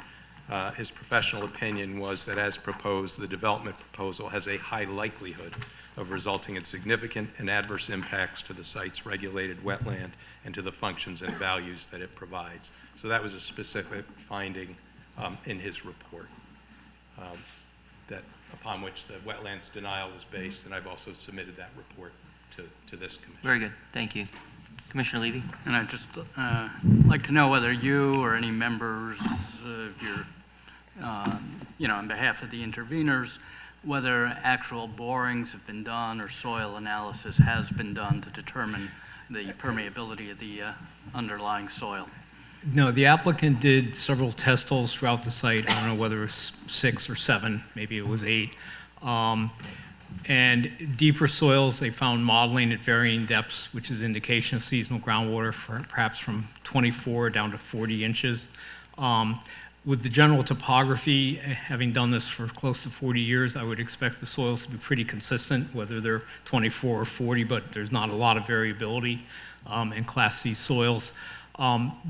his professional opinion was that as proposed, the development proposal has a high likelihood of resulting in significant and adverse impacts to the site's regulated wetland and to the functions and values that it provides. So that was a specific finding in his report that upon which the wetlands denial was based, and I've also submitted that report to this commission. Very good, thank you. Commissioner Levy? And I'd just like to know whether you or any members of your, on behalf of the interveners, whether actual borings have been done or soil analysis has been done to determine the permeability of the underlying soil. No, the applicant did several test holes throughout the site. I don't know whether it was 6 or 7, maybe it was 8. And deeper soils, they found modeling at varying depths, which is indication of seasonal groundwater, for perhaps from 24 down to 40 inches. With the general topography, having done this for close to 40 years, I would expect the soils to be pretty consistent, whether they're 24 or 40, but there's not a lot of variability in Class C soils.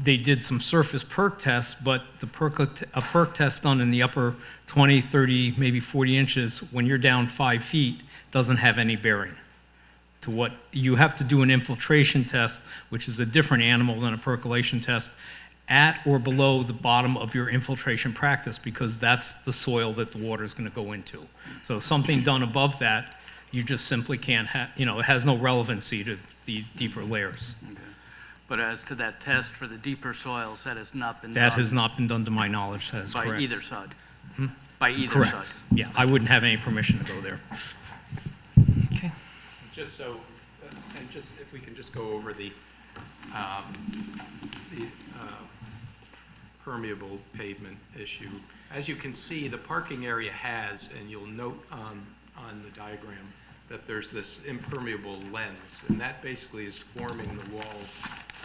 They did some surface perk tests, but a perk test done in the upper 20, 30, maybe 40 inches, when you're down 5 feet, doesn't have any bearing to what you have to do. An infiltration test, which is a different animal than a percolation test, at or below the bottom of your infiltration practice, because that's the soil that the water is going to go into. So something done above that, you just simply can't have, it has no relevancy to the deeper layers. Okay. But as to that test for the deeper soils, that has not been That done has not been done to my knowledge, that is correct. by either side? By either Correct. side? Yeah, I wouldn't have any permission to go there. Okay. Just so, and just if we can just go over the permeable pavement issue. As you can see, the parking area has, and you'll note on the diagram, that there's this impermeable lens, and that basically is forming the walls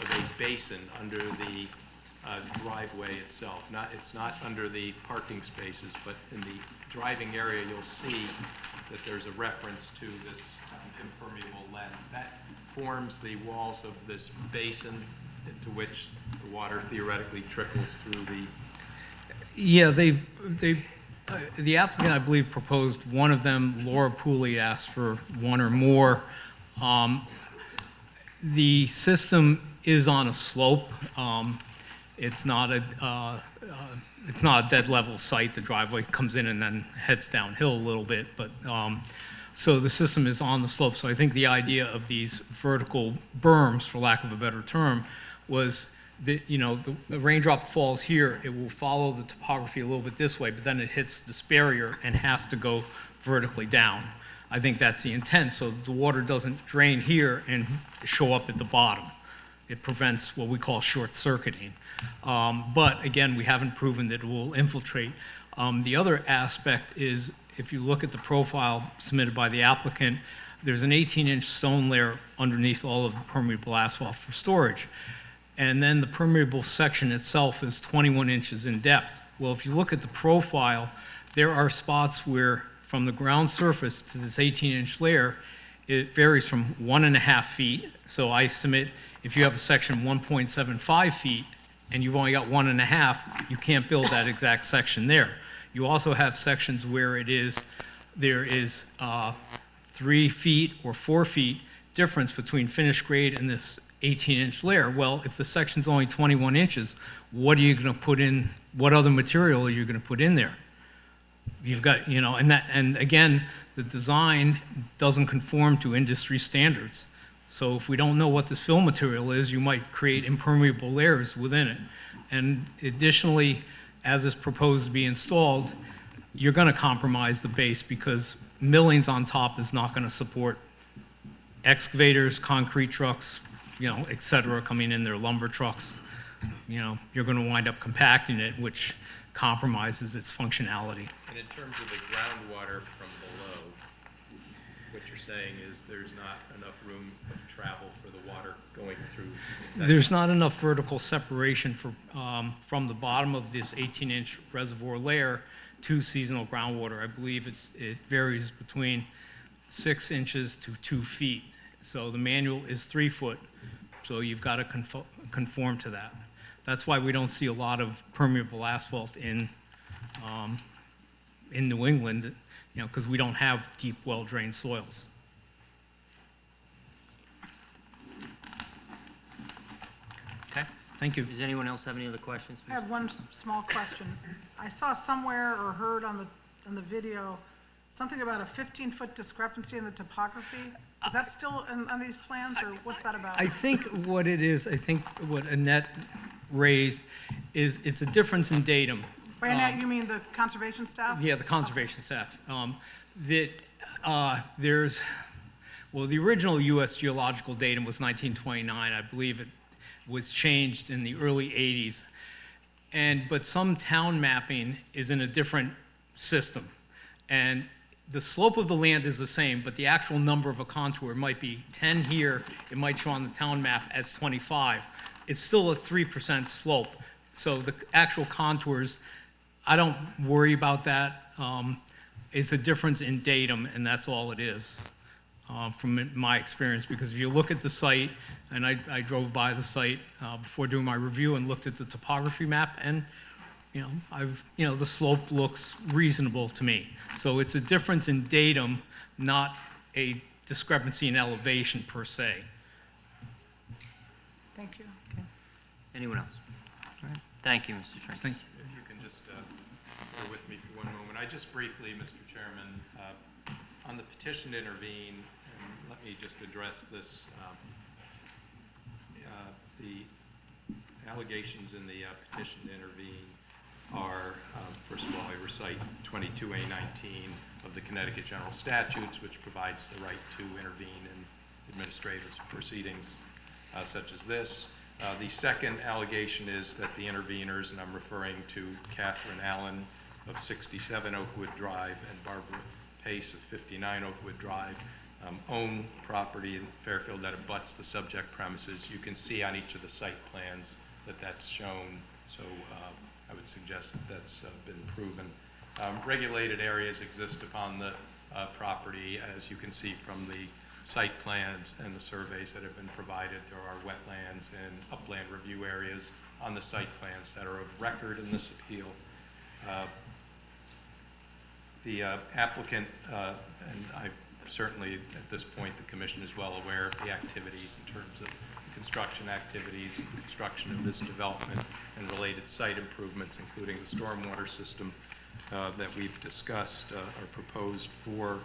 of a basin under the driveway itself. It's not under the parking spaces, but in the driving area, you'll see that there's a reference to this impermeable lens. That forms the walls of this basin into which the water theoretically trickles through the... Yeah, the applicant, I believe, proposed one of them. Laura Pooley asked for one or more. The system is on a slope. It's not a dead level site. The driveway comes in and then heads downhill a little bit, but so the system is on the slope. So I think the idea of these vertical berms, for lack of a better term, was that, you know, the raindrop falls here, it will follow the topography a little bit this way, but then it hits this barrier and has to go vertically down. I think that's the intent, so that the water doesn't drain here and show up at the bottom. It prevents what we call short circuiting. But again, we haven't proven that it will infiltrate. The other aspect is, if you look at the profile submitted by the applicant, there's an 18-inch stone layer underneath all of the permeable asphalt for storage. And then the permeable section itself is 21 inches in depth. Well, if you look at the profile, there are spots where from the ground surface to this 18-inch layer, it varies from 1.5 feet. So I submit, if you have a section 1.75 feet and you've only got 1.5, you can't build that exact section there. You also have sections where there is 3 feet or 4 feet difference between finished grade and this 18-inch layer. Well, if the section's only 21 inches, what are you going to put in? What other material are you going to put in there? You've got, you know, and again, the design doesn't conform to industry standards. So if we don't know what this fill material is, you might create impermeable layers within it. And additionally, as is proposed to be installed, you're going to compromise the base because millings on top is not going to support excavators, concrete trucks, you know, et cetera, coming in there, lumber trucks. You know, you're going to wind up compacting it, which compromises its functionality. And in terms of the groundwater from below, what you're saying is there's not enough room of travel for the water going through? There's not enough vertical separation for, from the bottom of this 18-inch reservoir layer to seasonal groundwater. I believe it varies between 6 inches to 2 feet. So the manual is 3 foot, so you've got to conform to that. That's why we don't see a lot of permeable asphalt in New England, you know, because we don't have deep, well-drained soils. Okay. Thank you. Does anyone else have any other questions? I have one small question. I saw somewhere or heard on the video something about a 15-foot discrepancy in the topography. Is that still on these plans, or what's that about? I think what it is, I think what Annette raised is it's a difference in datum. By Annette, you mean the conservation staff? Yeah, the conservation staff. There's, well, the original U.S. geological datum was 1929. I believe it was changed in the early 80s. But some town mapping is in a different system. And the slope of the land is the same, but the actual number of a contour might be 10 here. It might show on the town map as 25. It's still a 3% slope. So the actual contours, I don't worry about that. It's a difference in datum, and that's all it is from my experience. Because if you look at the site, and I drove by the site before doing my review and looked at the topography map, and the slope looks reasonable to me. So it's a difference in datum, not a discrepancy in elevation per se. Thank you. Okay. Anyone else? All right. Thank you, Mr. Trinkus. Thank If you can just bear with me for one moment. I just briefly, Mr. Chairman, on the petition to intervene, and let me just address this. The allegations in the petition to intervene are, first of all, I recite 22A19 of the Connecticut General Statutes, which provides the right to intervene in administrative proceedings such as this. The second allegation is that the interveners, and I'm referring to Catherine Allen of 67 Oakwood Drive and Barbara Pace of 59 Oakwood Drive, own property in Fairfield that abuts the subject premises. You can see on each of the site plans that that's shown, so I would suggest that that's been proven. Regulated areas exist upon the property, as you can see from the site plans and the surveys that have been provided. There are wetlands and upland review areas on the site plans that are of record in this appeal. The applicant, and certainly at this point, the commission is well aware of the activities in terms of construction activities and construction of this development and related site improvements, including the stormwater system that we've discussed are proposed for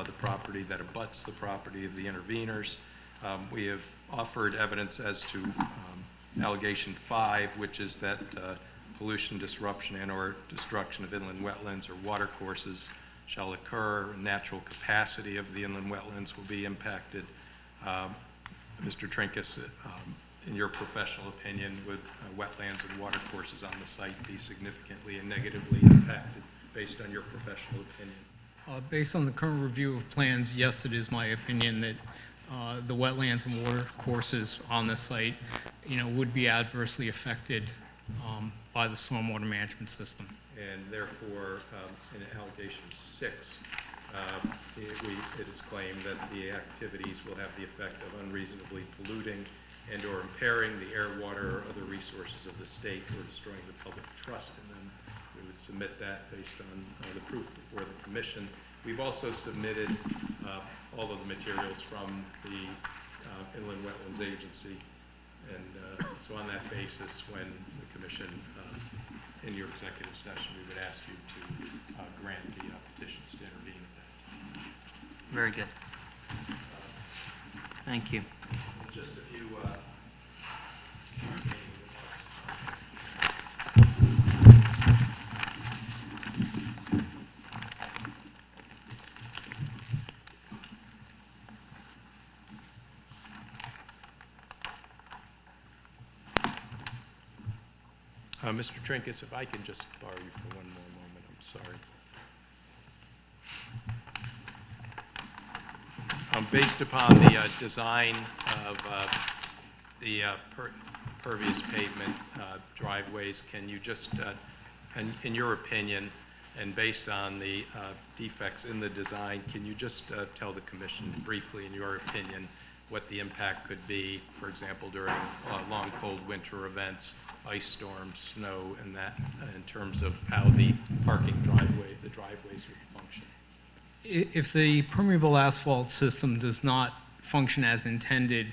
the property that abuts the property of the interveners. We have offered evidence as to allegation 5, which is that pollution, disruption, and/or destruction of inland wetlands or watercourses shall occur. Natural capacity of the inland wetlands will be impacted. Mr. Trinkus, in your professional opinion, would wetlands and watercourses on the site be significantly and negatively impacted based on your professional opinion? Based on the current review of plans, yes, it is my opinion that the wetlands and water courses on the site, would be adversely affected by the stormwater management system. And therefore, in allegation 6, it is claimed that the activities will have the effect of unreasonably polluting and/or impairing the air, water, or other resources of the state or destroying the public trust in them. We would submit that based on the proof before the commission. We've also submitted all of the materials from the Inland Wetlands Agency. And so on that basis, when the commission, in your executive session, we would ask you to grant the petitions to intervene at that time. Very good. Thank you. Just a few Mr. Trinkus, if I can just borrow you for one more moment, I'm sorry. Based upon the design of the pervious pavement driveways, can you just, in your opinion, and based on the defects in the design, can you just tell the commission briefly, in your opinion, what the impact could be, for example, during long, cold winter events, ice storms, snow, and that, in terms of how the the driveways would function? If the permeable asphalt system does not function as intended,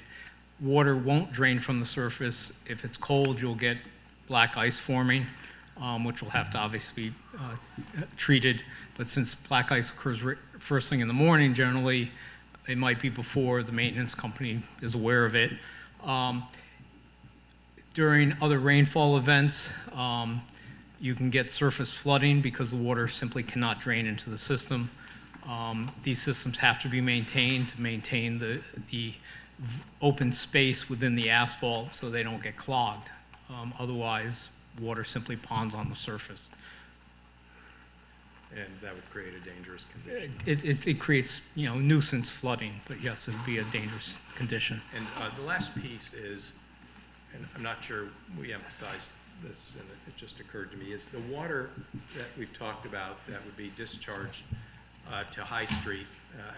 water won't drain from the surface. If it's cold, you'll get black ice forming, which will have to obviously be treated. But since black ice occurs first thing in the morning, generally, it might be before the maintenance company is aware of it. During other rainfall events, you can get surface flooding because the water simply cannot drain into the system. These systems have to be maintained to maintain the open space within the asphalt so they don't get clogged. Otherwise, water simply ponds on the surface. And that would create a dangerous condition. It creates, nuisance flooding, but yes, it would be a dangerous condition. And the last piece is, and I'm not sure we emphasized this, and it just occurred to me, is the water that we've talked about that would be discharged to High Street,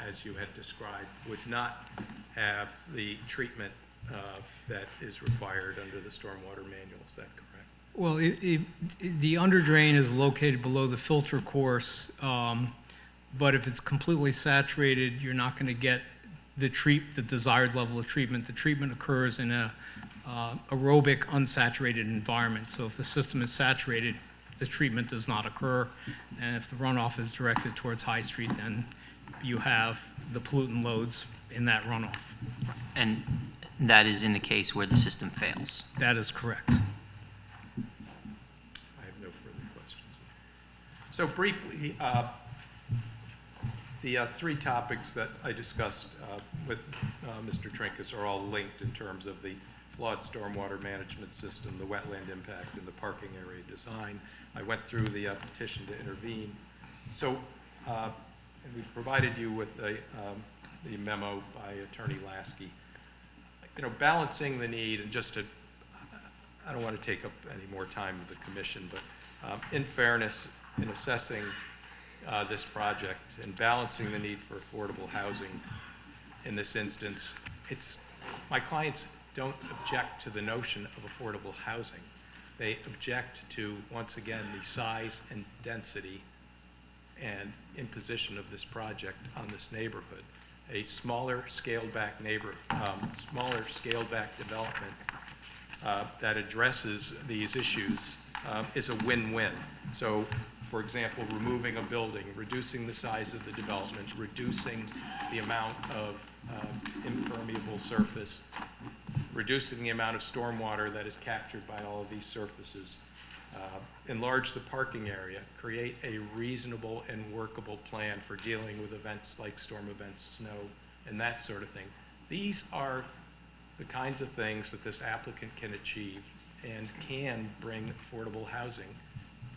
as you had described, would not have the treatment that is required under the stormwater manual. Is that correct? Well, the underdrain is located below the filter course, but if it's completely saturated, you're not going to get the desired level of treatment. The treatment occurs in a aerobic, unsaturated environment. So if the system is saturated, the treatment does not occur. And if the runoff is directed towards High Street, then you have the pollutant loads in that runoff. And that is in the case where the system fails. That is correct. I have no further questions. So briefly, the 3 topics that I discussed with Mr. Trinkus are all linked in terms of the flawed stormwater management system, the wetland impact, and the parking area design. I went through the petition to intervene. So, and we've provided you with the memo by Attorney Lasky. Balancing the need, and just to, I don't want to take up any more time with the commission, but in fairness, in assessing this project and balancing the need for affordable housing in this instance, my clients don't object to the notion of affordable housing. They object to, once again, the size and density and imposition of this project on this neighborhood. A smaller scaled back development that addresses these issues is a win-win. So, for example, removing a building, reducing the size of the development, reducing the amount of impermeable surface, reducing the amount of stormwater that is captured by all of these surfaces, enlarge the parking area, create a reasonable and workable plan for dealing with events like storm events, snow, and that sort of thing. These are the kinds of things that this applicant can achieve and can bring affordable housing,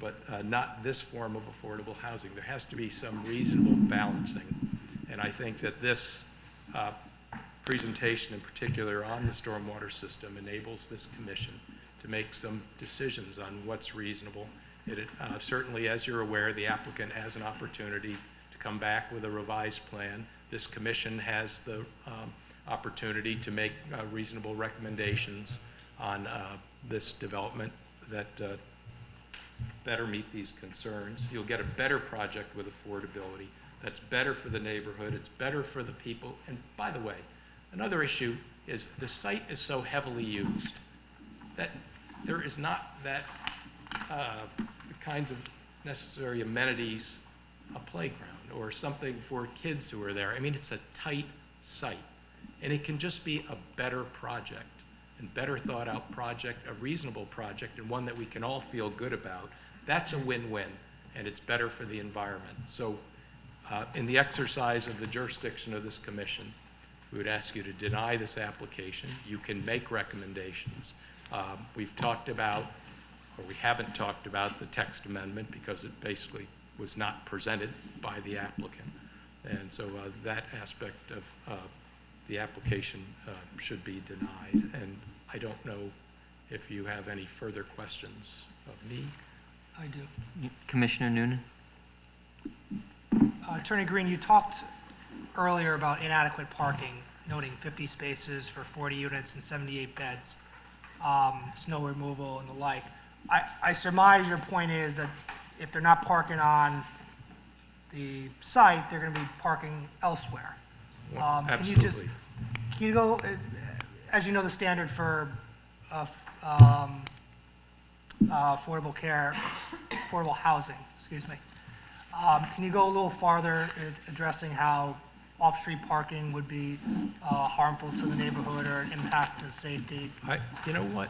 but not this form of affordable housing. There has to be some reasonable balancing. And I think that this presentation in particular on the stormwater system enables this commission to make some decisions on what's reasonable. Certainly, as you're aware, the applicant has an opportunity to come back with a revised plan. This commission has the opportunity to make reasonable recommendations on this development that better meet these concerns. You'll get a better project with affordability that's better for the neighborhood, it's better for the people. And by the way, another issue is the site is so heavily used that there is not that the kinds of necessary amenities, a playground or something for kids who are there. I mean, it's a tight site, and it can just be a better project and better thought out project, a reasonable project, and one that we can all feel good about. That's a win-win, and it's better for the environment. So in the exercise of the jurisdiction of this commission, we would ask you to deny this application. You can make recommendations. We've talked about, or we haven't talked about, the text amendment because it basically was not presented by the applicant. And so that aspect of the application should be denied. And I don't know if you have any further questions of me. I do. Commissioner Noonan? Attorney Green, you talked earlier about inadequate parking, noting 50 spaces for 40 units and 78 beds, snow removal and the like. I surmise your point is that if they're not parking on the site, they're going to be parking elsewhere. Absolutely. Can you go, as you know, the standard for affordable care, affordable housing, excuse me. Can you go a little farther in addressing how off-street parking would be harmful to the neighborhood or an impact to safety? You know what?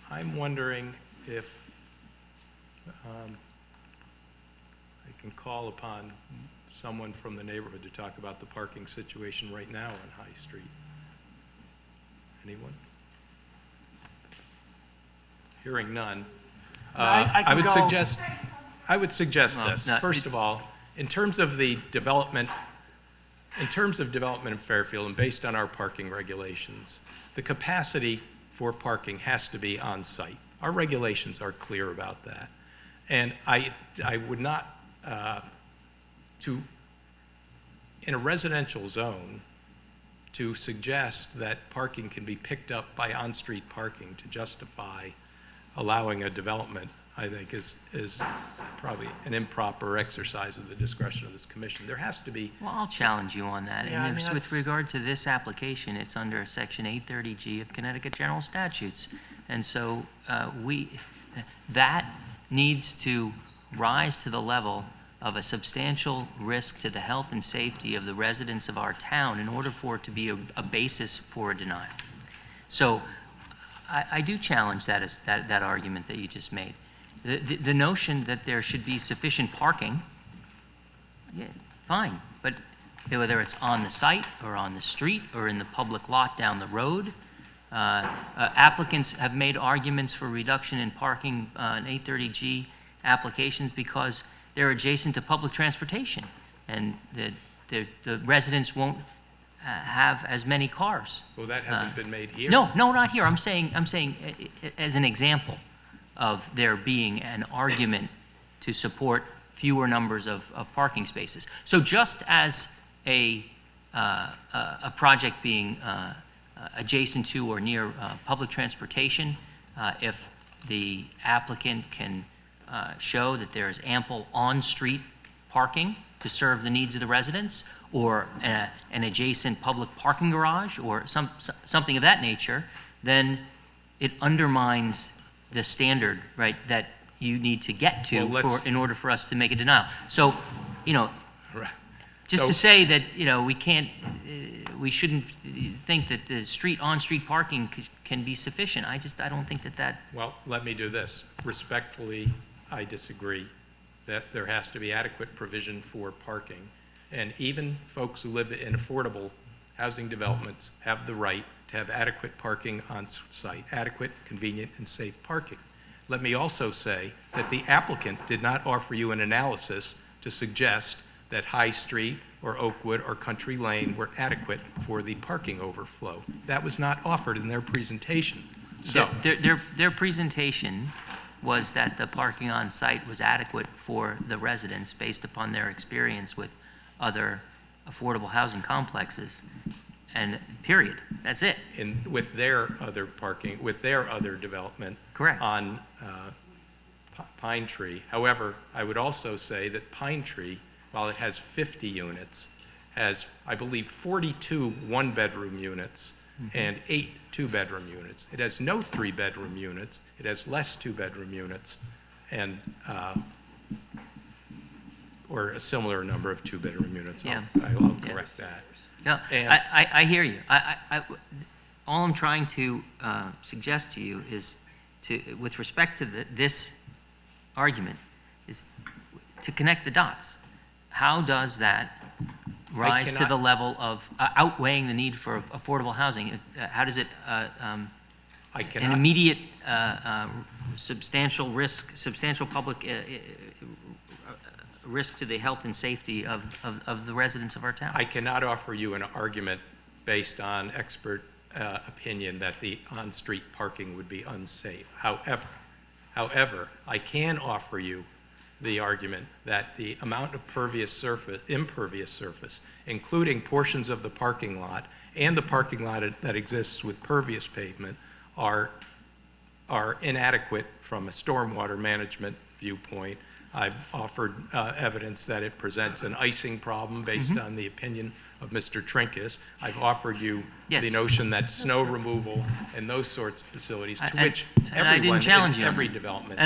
I'm wondering if I can call upon someone from the neighborhood to talk about the parking situation right now on High Street. Anyone? Hearing none. I would suggest this. First of all, in terms of development in Fairfield and based on our parking regulations, the capacity for parking has to be on site. Our regulations are clear about that. And I would not, in a residential zone, to suggest that parking can be picked up by on-street parking to justify allowing a development, I think is probably an improper exercise of the discretion of this commission. There has to be... Well, I'll challenge you on that. Yeah, And with regard to this application, it's under Section 830G of Connecticut General Statutes. And so that needs to rise to the level of a substantial risk to the health and safety of the residents of our town in order for it to be a basis for a denial. So I do challenge that argument that you just made. The notion that there should be sufficient parking, yeah, fine, but whether it's on the site or on the street or in the public lot down the road, applicants have made arguments for reduction in parking in 830G applications because they're adjacent to public transportation, and the residents won't have as many cars. Well, that hasn't been made here. No, not here. I'm saying as an example of there being an argument to support fewer numbers of parking spaces. So just as a project being adjacent to or near public transportation, if the applicant can show that there is ample on-street parking to serve the needs of the residents, or an adjacent public parking garage, or something of that nature, then it undermines the standard, right, that you need to get to in order for us to make a denial. So, you know, Right. just So- to say that, you know, we shouldn't think that the on-street parking can be sufficient. I don't think that. Well, let me do this. Respectfully, I disagree that there has to be adequate provision for parking. And even folks who live in affordable housing developments have the right to have adequate parking on site, adequate, convenient, and safe parking. Let me also say that the applicant did not offer you an analysis to suggest that High Street or Oakwood or Country Lane were adequate for the parking overflow. That was not offered in their presentation. So, Their presentation was that the parking on site was adequate for the residents based upon their experience with other affordable housing complexes, and period. That's it. with their other parking, with their other development. Correct. On Pine Tree. However, I would also say that Pine Tree, while it has 50 units, has, I believe, 42 one-bedroom units and 8 two-bedroom units. It has no three-bedroom units. It has less two-bedroom units, and or a similar number of two-bedroom units. Yeah. I'll correct that. No, And- I hear you. All I'm trying to suggest to you is with respect to this argument, is to connect the dots. How does that rise to the level of outweighing the need for affordable housing? How does it, I an cannot. immediate substantial public risk to the health and safety of the residents of our town? I cannot offer you an argument based on expert opinion that the on-street parking would be unsafe. However, I can offer you the argument that the amount of impervious surface, including portions of the parking lot and the parking lot that exists with pervious pavement, are inadequate from a stormwater management viewpoint. I've offered evidence that it presents an icing problem based on the opinion of Mr. Trinkus. I've offered you the notion that snow removal and those sorts of facilities, to which and I didn't challenge in you on every that. development.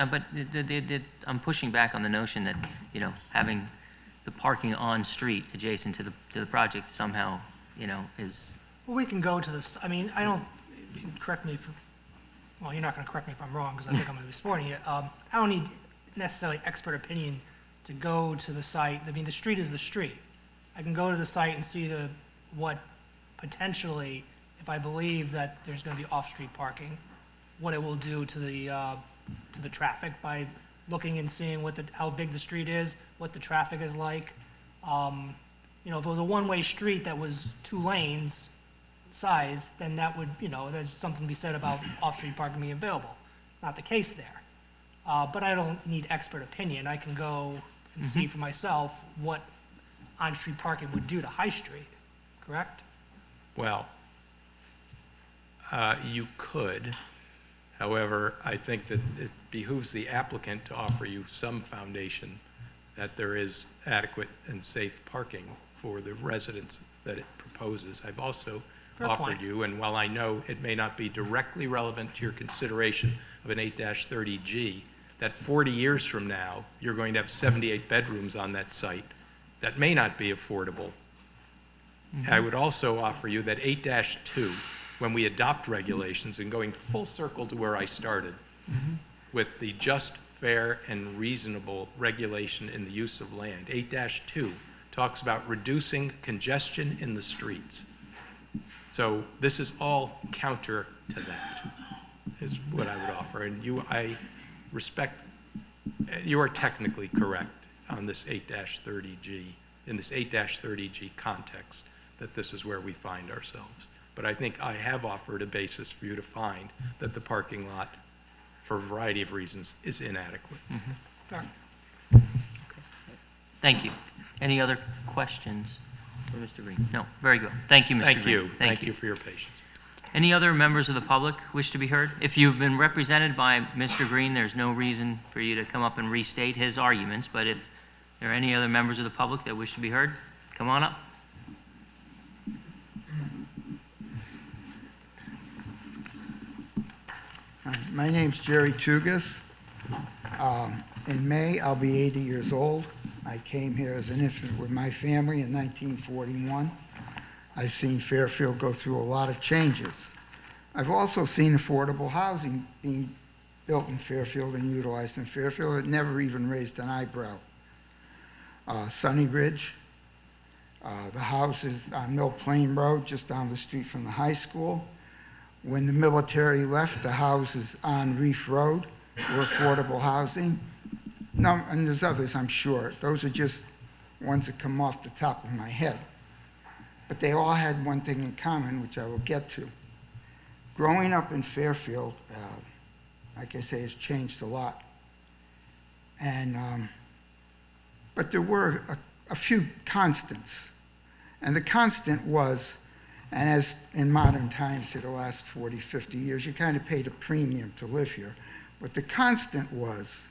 But I'm pushing back on the notion that, you know, having the parking on street adjacent to the project somehow, you know, is. Well, we can go to this, I mean, I don't, correct me if, well, you're not going to correct me if I'm wrong, because I think I'm going to be supporting it. I don't need necessarily expert opinion to go to the site. I mean, the street is the street. I can go to the site and see what potentially, if I believe that there's going to be off-street parking, what it will do to the traffic by looking and seeing how big the street is, what the traffic is like. You know, if it was a one-way street that was 2 lanes size, then that would, you know, there's something to be said about off-street parking being available. Not the case there. But I don't need expert opinion. I can go and see for myself what on-street parking would do to High Street, correct? Well, you could. However, I think that it behooves the applicant to offer you some foundation that there is adequate and safe parking for the residents that it proposes. I've also Fair offered point. you, and while I know it may not be directly relevant to your consideration of an 8-30G, that 40 years from now, you're going to have 78 bedrooms on that site that may not be affordable. I would also offer you that 8-2, when we adopt regulations, and going full circle to where I started, with the just, fair, and reasonable regulation in the use of land, 8-2 talks about reducing congestion in the streets. So this is all counter to that, is what I would offer. And I respect, you are technically correct on this 8-30G, in this 8-30G context, that this is where we find ourselves. But I think I have offered a basis for you to find that the parking lot, for a variety of reasons, is inadequate. Fair. Thank you. Any other questions for Mr. Green? No, very good. Thank you, Mr. Green. Thank you. Thank you for your patience. Any other members of the public wish to be heard? If you've been represented by Mr. Green, there's no reason for you to come up and restate his arguments, but if there are any other members of the public that wish to be heard, come on up. My name's Jerry Tugas. In May, I'll be 80 years old. I came here as an infant with my family in 1941. I've seen Fairfield go through a lot of changes. I've also seen affordable housing being built in Fairfield and utilized in Fairfield. It never even raised an eyebrow. Sunny Ridge, the houses on Mill Plain Road, just down the street from the high school. When the military left, the houses on Reef Road were affordable housing. No, and there's others, I'm sure. Those are just ones that come off the top of my head. But they all had one thing in common, which I will get to. Growing up in Fairfield, like I say, has changed a lot. And, but there were a few constants. And the constant was, and as in modern times for the last 40, 50 years, you kind of paid a premium to live here. But the constant was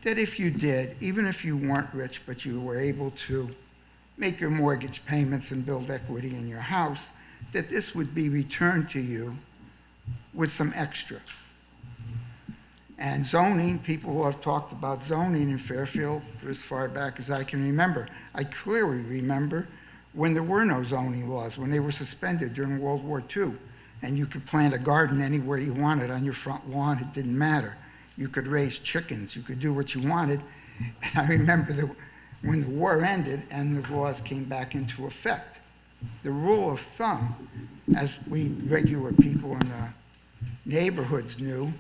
that if you did, even if you weren't rich, but you were able to make your mortgage payments and build equity in your house, that this would be returned to you with some extra. And zoning, people who have talked about zoning in Fairfield for as far back as I can remember. I clearly remember when there were no zoning laws, when they were suspended during World War II, and you could plant a garden anywhere you wanted on your front lawn, it didn't matter. You could raise chickens, you could do what you wanted. And I remember that when the war ended and the laws came back into effect, the rule of thumb, as we regular people in the neighborhoods knew,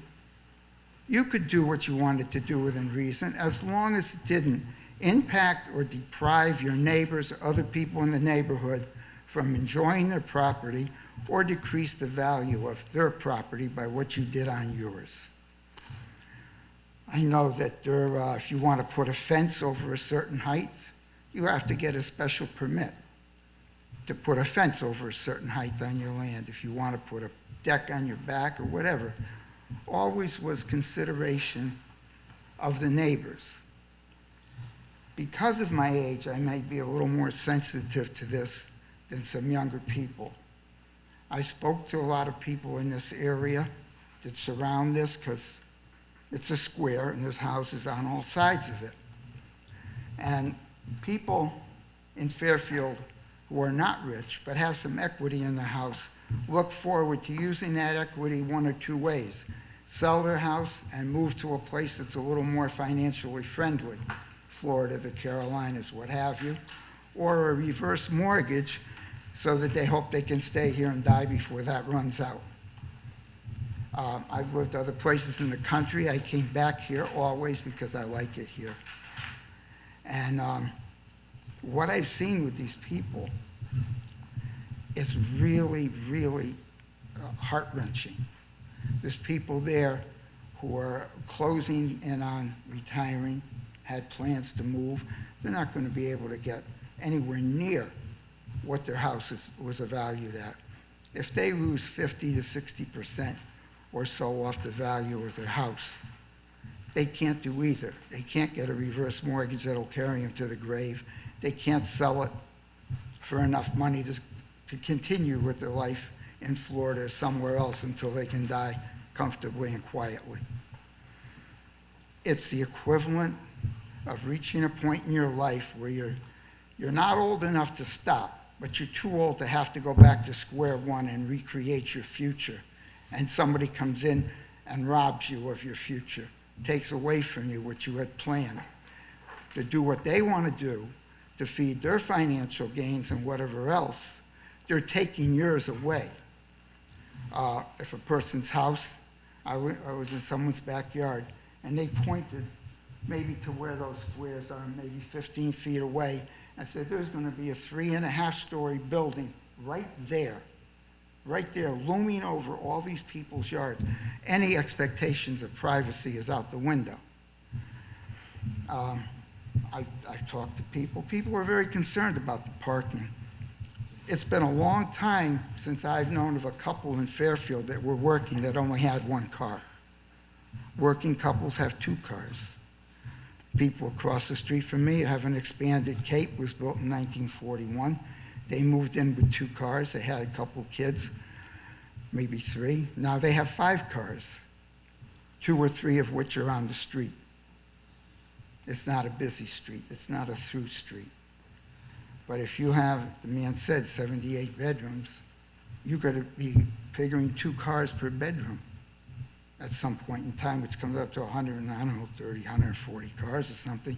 you could do what you wanted to do within reason as long as it didn't impact or deprive your neighbors or other people in the neighborhood from enjoying their property or decrease the value of their property by what you did on yours. I know that if you want to put a fence over a certain height, you have to get a special permit to put a fence over a certain height on your land. If you want to put a deck on your back or whatever, always was consideration of the neighbors. Because of my age, I may be a little more sensitive to this than some younger people. I spoke to a lot of people in this area that surround this because it's a square and there's houses on all sides of it. And people in Fairfield who are not rich but have some equity in their house look forward to using that equity one or two ways. Sell their house and move to a place that's a little more financially friendly, Florida, the Carolinas, what have you, or a reverse mortgage so that they hope they can stay here and die before that runs out. I've lived other places in the country. I came back here always because I like it here. And what I've seen with these people is really, really heart-wrenching. There's people there who are closing in on retiring, had plans to move. They're not going to be able to get anywhere near what their house was valued at. If they lose 50 to 60% or so off the value of their house, they can't do either. They can't get a reverse mortgage that'll carry them to the grave. They can't sell it for enough money to continue with their life in Florida or somewhere else until they can die comfortably and quietly. It's the equivalent of reaching a point in your life where you're not old enough to stop, but you're too old to have to go back to square one and recreate your future. And somebody comes in and robs you of your future, takes away from you what you had planned to do what they want to do to feed their financial gains and whatever else. They're taking yours away. If a person's house, I was in someone's backyard, and they pointed maybe to where those squares are, maybe 15 feet away, and said, there's going to be a 3.5-story building right there, looming over all these people's yards. Any expectations of privacy is out the window. I've talked to people. People are very concerned about the parking. it's been a long time since I've known of a couple in Fairfield that were working that only had one car. Working couples have two cars. People across the street from me have an expanded Cape, was built in 1941. They moved in with two cars. They had a couple kids, maybe three. Now they have 5 cars, 2 or 3 of which are on the street. It's not a busy street. It's not a through street. But if you have, the man said, 78 bedrooms, you've got to be figuring 2 cars per bedroom at some point in time, which comes up to 100, and I don't know, 30, 140 cars or something.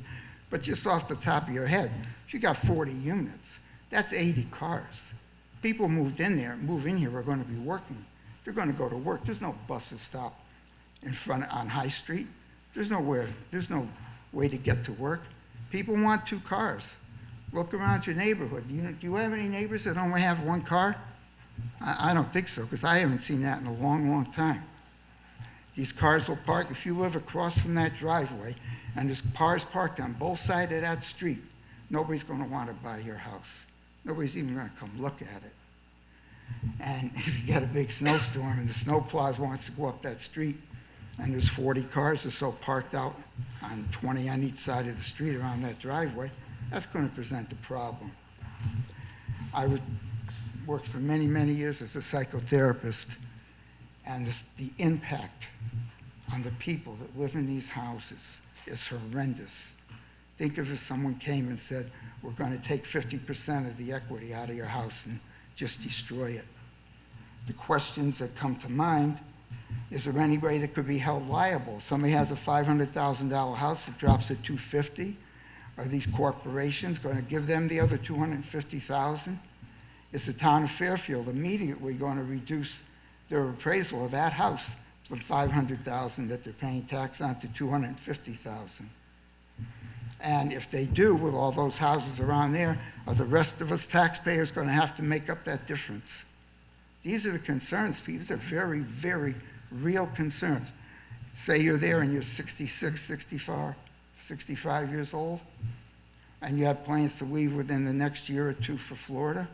But just off the top of your head, if you got 40 units, that's 80 cars. People move in here are going to be working. They're going to go to work. There's no buses stop in front on High Street. There's no way to get to work. People want 2 cars. Look around your neighborhood. Do you have any neighbors that only have 1 car? I don't think so, because I haven't seen that in a long, long time. These cars will park, if you live across from that driveway, and there's cars parked on both sides of that street, nobody's going to want to buy your house. Nobody's even going to come look at it. And if you get a big snowstorm and the snowplows wants to go up that street, and there's 40 cars or so parked out on 20 on each side of the street around that driveway, that's going to present a problem. I worked for many, many years as a psychotherapist, and the impact on the people that live in these houses is horrendous. Think of if someone came and said, we're going to take 50% of the equity out of your house and just destroy it. The questions that come to mind, is there anybody that could be held liable? Somebody has a $500,000 house that drops to $250,000. Are these corporations going to give them the other $250,000? Is the town of Fairfield immediately going to reduce their appraisal of that house from $500,000 that they're paying tax on to $250,000? And if they do, with all those houses around there, are the rest of us taxpayers going to have to make up that difference? These are the concerns, people. These are very, very real concerns. Say you're there and you're 66, 65 years old, and you have plans to leave within the next year or 2 for Florida.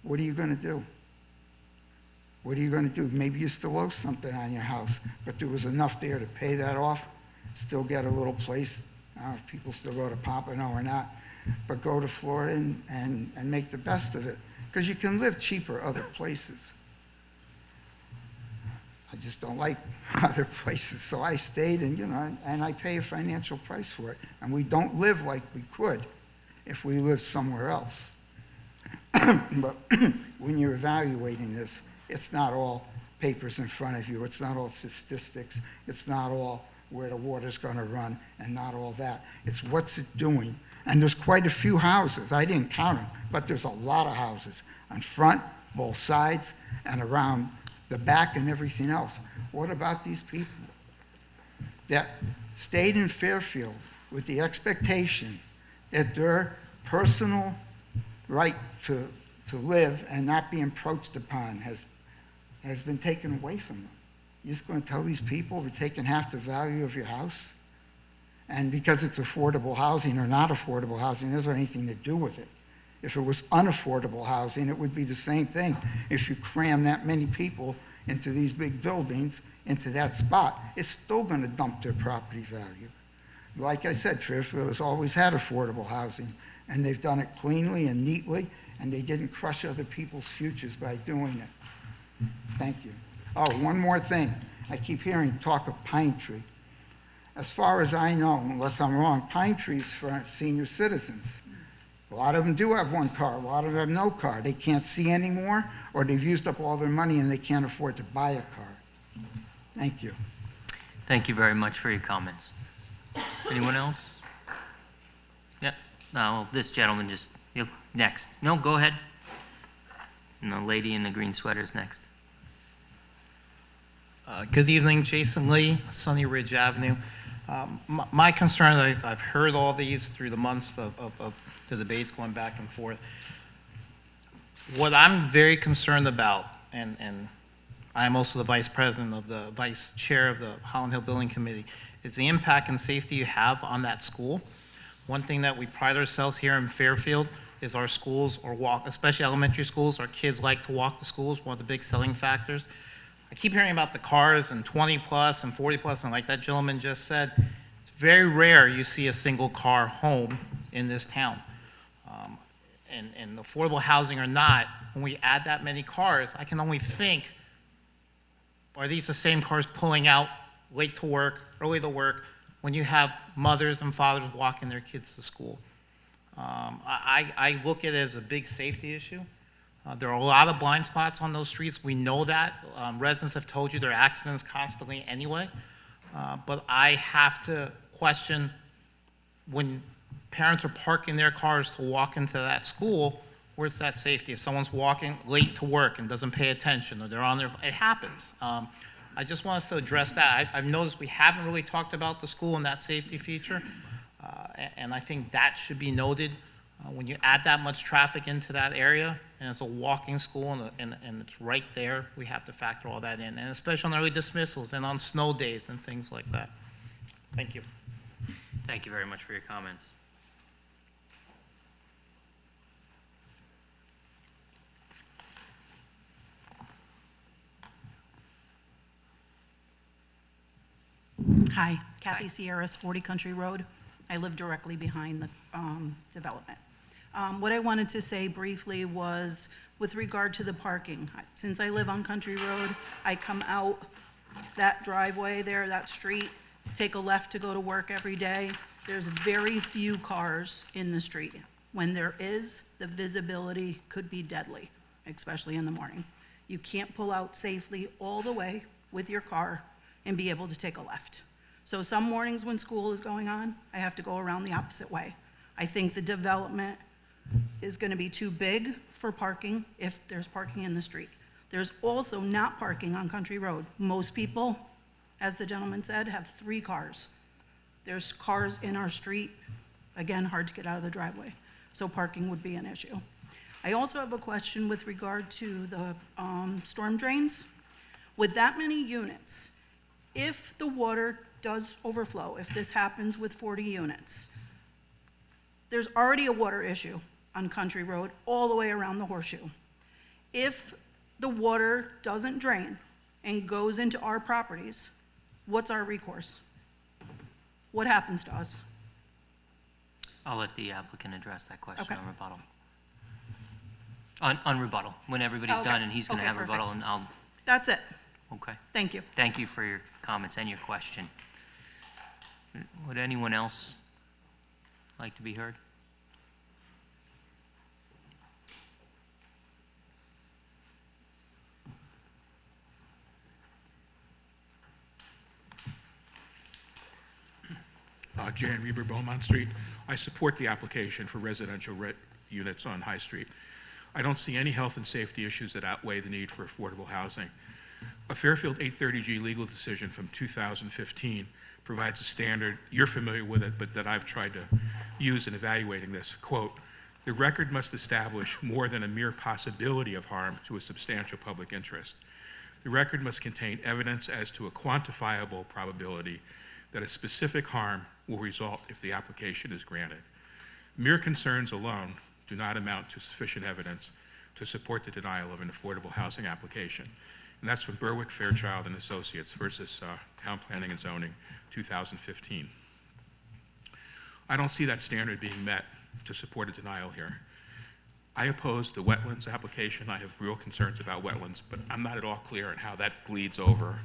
What are you going to do? What are you going to do? Maybe you still owe something on your house, but there was enough there to pay that off, still get a little place. I don't know if people still go to Pompano or not, but go to Florida and make the best of it, because you can live cheaper other places. I just don't like other places, so I stayed, and I pay a financial price for it. And we don't live like we could if we lived somewhere else. But when you're evaluating this, it's not all papers in front of you. It's not all statistics. It's not all where the water's going to run and not all that. It's what's it doing. And there's quite a few houses. I didn't count them, but there's a lot of houses on front, both sides, and around the back and everything else. What about these people that stayed in Fairfield with the expectation that their personal right to live and not be encroached upon has been taken away from them? You're just going to tell these people we're taking half the value of your house? And because it's affordable housing or not affordable housing, it doesn't have anything to do with it. If it was unaffordable housing, it would be the same thing. If you cram that many people into these big buildings, into that spot, it's still going to dump their property value. Like I said, Fairfield has always had affordable housing, and they've done it cleanly and neatly, and they didn't crush other people's futures by doing it. Thank you. Oh, one more thing. I keep hearing talk of Pine Tree. As far as I know, unless I'm wrong, Pine Tree's for senior citizens. A lot of them do have one car. A lot of them have no car. They can't see anymore, or they've used up all their money and they can't afford to buy a car. Thank you. Thank you very much for your comments. Anyone else? Yep. No, this gentleman just, next. No, go ahead. And the lady in the green sweater is next. Good evening, Jason Lee, Sunny Ridge Avenue. My concern, I've heard all these through the months of the debates going back and forth. What I'm very concerned about, and I'm also the vice president of the vice chair of the Holland Hill Building Committee, is the impact and safety you have on that school. One thing that we pride ourselves here in Fairfield, is our schools or walk, especially elementary schools. Our kids like to walk to schools, one of the big selling factors. I keep hearing about the cars and 20 plus and 40 plus, and like that gentleman just said, it's very rare you see a single car home in this town. And affordable housing or not, when we add that many cars, I can only think, are these the same cars pulling out late to work, early to work, when you have mothers and fathers walking their kids to school? I look at it as a big safety issue. There are a lot of blind spots on those streets. We know that. Residents have told you there are accidents constantly anyway. But I have to question when parents are parking their cars to walk into that school, where's that safety? If someone's walking late to work and doesn't pay attention, or they're on their, it happens. I just want us to address that. I've noticed we haven't really talked about the school and that safety feature, and I think that should be noted. When you add that much traffic into that area, and it's a walking school and it's right there, we have to factor all that in, and especially on early dismissals and on snow days and things like that. Thank you. Thank you very much for your comments. Hi, Kathy Sierras, 40 Country Road. I live directly behind the development. What I wanted to say briefly was with regard to the parking. Since I live on Country Road, I come out that driveway there, that street, take a left to go to work every day. There's very few cars in the street. When there is, the visibility could be deadly, especially in the morning. You can't pull out safely all the way with your car and be able to take a left. So some mornings when school is going on, I have to go around the opposite way. I think the development is going to be too big for parking if there's parking in the street. There's also not parking on Country Road. Most people, as the gentleman said, have 3 cars. There's cars in our street, again, hard to get out of the driveway. So parking would be an issue. I also have a question with regard to the storm drains. With that many units, if the water does overflow, if this happens with 40 units, there's already a water issue on Country Road all the way around the horseshoe. If the water doesn't drain and goes into our properties, what's our recourse? What happens to us? I'll let the applicant address that question Okay. on rebuttal. On rebuttal, when everybody's Okay. done and he's going to Okay, have rebuttal, perfect. and I'll, That's it. okay. Thank you. Thank you for your comments and your question. Would anyone else like to be heard? Jan Reber, Beaumont Street. I support the application for residential units on High Street. I don't see any health and safety issues that outweigh the need for affordable housing. A Fairfield 830G legal decision from 2015 provides a standard, you're familiar with it, but that I've tried to use in evaluating this. Quote, the record must establish more than a mere possibility of harm to a substantial public interest. The record must contain evidence as to a quantifiable probability that a specific harm will result if the application is granted. Mere concerns alone do not amount to sufficient evidence to support the denial of an affordable housing application. And that's from Berwick, Fairchild, and Associates versus Town Planning and Zoning, 2015. I don't see that standard being met to support a denial here. I oppose the wetlands application. I have real concerns about wetlands, but I'm not at all clear on how that bleeds over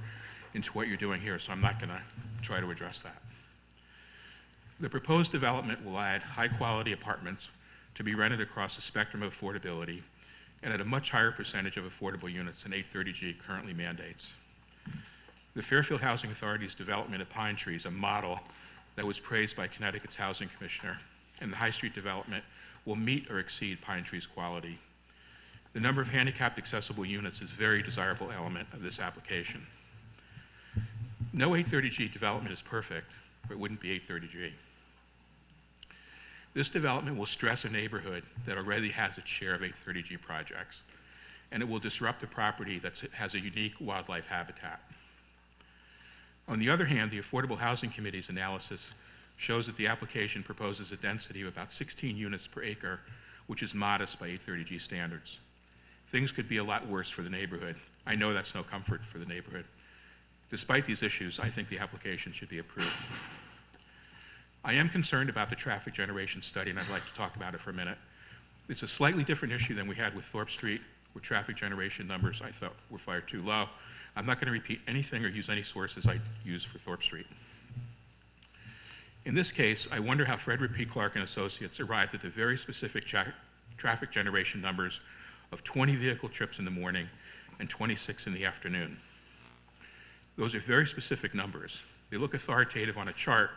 into what you're doing here, so I'm not going to try to address that. The proposed development will add high-quality apartments to be rented across the spectrum of affordability and at a much higher percentage of affordable units than 830G currently mandates. The Fairfield Housing Authority's development of Pine Trees, a model that was praised by Connecticut's Housing Commissioner, and the High Street development will meet or exceed Pine Tree's quality. The number of handicapped accessible units is a very desirable element of this application. No 830G development is perfect, or it wouldn't be 830G. This development will stress a neighborhood that already has its share of 830G projects, and it will disrupt a property that has a unique wildlife habitat. On the other hand, the Affordable Housing Committee's analysis shows that the application proposes a density of about 16 units per acre which is modest by 830G standards. Things could be a lot worse for the neighborhood. I know that's no comfort for the neighborhood. Despite these issues, I think the application should be approved. I am concerned about the traffic generation study, and I'd like to talk about it for a minute. It's a slightly different issue than we had with Thorpe Street, where traffic generation numbers I thought were far too low. I'm not going to repeat anything or use any sources I used for Thorpe Street. In this case, I wonder how Frederick P. Clark and Associates arrived at the very specific traffic generation numbers of 20 vehicle trips in the morning and 26 in the afternoon. Those are very specific numbers. They look authoritative on a chart,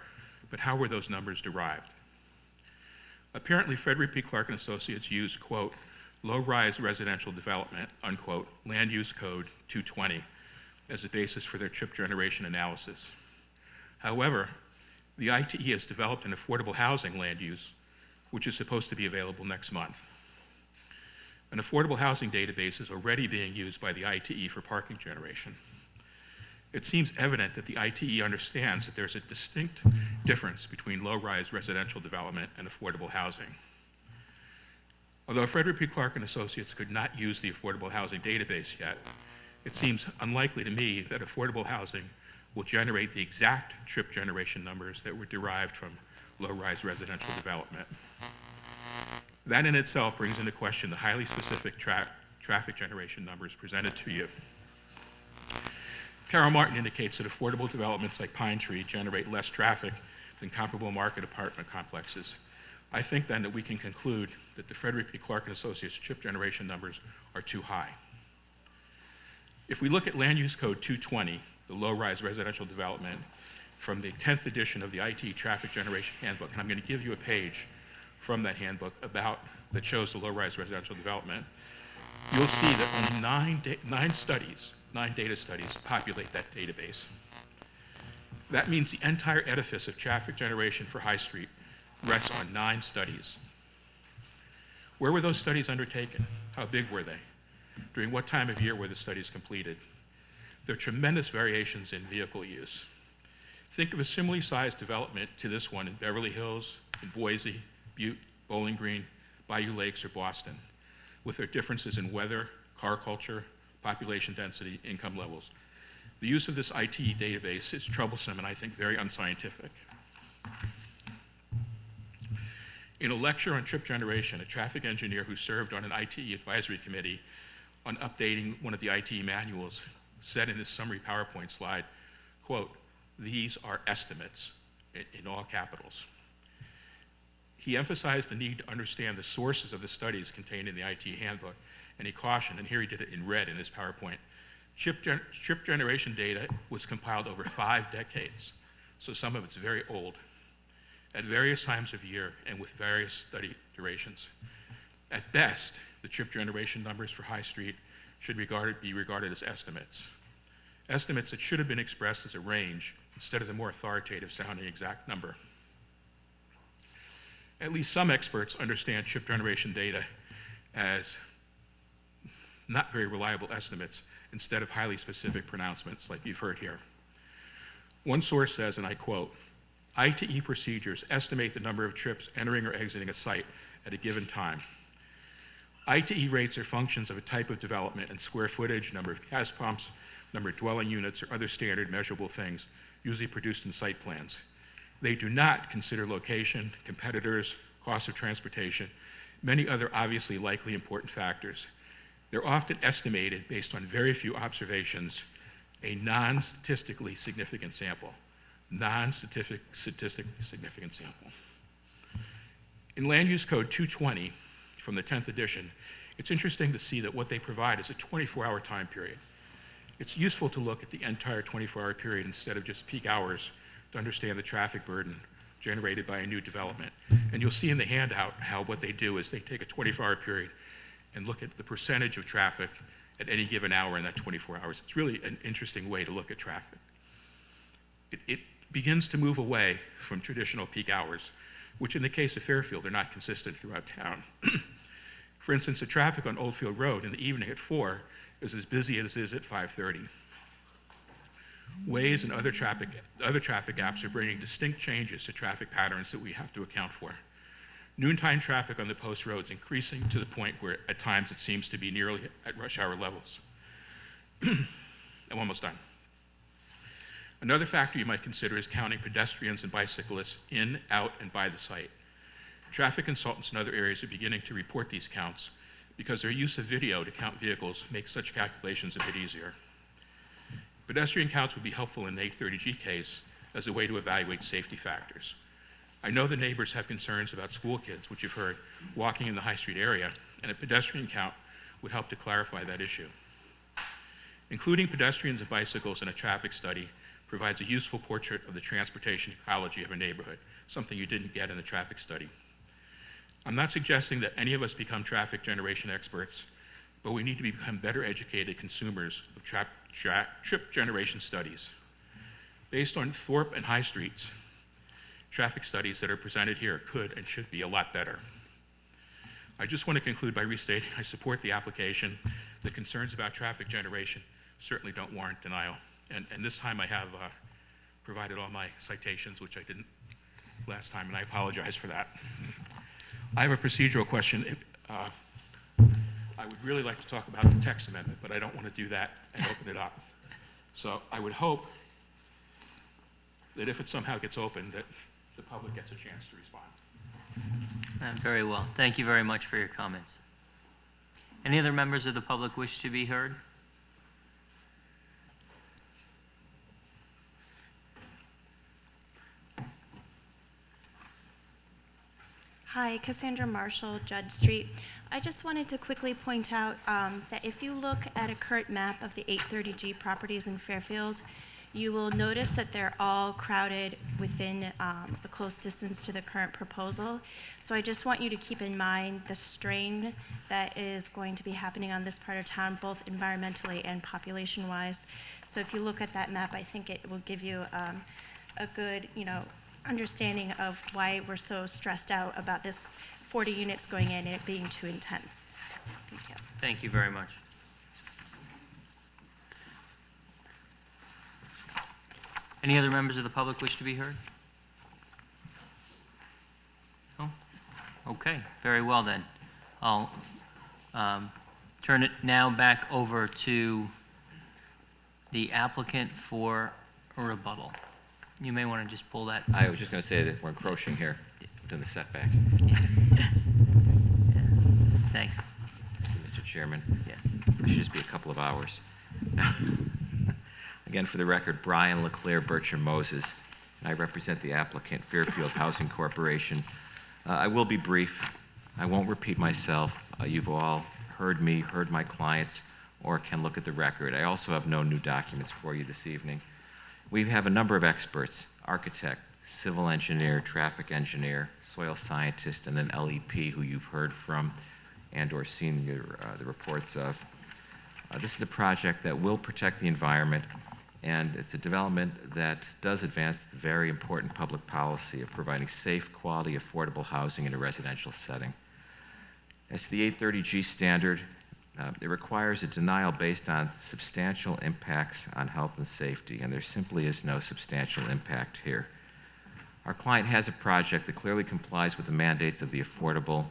but how were those numbers derived? Apparently, Frederick P. Clark and Associates used, quote, low-rise residential development, unquote, land use code 220 as a basis for their trip generation analysis. However, the ITE has developed an affordable housing land use, which is supposed to be available next month. An affordable housing database is already being used by the ITE for parking generation. It seems evident that the ITE understands that there's a distinct difference between low-rise residential development and affordable housing. Although Frederick P. Clark and Associates could not use the affordable housing database yet, it seems unlikely to me that affordable housing will generate the exact trip generation numbers that were derived from low-rise residential development. That in itself brings into question the highly specific traffic generation numbers presented to you. Carol Martin indicates that affordable developments like Pine Tree generate less traffic than comparable market apartment complexes. I think then that we can conclude that the Frederick P. Clark and Associates trip generation numbers are too high. If we look at Land Use Code 220, the low-rise residential development, from the 10th edition of the IT Traffic Generation Handbook, and I'm going to give you a page from that handbook that shows the low-rise residential development, you'll see that only nine data studies populate that database. That means the entire edifice of traffic generation for High Street rests on 9 studies. Where were those studies undertaken? How big were they? During what time of year were the studies completed? There are tremendous variations in vehicle use. Think of a similarly sized development to this one in Beverly Hills, in Boise, Butte, Bowling Green, Bayou Lakes, or Boston, with their differences in weather, car culture, population density, income levels. The use of this IT database is troublesome and I think very unscientific. In a lecture on trip generation, a traffic engineer who served on an IT advisory committee on updating one of the IT manuals said in his summary PowerPoint slide, quote, "These are estimates," in all capitals. He emphasized the need to understand the sources of the studies contained in the IT handbook, and he cautioned, and here he did it in red in his PowerPoint, trip generation data was compiled over 5 decades, so some of it's very old, at various times of year and with various study durations. At best, the trip generation numbers for High Street should be regarded as estimates. Estimates that should have been expressed as a range instead of the more authoritative sounding exact number. At least some experts understand trip generation data as not very reliable estimates instead of highly specific pronouncements like you've heard here. One source says, and I quote, "ITE procedures estimate the number of trips entering or exiting a site at a given time. ITE rates are functions of a type of development and square footage, number of gas pumps, number of dwelling units, or other standard measurable things, usually produced in site plans. They do not consider location, competitors, cost of transportation, many other obviously likely important factors. They're often estimated based on very few observations, a non-statistically significant sample. Non-statistically significant sample." In Land Use Code 220 from the 10th edition, it's interesting to see that what they provide is a 24-hour time period. It's useful to look at the entire 24-hour period instead of just peak hours to understand the traffic burden generated by a new development. And you'll see in the handout how what they do is they take a 24-hour period and look at the percentage of traffic at any given hour in that 24 hours. It's really an interesting way to look at traffic. It begins to move away from traditional peak hours, which in the case of Fairfield are not consistent throughout town. For instance, the traffic on Oldfield Road in the evening at 4 is as busy as it is at 5:30. Waze and other traffic apps are bringing distinct changes to traffic patterns that we have to account for. Noontime traffic on the post roads increasing to the point where at times it seems to be nearly at rush hour levels. I'm almost done. Another factor you might consider is counting pedestrians and bicyclists in, out, and by the site. Traffic consultants in other areas are beginning to report these counts because their use of video to count vehicles makes such calculations a bit easier. Pedestrian counts would be helpful in the 830G case as a way to evaluate safety factors. I know the neighbors have concerns about school kids, which you've heard, walking in the High Street area, and a pedestrian count would help to clarify that issue. Including pedestrians and bicycles in a traffic study provides a useful portrait of the transportation ecology of a neighborhood, something you didn't get in the traffic study. I'm not suggesting that any of us become traffic generation experts, but we need to become better educated consumers of trip generation studies. Based on Thorpe and High Streets, traffic studies that are presented here could and should be a lot better. I just want to conclude by restating I support the application. The concerns about traffic generation certainly don't warrant denial. And this time I have provided all my citations, which I didn't last time, and I apologize for that. I have a procedural question. I would really like to talk about the text amendment, but I don't want to do that and open it up. So I would hope that if it somehow gets opened, that the public gets a chance to respond. Very well. Thank you very much for your comments. Any other members of the public wish to be heard? Hi, Cassandra Marshall, Judd Street. I just wanted to quickly point out that if you look at a current map of the 830G properties in Fairfield, you will notice that they're all crowded within a close distance to the current proposal. So I just want you to keep in mind the strain that is going to be happening on this part of town, both environmentally and population-wise. So if you look at that map, I think it will give you a good, understanding of why we're so stressed out about this 40 units going in and it being too intense. Thank you. Thank you very much. Any other members of the public wish to be heard? No? Okay, very well then. I'll turn it now back over to the applicant for a rebuttal. You may want to just pull that. I was just going to say that we're encroaching here within the setback. Yeah. Thanks. Thank you, Mr. Chairman. Yes. It should just be a couple of hours. Again, for the record, Brian LeClaire Bertram Moses, and I represent the applicant, Fairfield Housing Corporation. I will be brief. I won't repeat myself. You've all heard me, heard my clients, or can look at the record. I also have no new documents for you this evening. We have a number of experts: architect, civil engineer, traffic engineer, soil scientist, and an LEP who you've heard from and or seen the reports of. This is a project that will protect the environment, and it's a development that does advance the very important public policy of providing safe, quality, affordable housing in a residential setting. As to the 830G standard, it requires a denial based on substantial impacts on health and safety, and there simply is no substantial impact here. Our client has a project that clearly complies with the mandates of the Affordable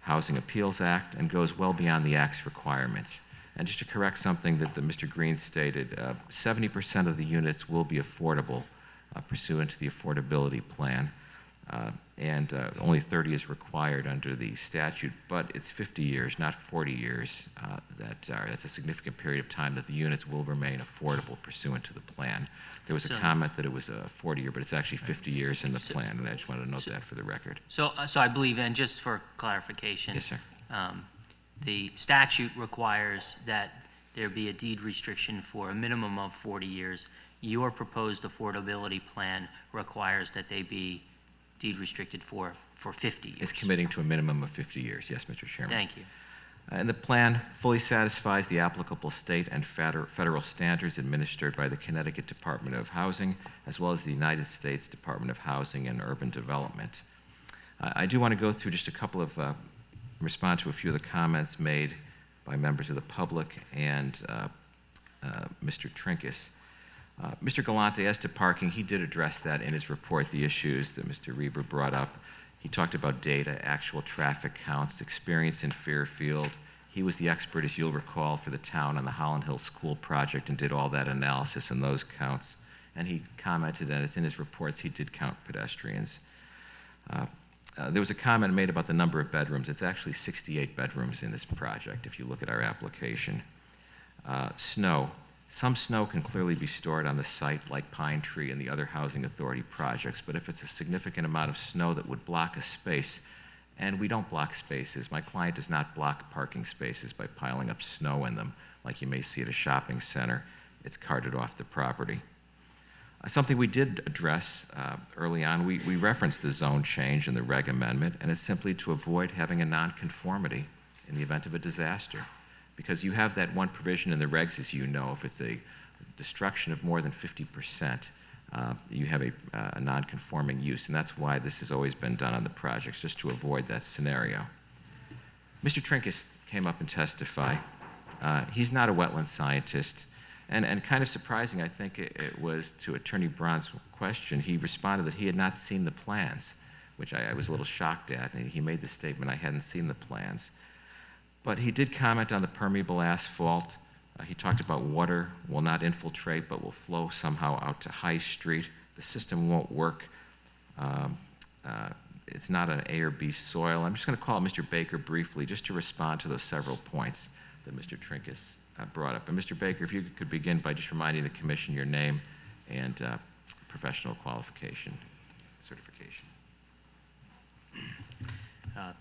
Housing Appeals Act and goes well beyond the Act's requirements. And just to correct something that Mr. Green stated, 70% of the units will be affordable pursuant to the affordability plan. And only 30 is required under the statute, but it's 50 years, not 40 years. That's a significant period of time that the units will remain affordable pursuant to the plan. There was a comment that it was a 40-year, but it's actually 50 years in the plan, and I just wanted to note that for the record. So I believe, and just for clarification, yes, sir. The statute requires that there be a deed restriction for a minimum of 40 years. Your proposed affordability plan requires that they be deed restricted for 50 years. It's committing to a minimum of 50 years, yes, Mr. Chairman. Thank you. And the plan fully satisfies the applicable state and federal standards administered by the Connecticut Department of Housing, as well as the United States Department of Housing and Urban Development. I do want to go through just a couple of, respond to a few of the comments made by members of the public and Mr. Trinkus. Mr. Galante, as to parking, he did address that in his report, the issues that Mr. Reber brought up. He talked about data, actual traffic counts, experience in Fairfield. He was the expert, as you'll recall, for the town on the Holland Hill School project and did all that analysis and those counts. And he commented that it's in his reports he did count pedestrians. There was a comment made about the number of bedrooms. It's actually 68 bedrooms in this project if you look at our application. Snow. Some snow can clearly be stored on the site like Pine Tree and the other Housing Authority projects, but if it's a significant amount of snow that would block a space, and we don't block spaces. My client does not block parking spaces by piling up snow in them like you may see at a shopping center. It's carted off the property. Something we did address early on, we referenced the zone change in the reg amendment, and it's simply to avoid having a nonconformity in the event of a disaster. Because you have that one provision in the regs, as you know, if it's a destruction of more than 50%, you have a non-conforming use, and that's why this has always been done on the projects, just to avoid that scenario. Mr. Trinkus came up and testified. He's not a wetland scientist, and kind of surprising, I think it was to Attorney Braun's question, he responded that he had not seen the plans, which I was a little shocked at, and he made the statement, I hadn't seen the plans. But he did comment on the permeable asphalt. He talked about water will not infiltrate, but will flow somehow out to High Street. The system won't work. It's not an A or B soil. I'm just going to call Mr. Baker briefly just to respond to those several points that Mr. Trinkus brought up. And Mr. Baker, if you could begin by just reminding the Commission your name and professional qualification, certification.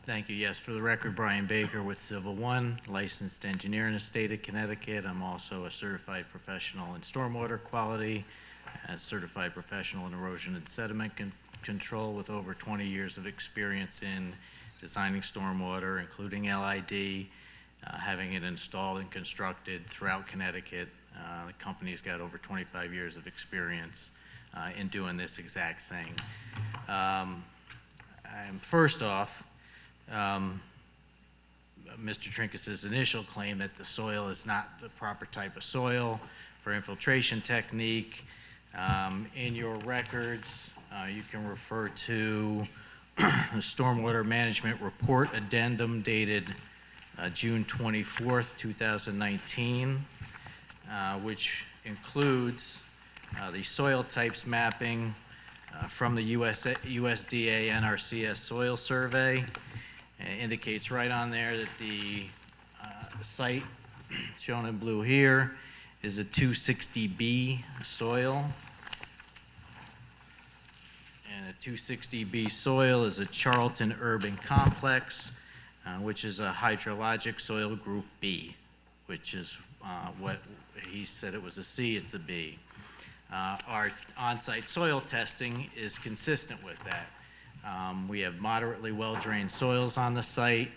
Thank you. Yes, for the record, Brian Baker with Civil One, licensed engineer in the state of Connecticut. I'm also a certified professional in stormwater quality, a certified professional in erosion and sediment control with over 20 years of experience in designing stormwater, including LID, having it installed and constructed throughout Connecticut. The company's got over 25 years of experience in doing this exact thing. First off, Mr. Trinkus's initial claim that the soil is not the proper type of soil for infiltration technique. In your records, you can refer to the Stormwater Management Report Addendum dated June 24th, 2019, which includes the soil types mapping from the USDA NRCS soil survey. It indicates right on there that the site shown in blue here is a 260B soil. And a 260B soil is a Charlton Urban Complex, which is a hydrologic soil group B, which is what he said it was a C, it's a B. Our on-site soil testing is consistent with that. We have moderately well-drained soils on the site.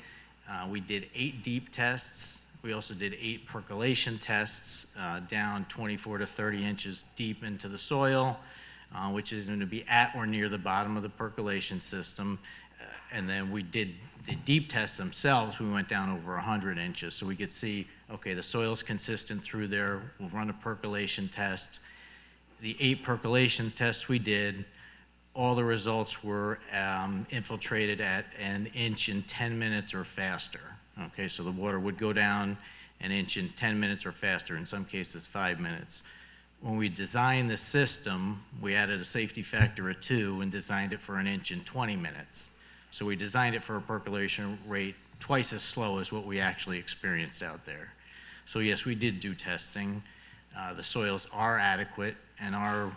We did 8 deep tests. We also did 8 percolation tests down 24 to 30 inches deep into the soil, which is going to be at or near the bottom of the percolation system. And then we did the deep tests themselves. We went down over 100 inches, so we could see, okay, the soil's consistent through there. We'll run a percolation test. The 8 percolation tests we did, all the results were infiltrated at an inch in 10 minutes or faster. Okay, so the water would go down an inch in 10 minutes or faster, in some cases 5 minutes. When we designed the system, we added a safety factor of 2 and designed it for an inch in 20 minutes. So we designed it for a percolation rate twice as slow as what we actually experienced out there. So yes, we did do testing. The soils are adequate and are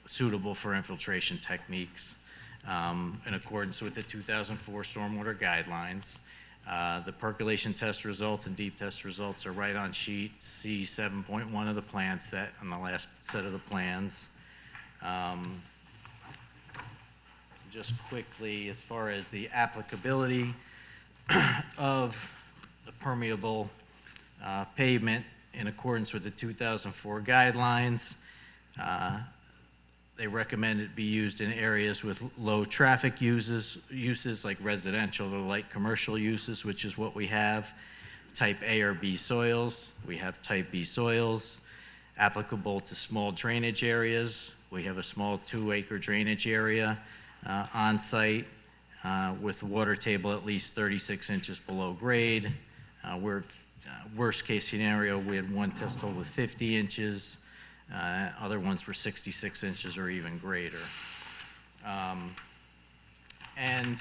suitable for infiltration techniques in accordance with the 2004 stormwater guidelines. The percolation test results and deep test results are right on sheet C 7.1 of the plan set on the last set of the plans. Just quickly, as far as the applicability of the permeable pavement in accordance with the 2004 guidelines, they recommend it be used in areas with low traffic uses like residential or light commercial uses, which is what we have. Type A or B soils, we have type B soils. Applicable to small drainage areas, we have a small 2-acre drainage area on site. with water table at least 36 inches below grade. Worst case scenario, we had one test hole with 50 inches. Other ones were 66 inches or even greater. And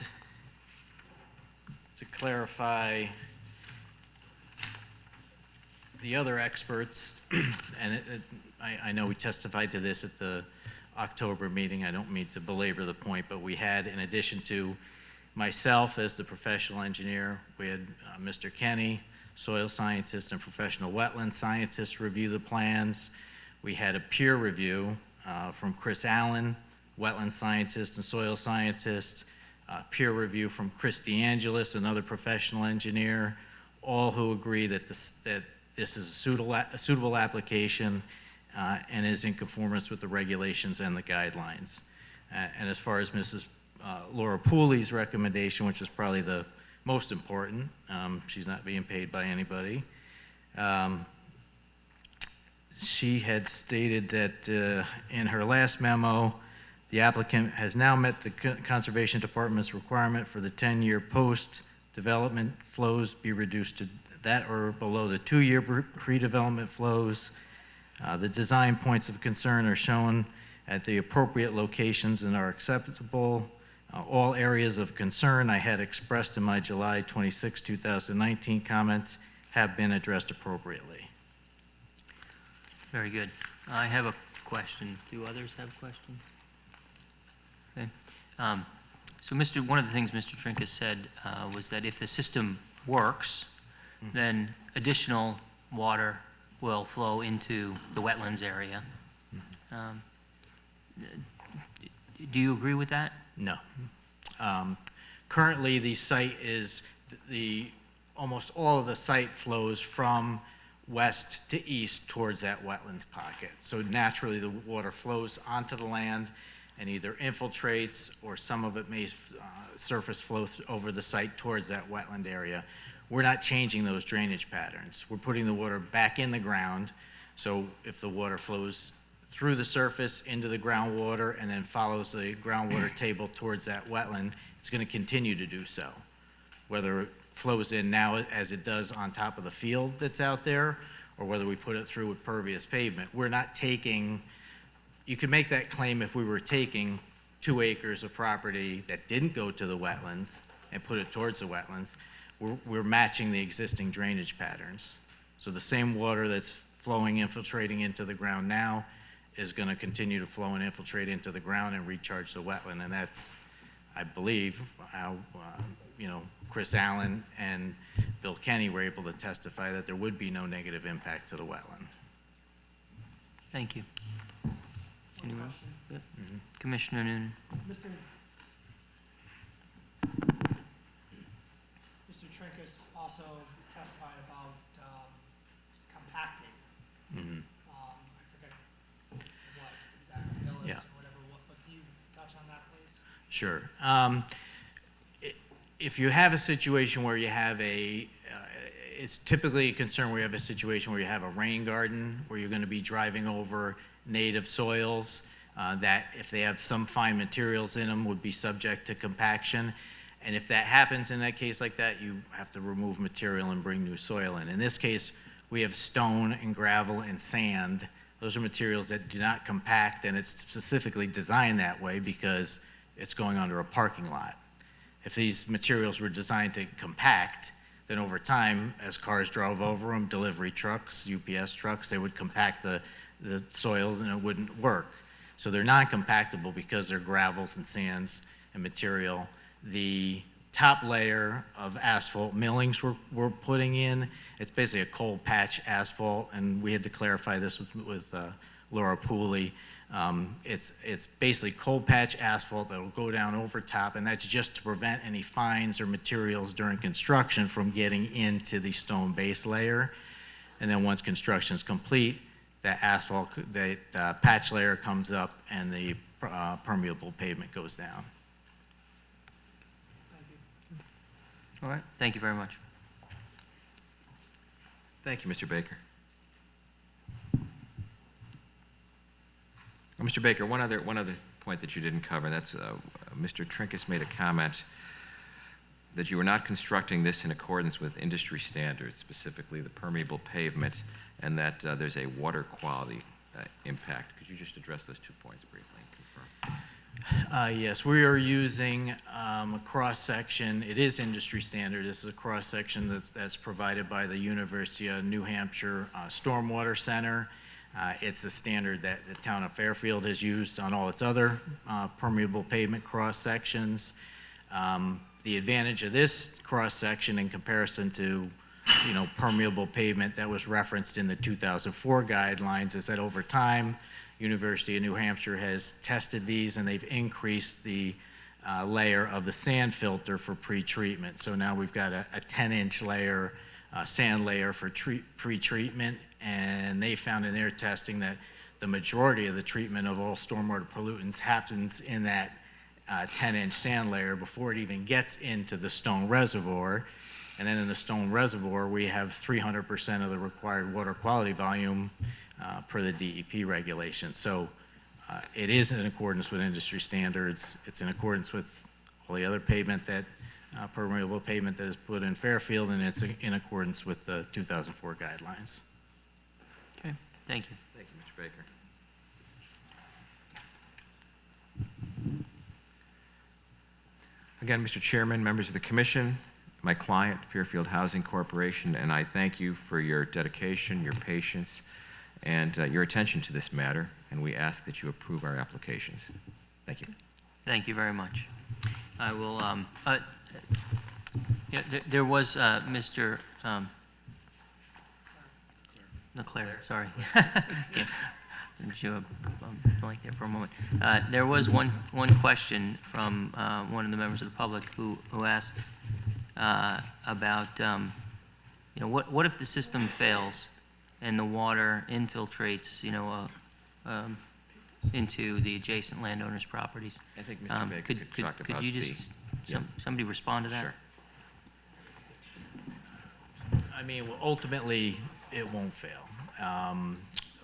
to clarify, the other experts, and I know we testified to this at the October meeting. I don't mean to belabor the point, but we had, in addition to myself as the professional engineer, we had Mr. Kenny, soil scientist and professional wetland scientist, review the plans. We had a peer review from Chris Allen, wetland scientist and soil scientist, peer review from Chris DeAngelis, another professional engineer, all who agree that this is a suitable application and is in conformance with the regulations and the guidelines. And as far as Mrs. Laura Pooley's recommendation, which is probably the most important, she's not being paid by anybody. She had stated that in her last memo, the applicant has now met the Conservation Department's requirement for the 10-year post-development flows be reduced to that or below the 2-year pre-development flows. The design points of concern are shown at the appropriate locations and are acceptable. All areas of concern I had expressed in my July 26, 2019 comments have been addressed appropriately. Very good. I have a question. Do others have questions? Okay. So one of the things Mr. Trinkus said was that if the system works, then additional water will flow into the wetlands area. Do you agree with that? No. Currently, the site is, almost all of the site flows from west to east towards that wetlands pocket. So naturally, the water flows onto the land and either infiltrates or some of it may surface flow over the site towards that wetland area. We're not changing those drainage patterns. We're putting the water back in the ground. So if the water flows through the surface into the groundwater and then follows the groundwater table towards that wetland, it's going to continue to do so. Whether it flows in now as it does on top of the field that's out there, or whether we put it through with pervious pavement. We're not taking, you could make that claim if we were taking 2 acres of property that didn't go to the wetlands and put it towards the wetlands. We're matching the existing drainage patterns. So the same water that's flowing, infiltrating into the ground now is going to continue to flow and infiltrate into the ground and recharge the wetland. And that's, I believe, how Chris Allen and Bill Kenny were able to testify that there would be no negative impact to the wetland. Thank you. Anyone? Yep. Commissioner Noonan. Mr. Trinkus also testified about compacting. I forget what exactly, Millis or whatever. But can you touch on that, please? Sure. If you have a situation where you have it's typically a concern where you have a situation where you have a rain garden, where you're going to be driving over native soils, that if they have some fine materials in them would be subject to compaction. And if that happens in that case like that, you have to remove material and bring new soil in. In this case, we have stone and gravel and sand. Those are materials that do not compact, and it's specifically designed that way because it's going under a parking lot. If these materials were designed to compact, then over time, as cars drove over them, delivery trucks, UPS trucks, they would compact the soils and it wouldn't work. So they're non-compactable because they're gravels and sands and material. The top layer of asphalt millings we're putting in, it's basically a cold patch asphalt, and we had to clarify this with Laura Pooley. It's basically cold patch asphalt that will go down over top, and that's just to prevent any fines or materials during construction from getting into the stone base layer. And then once construction is complete, that asphalt, that patch layer comes up and the permeable pavement goes down. All right. Thank you very much. Thank you, Mr. Baker. Mr. Baker, one other point that you didn't cover, that's Mr. Trinkus made a comment that you are not constructing this in accordance with industry standards, specifically the permeable pavement, and that there's a water quality impact. Could you just address those 2 points briefly and confirm? Yes, we are using a cross-section. It is industry standard. This is a cross-section that's provided by the University of New Hampshire Stormwater Center. It's a standard that the town of Fairfield has used on all its other permeable pavement cross-sections. The advantage of this cross-section in comparison to, permeable pavement that was referenced in the 2004 guidelines is that over time, University of New Hampshire has tested these and they've increased the layer of the sand filter for pre-treatment. So now we've got a 10-inch layer, sand layer for pre-treatment, and they found in their testing that the majority of the treatment of all stormwater pollutants happens in that 10-inch sand layer before it even gets into the stone reservoir. And then in the stone reservoir, we have 300% of the required water quality volume per the DEP regulation. So it is in accordance with industry standards. It's in accordance with all the other pavement that, permeable pavement that is put in Fairfield, and it's in accordance with the 2004 guidelines. Okay, thank you. Thank you, Mr. Baker. Again, Mr. Chairman, members of the Commission, my client, Fairfield Housing Corporation, and I thank you for your dedication, your patience, and your attention to this matter, and we ask that you approve our applications. Thank you. Thank you very much. I will, yeah, there was Mr. Leclerc, sorry. Yeah. Didn't you blank there for a moment? There was one question from one of the members of the public who asked about, what if the system fails and the water infiltrates, into the adjacent landowners' properties? I think Mr. Baker could talk about you just, somebody respond to that? Sure. I mean, ultimately, it won't fail.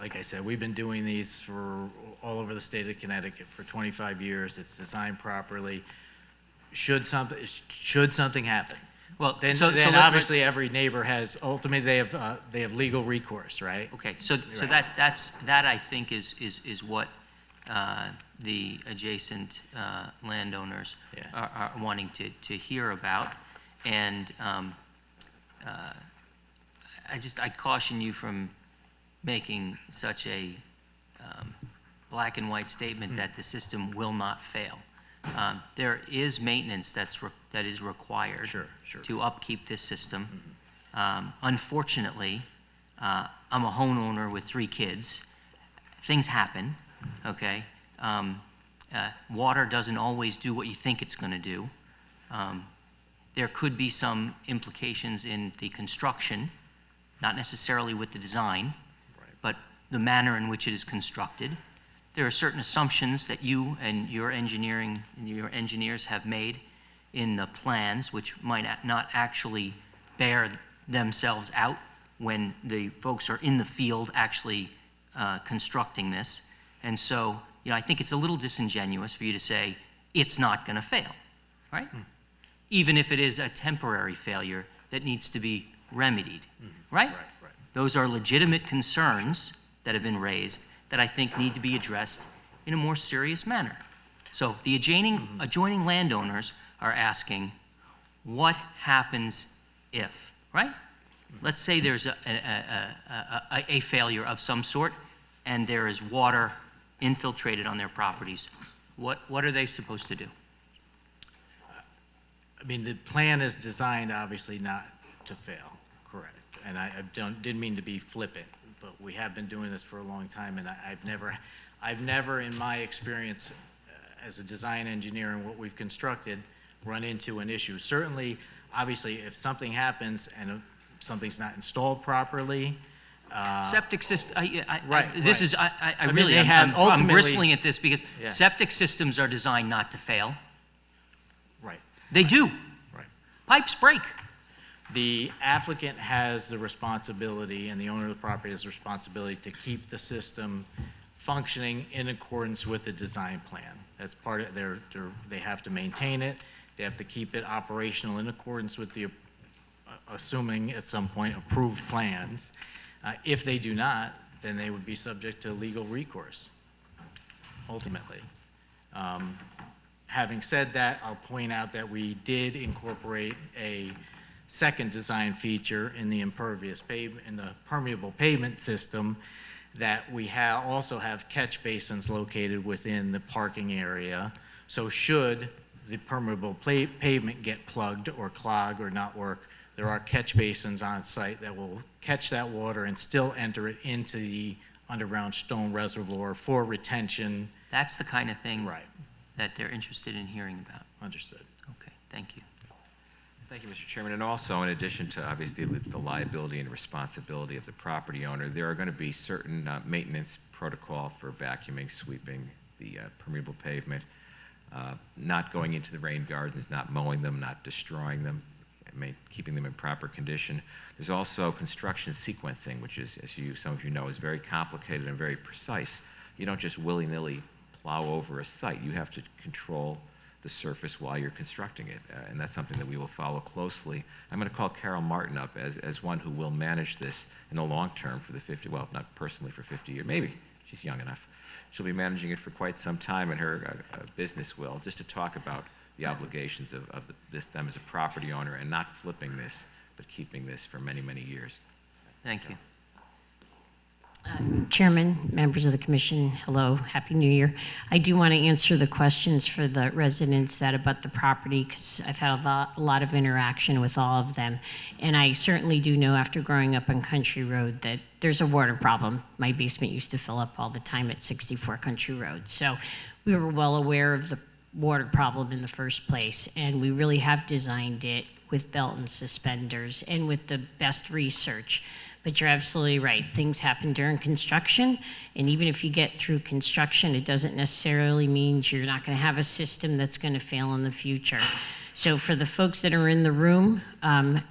Like I said, we've been doing these for all over the state of Connecticut for 25 years. It's designed properly. Should something happen, well, then obviously every neighbor has, ultimately they have legal recourse, right? Okay, so Right. that I think is what the adjacent landowners are wanting to hear about, and I caution you from making such a black and white statement that the system will not fail. There is maintenance that is required to upkeep this system. Unfortunately, I'm a homeowner with 3 kids. Things happen, okay? Water doesn't always do what you think it's going to do. There could be some implications in the construction, not necessarily with the design, but the manner in which it is constructed. There are certain assumptions that you and your engineers have made in the plans, which might not actually bear themselves out when the folks are in the field actually constructing this. And so, I think it's a little disingenuous for you to say it's not going to fail, right? Even if it is a temporary failure that needs to be remedied, right? Those are legitimate concerns that have been raised that I think need to be addressed in a more serious manner. So the adjoining landowners are asking, what happens if, right? Let's say there's a failure of some sort and there is water infiltrated on their properties. What are they supposed to do? I mean, the plan is designed obviously not to fail, correct? And I didn't mean to be flippant, but we have been doing this for a long time, and I've never in my experience as a design engineer and what we've constructed run into an issue. Certainly, obviously, if something happens and something's not installed properly, septic system. I'm bristling at this because septic systems are designed not to fail. Right. They do. Right. Pipes break. The applicant has the responsibility, and the owner of the property has the responsibility to keep the system functioning in accordance with the design plan. That's part of they have to maintain it. They have to keep it operational in accordance with the, assuming at some point, approved plans. If they do not, then they would be subject to legal recourse, ultimately. Having said that, I'll point out that we did incorporate a second design feature in the in the permeable pavement system, that we also have catch basins located within the parking area. So should the permeable pavement get plugged or clog or not work, there are catch basins on site that will catch that water and still enter it into the underground stone reservoir for retention. That's the kind of thing Right. that they're interested in hearing about. Understood. Okay, thank you. Thank you, Mr. Chairman. And also, in addition to obviously the liability and responsibility of the property owner, there are going to be certain maintenance protocol for vacuuming, sweeping the permeable pavement, not going into the rain gardens, not mowing them, not destroying them, keeping them in proper condition. There's also construction sequencing, which is, as some of you know, is very complicated and very precise. You don't just willy-nilly plow over a site. You have to control the surface while you're constructing it, and that's something that we will follow closely. I'm going to call Carol Martin up as one who will manage this in the long term for the 50, well, not personally for 50 years, maybe, she's young enough. She'll be managing it for quite some time, and her business will, just to talk about the obligations of them as a property owner, and not flipping this, but keeping this for many, many years. Thank you. Chairman, members of the commission, hello, happy new year. I do want to answer the questions for the residents that abut the property, because I've had a lot of interaction with all of them. And I certainly do know, after growing up on Country Road, that there's a water problem. My basement used to fill up all the time at 64 Country Road. So we were well aware of the water problem in the first place, and we really have designed it with belt and suspenders and with the best research. But you're absolutely right. Things happen during construction, and even if you get through construction, it doesn't necessarily mean you're not going to have a system that's going to fail in the future. So for the folks that are in the room,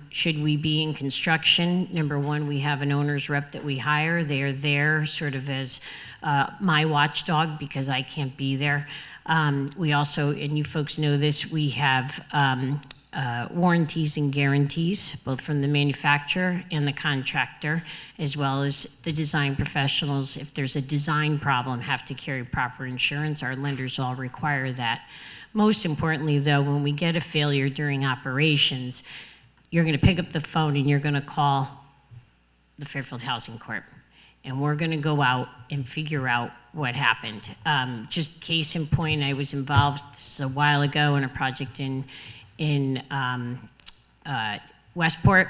should we be in construction, number one, we have an owner's rep that we hire. They are there sort of as my watchdog, because I can't be there. We also, and you folks know this, we have warranties and guarantees, both from the manufacturer and the contractor, as well as the design professionals. If there's a design problem, have to carry proper insurance. Our lenders all require that. Most importantly, though, when we get a failure during operations, you're going to pick up the phone and you're going to call the Fairfield Housing Corp. And we're going to go out and figure out what happened. Just case in point, I was involved a while ago in a project in Westport,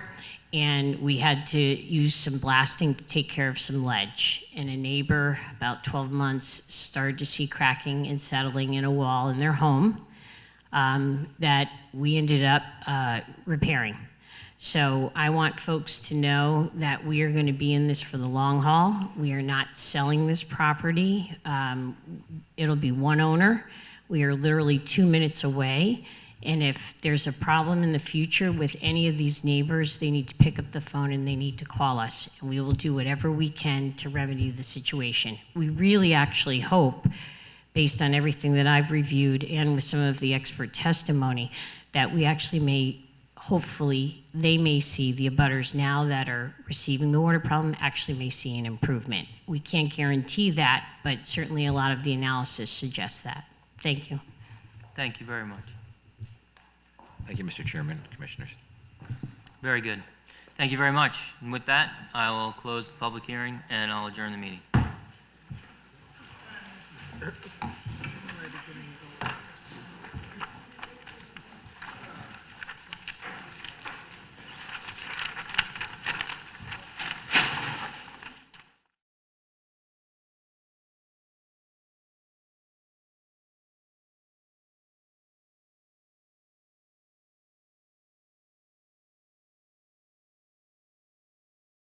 and we had to use some blasting to take care of some ledge. And a neighbor, about 12 months, started to see cracking and settling in a wall in their home that we ended up repairing. So I want folks to know that we are going to be in this for the long haul. We are not selling this property. It'll be one owner. We are literally 2 minutes away. And if there's a problem in the future with any of these neighbors, they need to pick up the phone and they need to call us. And we will do whatever we can to remedy the situation. We really actually hope, based on everything that I've reviewed and with some of the expert testimony, that we actually may, hopefully, they may see, the abutters now that are receiving the water problem actually may see an improvement. We can't guarantee that, but certainly a lot of the analysis suggests that. Thank you. Thank you very much. Thank you, Mr. Chairman, Commissioners. Very good. Thank you very much. And with that, I will close the public hearing and I'll adjourn the meeting.